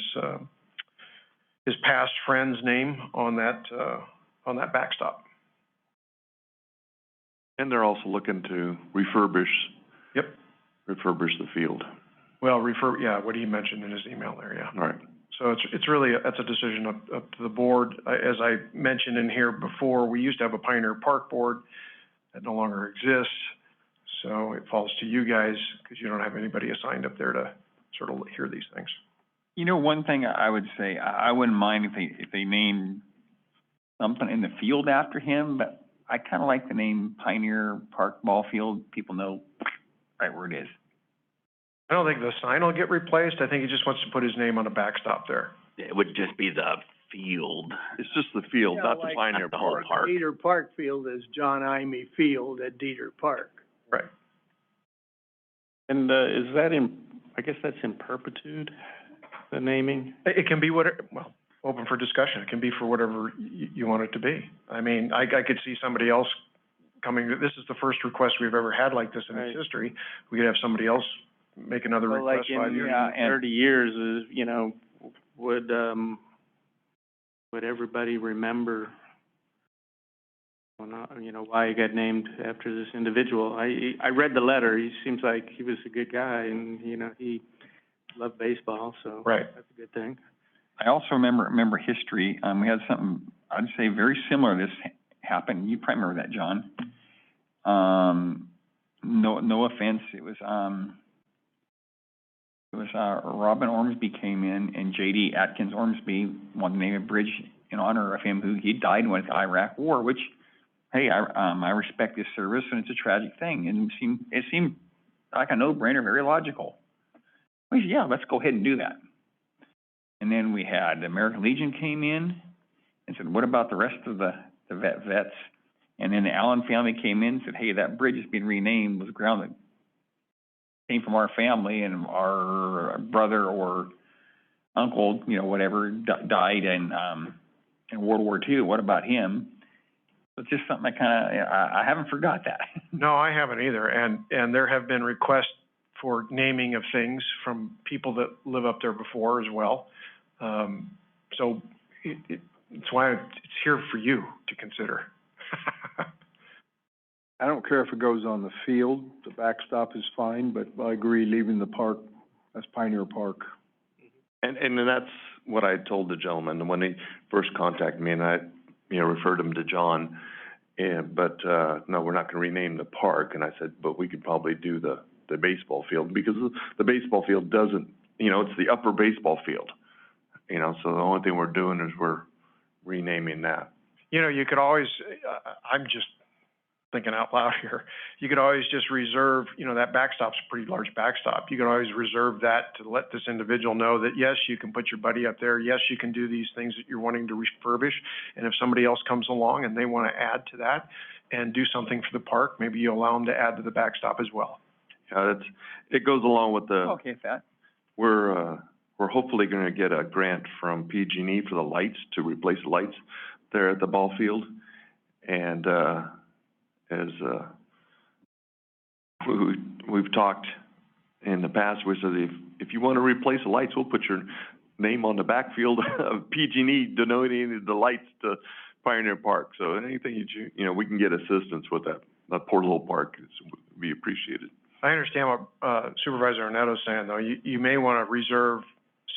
past friend's name on that backstop. And they're also looking to refurbish. Yep. Refurbish the field. Well, what he mentioned in his email there, yeah. All right. So it's really, that's a decision up to the board. As I mentioned in here before, we used to have a Pioneer Park Board that no longer exists. So it falls to you guys because you don't have anybody assigned up there to sort of hear these things. You know, one thing I would say, I wouldn't mind if they named something in the field after him, but I kind of like the name Pioneer Park Ball Field. People know right where it is. I don't think the sign will get replaced. I think he just wants to put his name on a backstop there. It would just be the field. It's just the field, Yeah, not like the Pioneer not the whole Park. park. Dieter Park Field is John Imey Field at Dieter Park. Right. And, is that I guess that's in perpetuity, the naming? It can be open for discussion. It can be for whatever you want it to be. I mean, I could see somebody else coming, this is the first request we've ever had like this in its history. We could have somebody else make another Well, request like 5 in, years. in 30 years, is, would everybody remember, why he got named after this individual? I read the letter. He seems like he was a good guy, and, he loved baseball, so right. That's a good thing. I also remember history. We had something, I'd say, very similar to this happened. You probably remember that, John. No offense. It was Robin Ormsby came in, and J.D. Atkins Ormsby wanted to name a bridge in honor of him, who he died and went to the Iraq War, which, hey, I respect his service, and it's a tragic thing. And it seemed like a no-brainer, very logical. We said, yeah, let's go ahead and do that. And then we had the American Legion came in and said, what about the rest of the vets? And then the Allen family came in and said, hey, that bridge is being renamed, was ground that came from our family, and our brother or uncle, whatever, died in World War II. What about him? It's just something I haven't forgot that. No, I haven't either. And there have been requests for naming of things from people that live up there before as well. So it's why it's here for you to consider. I don't care if it goes on the field, the backstop is fine, but I agree leaving the park, that's Pioneer Park. And that's what I told the gentleman when he first contacted me, and I, referred him to John. But no, we're not gonna rename the park. And I said, but we could probably do the baseball field, because the baseball field doesn't, it's the upper baseball field. So the only thing we're doing is we're renaming that. You could always, I'm just thinking out loud here, you could always just reserve, that backstop's a pretty large backstop. You could always reserve that to let this individual know that, yes, you can put your buddy up there. Yes, you can do these things that you're wanting to refurbish. And if somebody else comes along and they want to add to that and do something for the park, maybe you allow them to add to the backstop as well. Yeah, it goes along with the. Okay, Pat. We're we're hopefully gonna get a grant from PG&E for the lights, to replace the lights there at the ball field. And, we've talked in the past, we said if you wanna replace the lights, we'll put your name on the backfield of PG&E donating the lights to Pioneer Park. So anything you know, we can get assistance with that poor little park would be appreciated. I understand what Supervisor Arnett's saying, though. You may want to reserve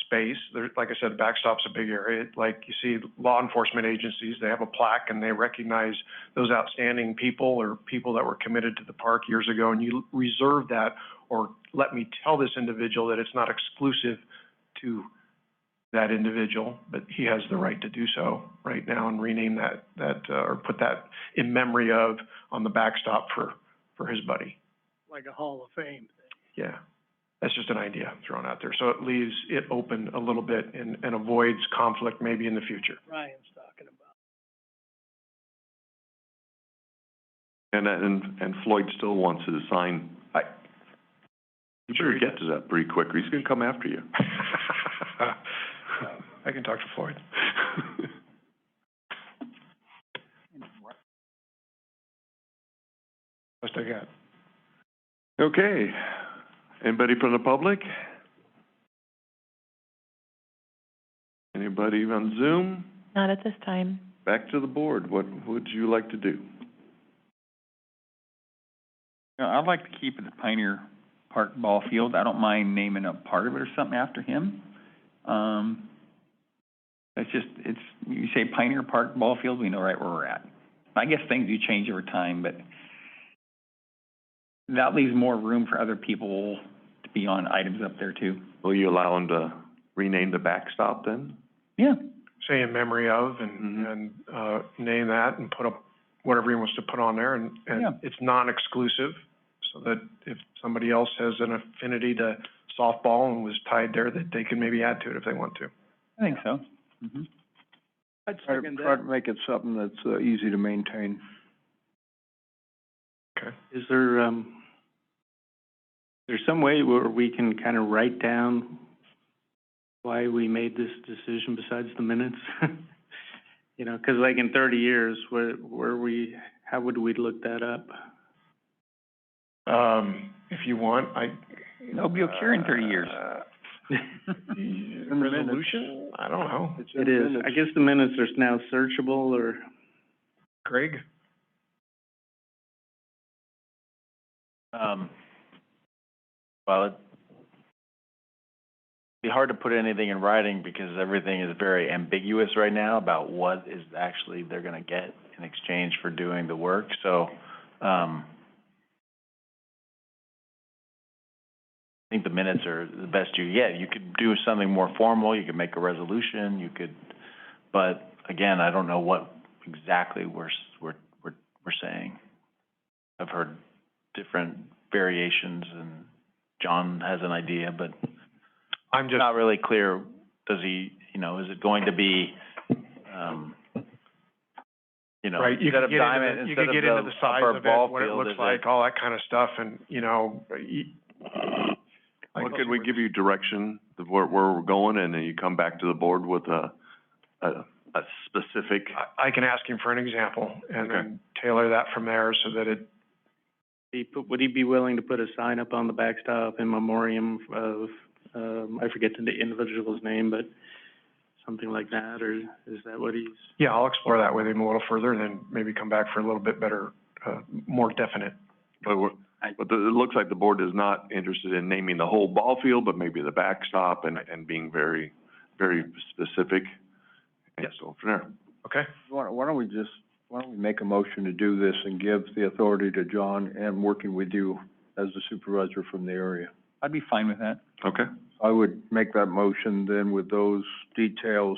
space. There, like I said, the backstop's a big area. Like you see law enforcement agencies, they have a plaque and they recognize those outstanding people or people that were committed to the park years ago, and you reserve that, or let me tell this individual that it's not exclusive to that individual, but he has the right to do so right now and rename that or put that in memory of on the backstop for his buddy. Like a Hall of Fame thing. Yeah, that's just an idea thrown out there. So it leaves it open a little bit and avoids conflict maybe in the future. Ryan's talking about. And Floyd still wants to sign. You better get to that pretty quick, or he's gonna come after you. I can talk to Floyd. What I got? Okay. Anybody from the public? Anybody on Zoom? Not at this time. Back to the board. What would you like to do? I'd like to keep it at Pioneer Park Ball Field. I don't mind naming a part of it or something after him. You say Pioneer Park Ball Field, we know right where we're at. I guess things do change over time, but that leaves more room for other people to be on items up there too. Will you allow him to rename the backstop then? Yeah. Say in memory of and name that and put up whatever he wants to put on there, and it's non-exclusive, so that if somebody else has an affinity to softball and was tied there, that they can maybe add to it if they want to. I think so. I'd Try second to that. make it something that's easy to maintain. Okay. Is there, there's some way where we can kind of write down why we made this decision besides the minutes? You know, 'cause like in 30 years, how would we look that up? If you want, Nobody will care in 30 years. Resolution? I don't know. It is. I guess the minutes are now searchable, or? Greg? Well, it'd be hard to put anything in writing because everything is very ambiguous right now about what is actually they're gonna get in exchange for doing the work, so, I think the minutes are the best you get. You could do something more formal, you could make a resolution, but again, I don't know what exactly we're saying. I've heard different variations, and John has an idea, but I'm just not really clear. Does he, is it going to be, right, you could get into the size of it, what it looks like, all that kind of stuff, and, What could we give you direction of where we're going, and then you come back to the board with a specific? I can ask him for an example and then tailor that from there so that it. Would he be willing to put a sign up on the backstop in memoriam of, I forget the individual's name, but something like that, or is that what he's? Yeah, I'll explore that with him a little further, and then maybe come back for a little bit better, more definite. But it looks like the board is not interested in naming the whole ball field, but maybe the backstop and being very, very specific. Yes. So from there. Okay. Why don't we make a motion to do this and give the authority to John and working with you as the supervisor from the area? I'd be fine with that. Okay. I would make that motion then with those details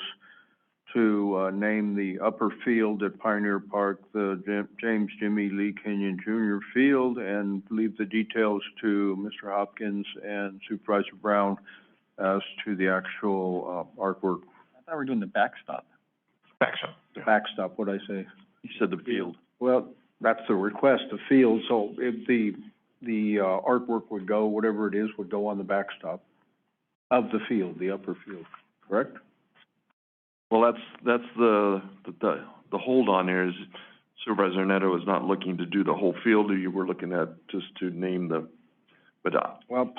to name the upper field at Pioneer Park, the James Jimmy Lee Kenyon Jr. Field, and leave the details to Mr. Hopkins and Supervisor Brown as to the actual artwork. I thought we were doing the backstop. Backstop. Yeah. Backstop, what'd I say? You said the field. Well, that's the request, the field, so if the artwork would go, whatever it is, would go on the backstop. Of the field, the upper field, correct? Well, that's the hold on here is Supervisor Neto is not looking to do the whole field. You were looking at just to name but, Well,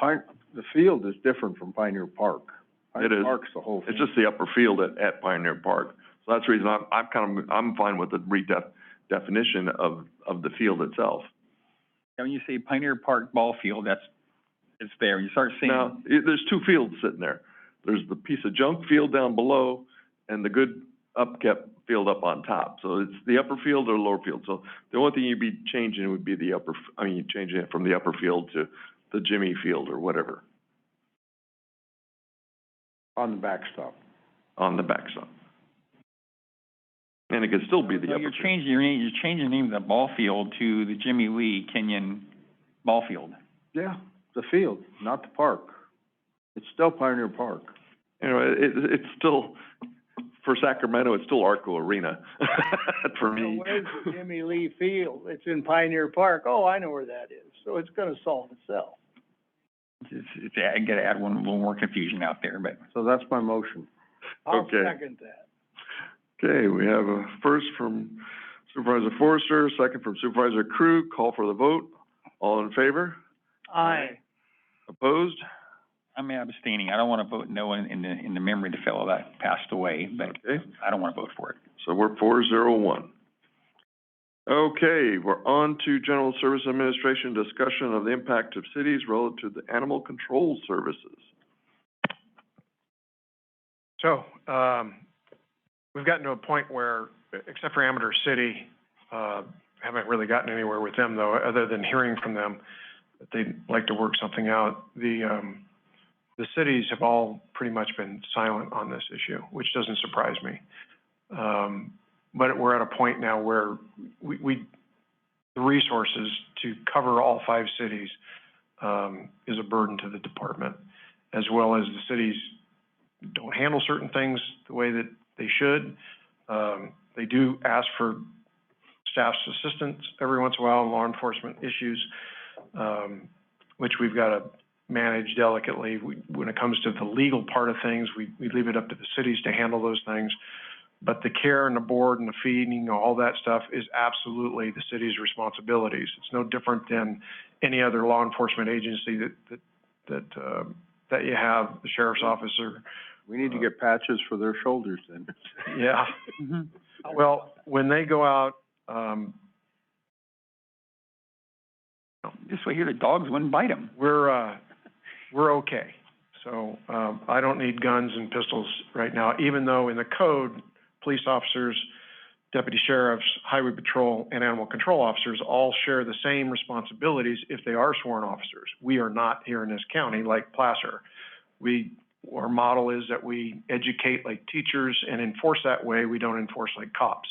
the field is different from Pioneer Park. It is. Pioneer Park's the whole it's thing. just the upper field at Pioneer Park. So that's the reason I'm fine with the definition of the field itself. When you say Pioneer Park Ball Field, it's there. You start saying. Now, there's two fields sitting there. There's the piece of junk field down below and the good upkept field up on top. So it's the upper field or lower field. So the only thing you'd be changing would be changing it from the upper field to the Jimmy Field or whatever. On the backstop. On the backstop. And it could still be the upper You're field. changing the name of the ball field to the Jimmy Lee Kenyon Ball Field. Yeah, the field, not the park. It's still Pioneer Park. You know, it's still, for Sacramento, it's still Arco Arena for me. Where's the Jimmy Lee Field? It's in Pioneer Park. Oh, I know where that is. So it's gonna solve itself. I gotta add one little more confusion out there, but. So that's my motion. I'll Okay. second that. Okay, we have a first from Supervisor Forrester, second from Supervisor Crew. Call for the vote. All in favor? Aye. Opposed? I'm abstaining. I don't want to vote no in the memory of the fellow that passed away, but Okay, I don't want to vote for it. so we're 4-0-1. Okay, we're on to General Service Administration, discussion of the impact of cities relative to the animal control services. So, we've gotten to a point where, except for Amador City, haven't really gotten anywhere with them though, other than hearing from them that they'd like to work something out. The cities have all pretty much been silent on this issue, which doesn't surprise me. But we're at a point now where the resources to cover all 5 cities, is a burden to the department, as well as the cities don't handle certain things the way that they should. They do ask for staff's assistance every once in a while in law enforcement issues, which we've got to manage delicately. When it comes to the legal part of things, we leave it up to the cities to handle those things. But the care and the board and the feeding, all that stuff is absolutely the city's responsibilities. It's no different than any other law enforcement agency that you have, the sheriff's office or. We need to get patches for their shoulders then. Yeah. Well, when they go out, This way here, the dogs wouldn't bite them. we're okay. So, I don't need guns and pistols right now, even though in the code, police officers, deputy sheriffs, highway patrol, and animal control officers all share the same responsibilities if they are sworn officers. We are not here in this county like Placer. Our model is that we educate like teachers and enforce that way. We don't enforce like cops.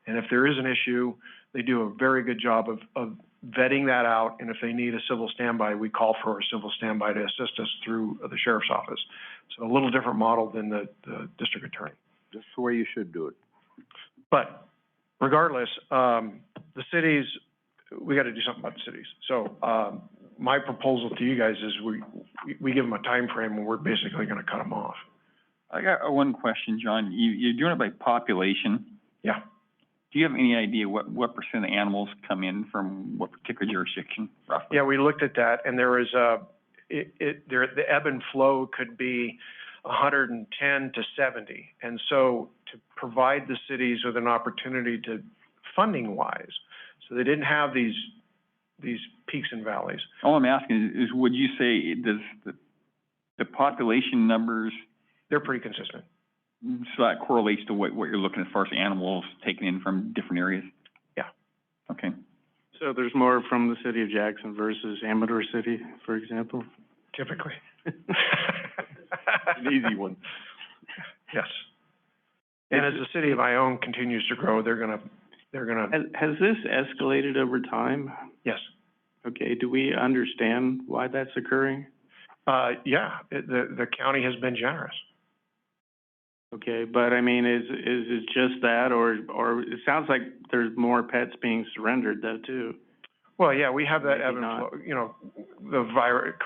And if there is an issue, they do a very good job of vetting that out. And if they need a civil standby, we call for a civil standby to assist us through the sheriff's office. So a little different model than the district attorney. That's the way you should do it. But regardless, the cities, we got to do something about the cities. So my proposal to you guys is we give them a time frame and we're basically going to cut them off. I got one question, John. You're doing it by population. Yeah. Do you have any idea what % of animals come in from what particular jurisdiction, roughly? Yeah, we looked at that, and there is the ebb and flow could be 110 to 70. And so to provide the cities with an opportunity to, funding-wise, so they didn't have these peaks and valleys. All I'm asking is would you say, does the population numbers? They're pretty consistent. So that correlates to what you're looking as far as animals taken in from different areas? Yeah. Okay. So there's more from the city of Jackson versus Amador City, for example? Typically. An easy one. Yes. And as the city of Ione continues to grow, they're gonna. Has this escalated over time? Yes. Okay, do we understand why that's occurring? Yeah, the county has been generous. Okay, but I mean, is it just that, or it sounds like there's more pets being surrendered though too? Well, yeah, we have that Maybe ebb and not. flow. You know, the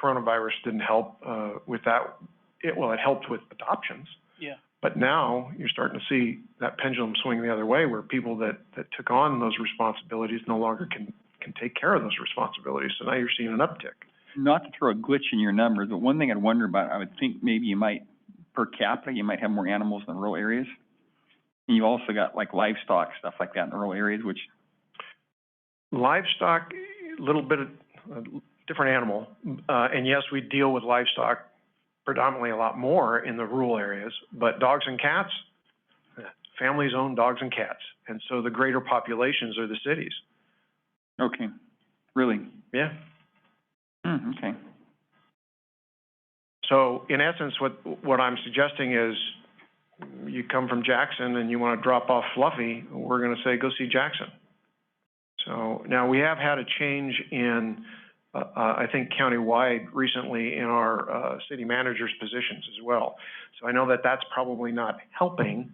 coronavirus didn't help with that it helped with adoptions. Yeah. But now you're starting to see that pendulum swing the other way, where people that took on those responsibilities no longer can take care of those responsibilities. So now you're seeing an uptick. Not to throw a glitch in your numbers, but one thing I'd wonder about, I would think maybe you might, per capita, you might have more animals in rural areas. And you also got like livestock, stuff like that in rural areas, which, Livestock, a little bit of different animal, and yes, we deal with livestock predominantly a lot more in the rural areas, but dogs and cats, families own dogs and cats, and so the greater populations are the cities. okay, really? Yeah. Okay. So in essence, what I'm suggesting is, you come from Jackson and you want to drop off Fluffy, we're going to say, go see Jackson. So now we have had a change in, I think countywide recently in our city managers' positions as well. So I know that that's probably not helping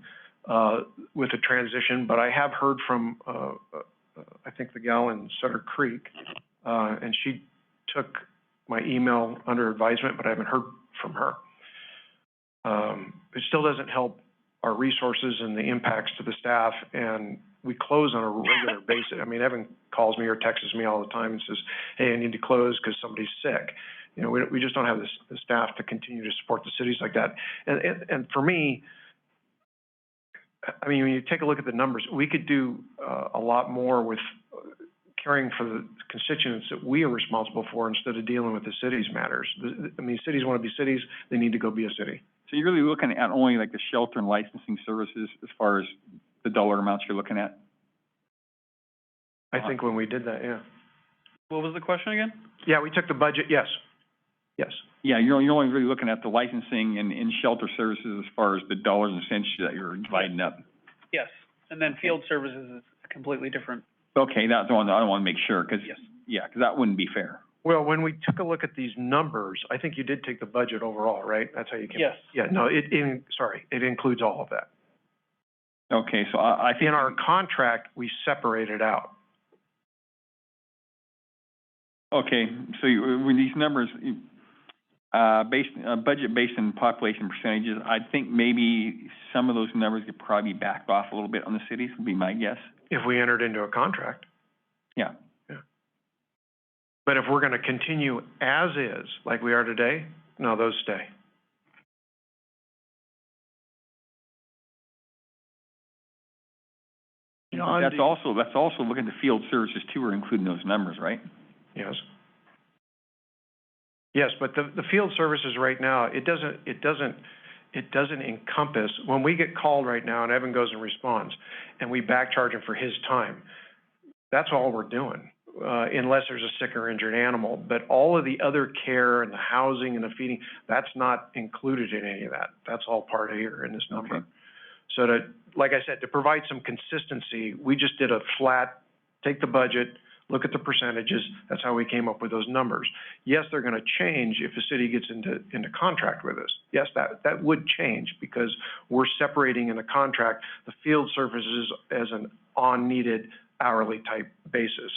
with the transition, but I have heard from, I think the gal in Sutter Creek, and she took my email under advisement, but I haven't heard from her. It still doesn't help our resources and the impacts to the staff, and we close on a regular basis. I mean, Evan calls me or texts me all the time and says, hey, I need to close because somebody's sick. You know, we just don't have the staff to continue to support the cities like that. And for me, I mean, when you take a look at the numbers, we could do a lot more with caring for the constituents that we are responsible for instead of dealing with the cities matters. I mean, cities want to be cities, they need to go be a city. So you're really looking at only like the shelter and licensing services as far as the dollar amounts you're looking at? I think when we did that, yeah. What was the question again? Yeah, we took the budget, yes. Yes. Yeah, you're only really looking at the licensing and shelter services as far as the dollars and cents that you're dividing up. Yes, and then field services is completely different. Okay, that's the one I want to make sure, because, Yes. yeah, because that wouldn't be fair. Well, when we took a look at these numbers, I think you did take the budget overall, right? That's how you came. Yes. Yeah, no, it includes all of that. Okay, so I think. In our contract, we separate it out. Okay, so with these numbers, budget based on population percentages, I think maybe some of those numbers could probably be backed off a little bit on the cities, would be my guess. If we entered into a contract. Yeah. Yeah. But if we're going to continue as is, like we are today, no, those stay. That's also looking at the field services too, we're including those numbers, right? Yes. Yes, but the field services right now, it doesn't encompass, when we get called right now and Evan goes and responds and we back charge him for his time, that's all we're doing, unless there's a sick or injured animal. But all of the other care and the housing and the feeding, that's not included in any of that. That's all part of here in this number. Okay. So to, like I said, to provide some consistency, we just did a flat, take the budget, look at the percentages, that's how we came up with those numbers. Yes, they're gonna change if a city gets into contract with us. Yes, that would change because we're separating in the contract the field services as an on-needed hourly type basis.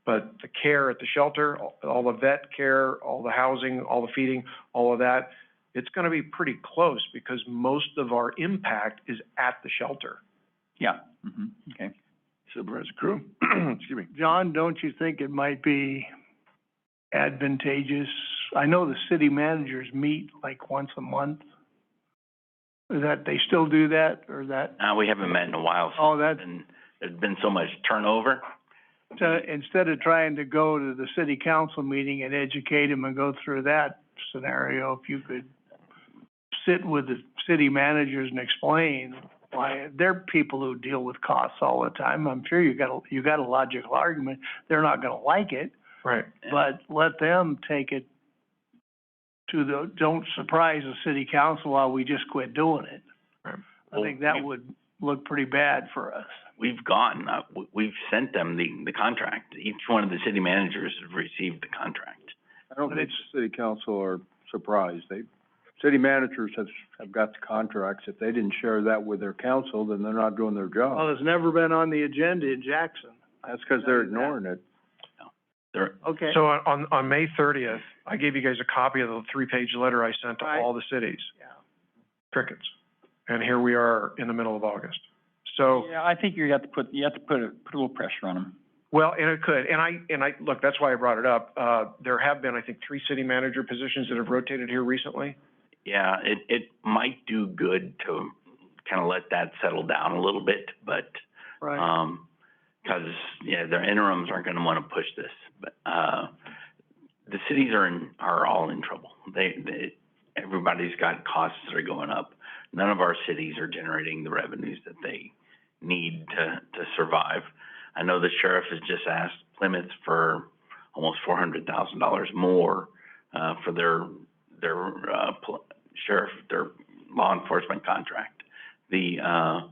But the care at the shelter, all the vet care, all the housing, all the feeding, all of that, it's gonna be pretty close because most of our impact is at the shelter. Yeah, okay. Supervisor Crew, excuse me. John, don't you think it might be advantageous? I know the city managers meet like once a month. Is that, they still do that, or that? We haven't met in a while. Oh, that's. There's been so much turnover. So instead of trying to go to the city council meeting and educate them and go through that scenario, if you could sit with the city managers and explain why they're people who deal with costs all the time. I'm sure you got a logical argument. They're not going to like it, right? But let them take it to the. Don't surprise the city council while we just quit doing it. Right. I think that would look pretty bad for us. We've gone. We've sent them the contract. Each one of the city managers have received the contract. I don't think the city council are surprised. City managers have got the contracts. If they didn't share that with their council, then they're not doing their job. Well, it's never been on the agenda in Jackson. That's because they're ignoring it. No. Okay. So on May 30th, I gave you guys a copy of the 3-page letter I sent to all the cities. Yeah. Crickets. And here we are in the middle of August. So. Yeah, I think you have to put a little pressure on them. Well, and it could, and I, look, that's why I brought it up. There have been, I think, 3 city manager positions that have rotated here recently. Yeah, it might do good to kind of let that settle down a little bit, but, because, yeah, their interims aren't gonna wanna push this, but, the cities are all in trouble. Everybody's got costs that are going up. None of our cities are generating the revenues that they need to survive. I know the sheriff has just asked Plymouth for almost $400,000 more, for their law enforcement contract. You know,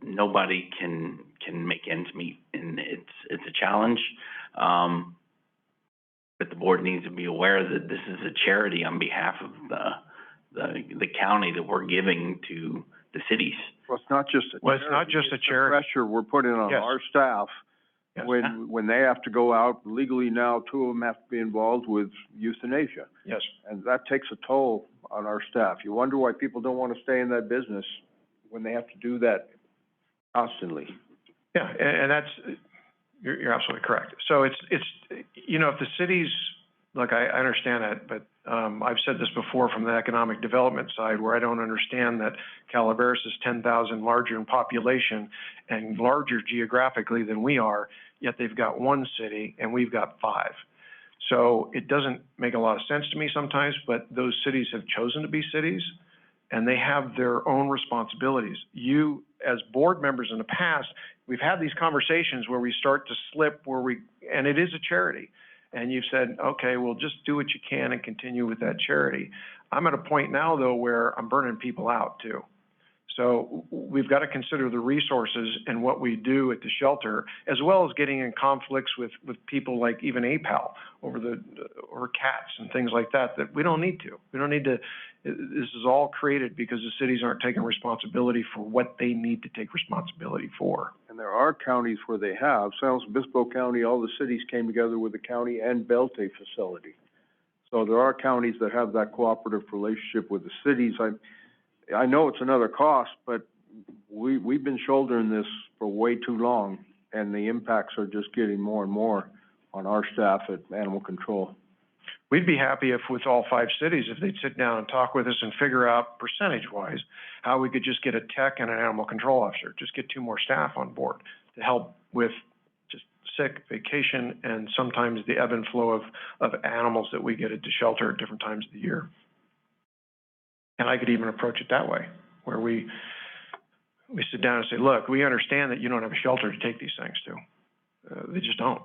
nobody can make ends meet, and it's a challenge. But the board needs to be aware that this is a charity on behalf of the county that we're giving to the cities. Well, it's not just a charity. Well, it's not just a charity. Pressure we're putting on our staff. Yes. When they have to go out, legally now, 2 of them have to be involved with euthanasia. Yes. And that takes a toll on our staff. You wonder why people don't want to stay in that business when they have to do that constantly. Yeah, and that's, you're absolutely correct. So it's, you know, if the cities, look, I understand that, but, I've said this before from the economic development side, where I don't understand that Calaveras is 10,000 larger in population and larger geographically than we are, yet they've got 1 city and we've got 5. So it doesn't make a lot of sense to me sometimes, but those cities have chosen to be cities and they have their own responsibilities. You, as board members in the past, we've had these conversations where we start to slip, and it is a charity. And you've said, okay, well, just do what you can and continue with that charity. I'm at a point now, though, where I'm burning people out, too. So we've got to consider the resources and what we do at the shelter, as well as getting in conflicts with people like even APAL or CATS and things like that we don't need to. We don't need to. This is all created because the cities aren't taking responsibility for what they need to take responsibility for. And there are counties where they have. San Luis Obispo County, all the cities came together with the county and built a facility. So there are counties that have that cooperative relationship with the cities. I know it's another cost, but we've been shouldering this for way too long, and the impacts are just getting more and more on our staff at animal control. We'd be happy if with all 5 cities, if they'd sit down and talk with us and figure out percentage-wise how we could just get a tech and an animal control officer, just get 2 more staff on board to help with just sick, vacation, and sometimes the ebb and flow of animals that we get at the shelter at different times of the year. And I could even approach it that way, where we sit down and say, look, we understand that you don't have a shelter to take these things to. They just don't.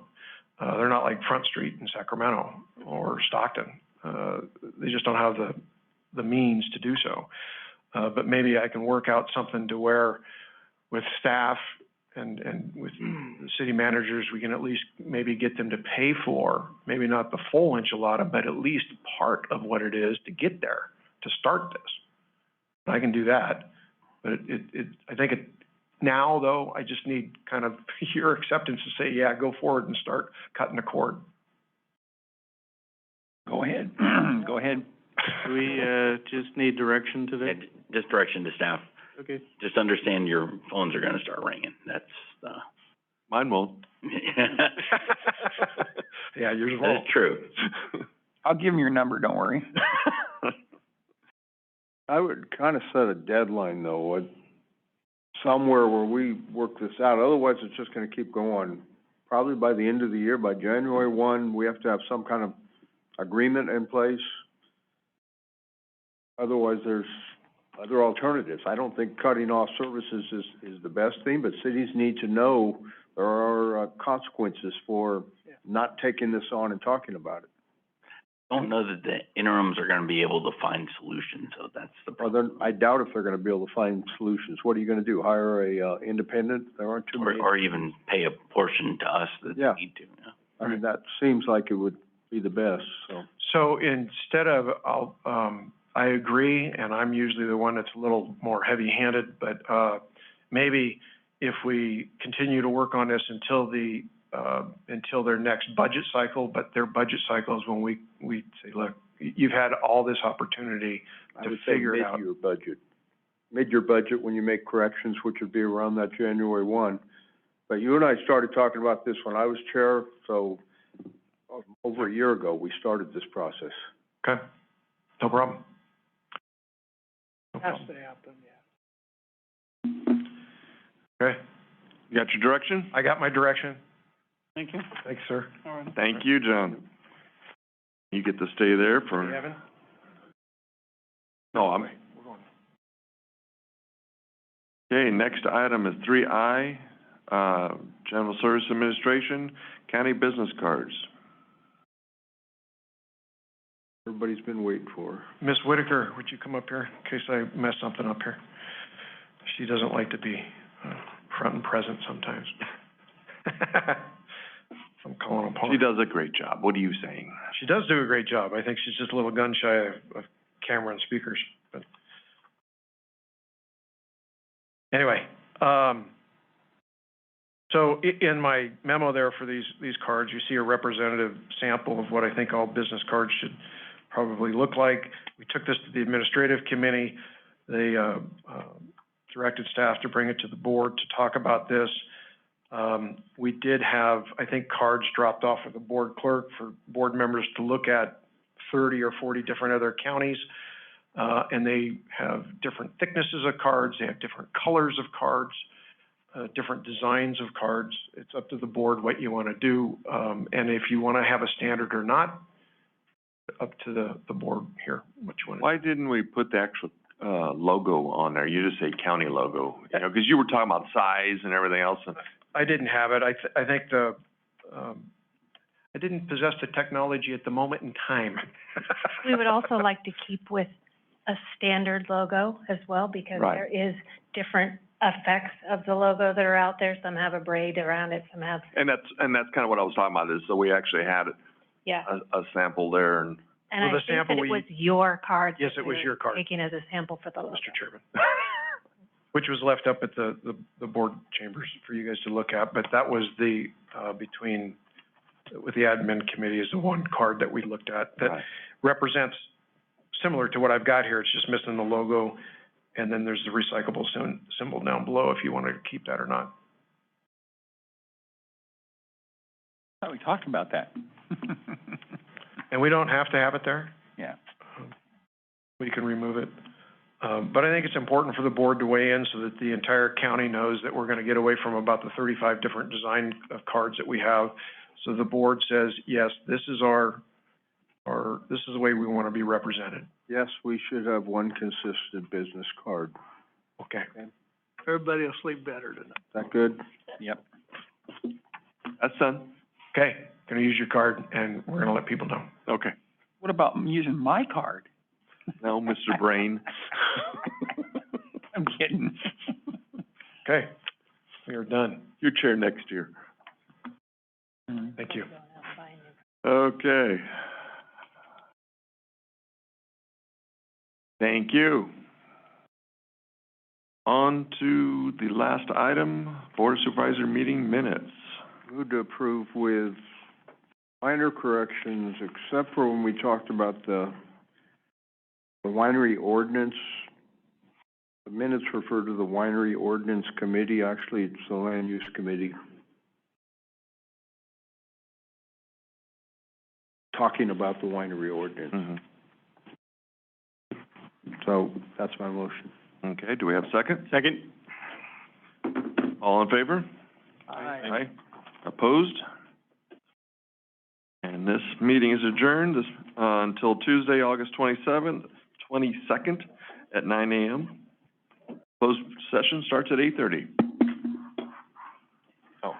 They're not like Front Street in Sacramento or Stockton. They just don't have the means to do so. But maybe I can work out something to where with staff and with the city managers, we can at least maybe get them to pay for, maybe not the full enchilada, but at least part of what it is to get there, to start this. I can do that, but I think now, though, I just need kind of your acceptance to say, yeah, go forward and start cutting the cord. Go ahead. Go ahead. Do we, just need direction to that? Yeah, just direction to staff. Okay. Just understand your phones are gonna start ringing. That's, Mine won't. Yeah, yours won't. That's true. I'll give him your number, don't worry. I would kind of set a deadline, though, somewhere where we work this out. Otherwise, it's just going to keep going. Probably by the end of the year, by January 1, we have to have some kind of agreement in place. Otherwise, there's other alternatives. I don't think cutting off services is the best thing, but cities need to know there are consequences for not taking this on and talking about it. I don't know that the interims are gonna be able to find solutions, so that's the problem. I doubt if they're going to be able to find solutions. What are you going to do? Hire a independent? There aren't too many. Or even pay a portion to us that they need to. Yeah. I mean, that seems like it would be the best, so. So instead of, I agree, and I'm usually the one that's a little more heavy-handed, but maybe if we continue to work on this until the until their next budget cycle, but their budget cycle is when we say, look, you've had all this opportunity to figure it out. Mid-year budget, when you make corrections, which would be around that January 1. But you and I started talking about this when I was chair, so over a year ago, we started this process. Okay, no problem. Has to happen, Okay, You got your direction? I got my direction. Thank you. Thanks, sir. All right. Thank you, John. You get to stay there for... Evan? No, I'm... Okay, next item is 3I, General Service Administration, County Business Cards. Everybody's been waiting for. Ms. Whitaker, would you come up here in case I mess something up here? She doesn't like to be front and present sometimes. I'm calling upon her. She does a great job. What are you saying? She does do a great job. I think she's just a little gun shy of camera and speakers, but anyway, so in my memo there for these cards, you see a representative sample of what I think all business cards should probably look like. We took this to the administrative committee. They directed staff to bring it to the board to talk about this. We did have, I think, cards dropped off of the board clerk for board members to look at 30 or 40 different other counties. And they have different thicknesses of cards, they have different colors of cards, different designs of cards. It's up to the board what you want to do, and if you want to have a standard or not, up to the board here, what you want to do. Why didn't we put the actual logo on there? You just say county logo, you know, because you were talking about size and everything else. I didn't have it. I think I didn't possess the technology at the moment in time. We would also like to keep with a standard logo as well, because Right. there is different effects of the logo that are out there. Some have a braid around it, some have, And that's kind of what I was talking about, is so we actually had yeah. a sample there, and And Well, I the think sample that it we- was your card. Yes, that it was we your were card. Taking as a sample for the logo. Mr. Chairman, which was left up at the board chambers for you guys to look at, but that was the, with the admin committee is the one card that we looked at that Right. represents, similar to what I've got here, it's just missing the logo, and then there's the recyclable symbol down below if you want to keep that or not. I thought we talked about that. And we don't have to have it there. Yeah. We can remove it. But I think it's important for the board to weigh in so that the entire county knows that we're going to get away from about the 35 different design of cards that we have. So the board says, yes, this is this is the way we want to be represented. Yes, we should have one consistent business card. Okay. Everybody will sleep better tonight. Is that good? Yep. that's done. Okay, going to use your card, and we're going to let people know. Okay. What about using my card? No, Mr. Brain. I'm kidding. Okay, we are done. Your chair next year. Thank you. Okay. Thank you. On to the last item, Board of Supervisor meeting minutes. Move to approve with minor corrections, except for when we talked about the winery ordinance. The minutes refer to the winery ordinance committee. Actually, it's the land use committee. Talking about the winery ordinance. Mm-hmm. So that's my motion. Okay, do we have a second? Second? All in favor? Aye. Opposed? And this meeting is adjourned until Tuesday, August 22nd at 9 a.m. Closed session starts at 8:30. Oh.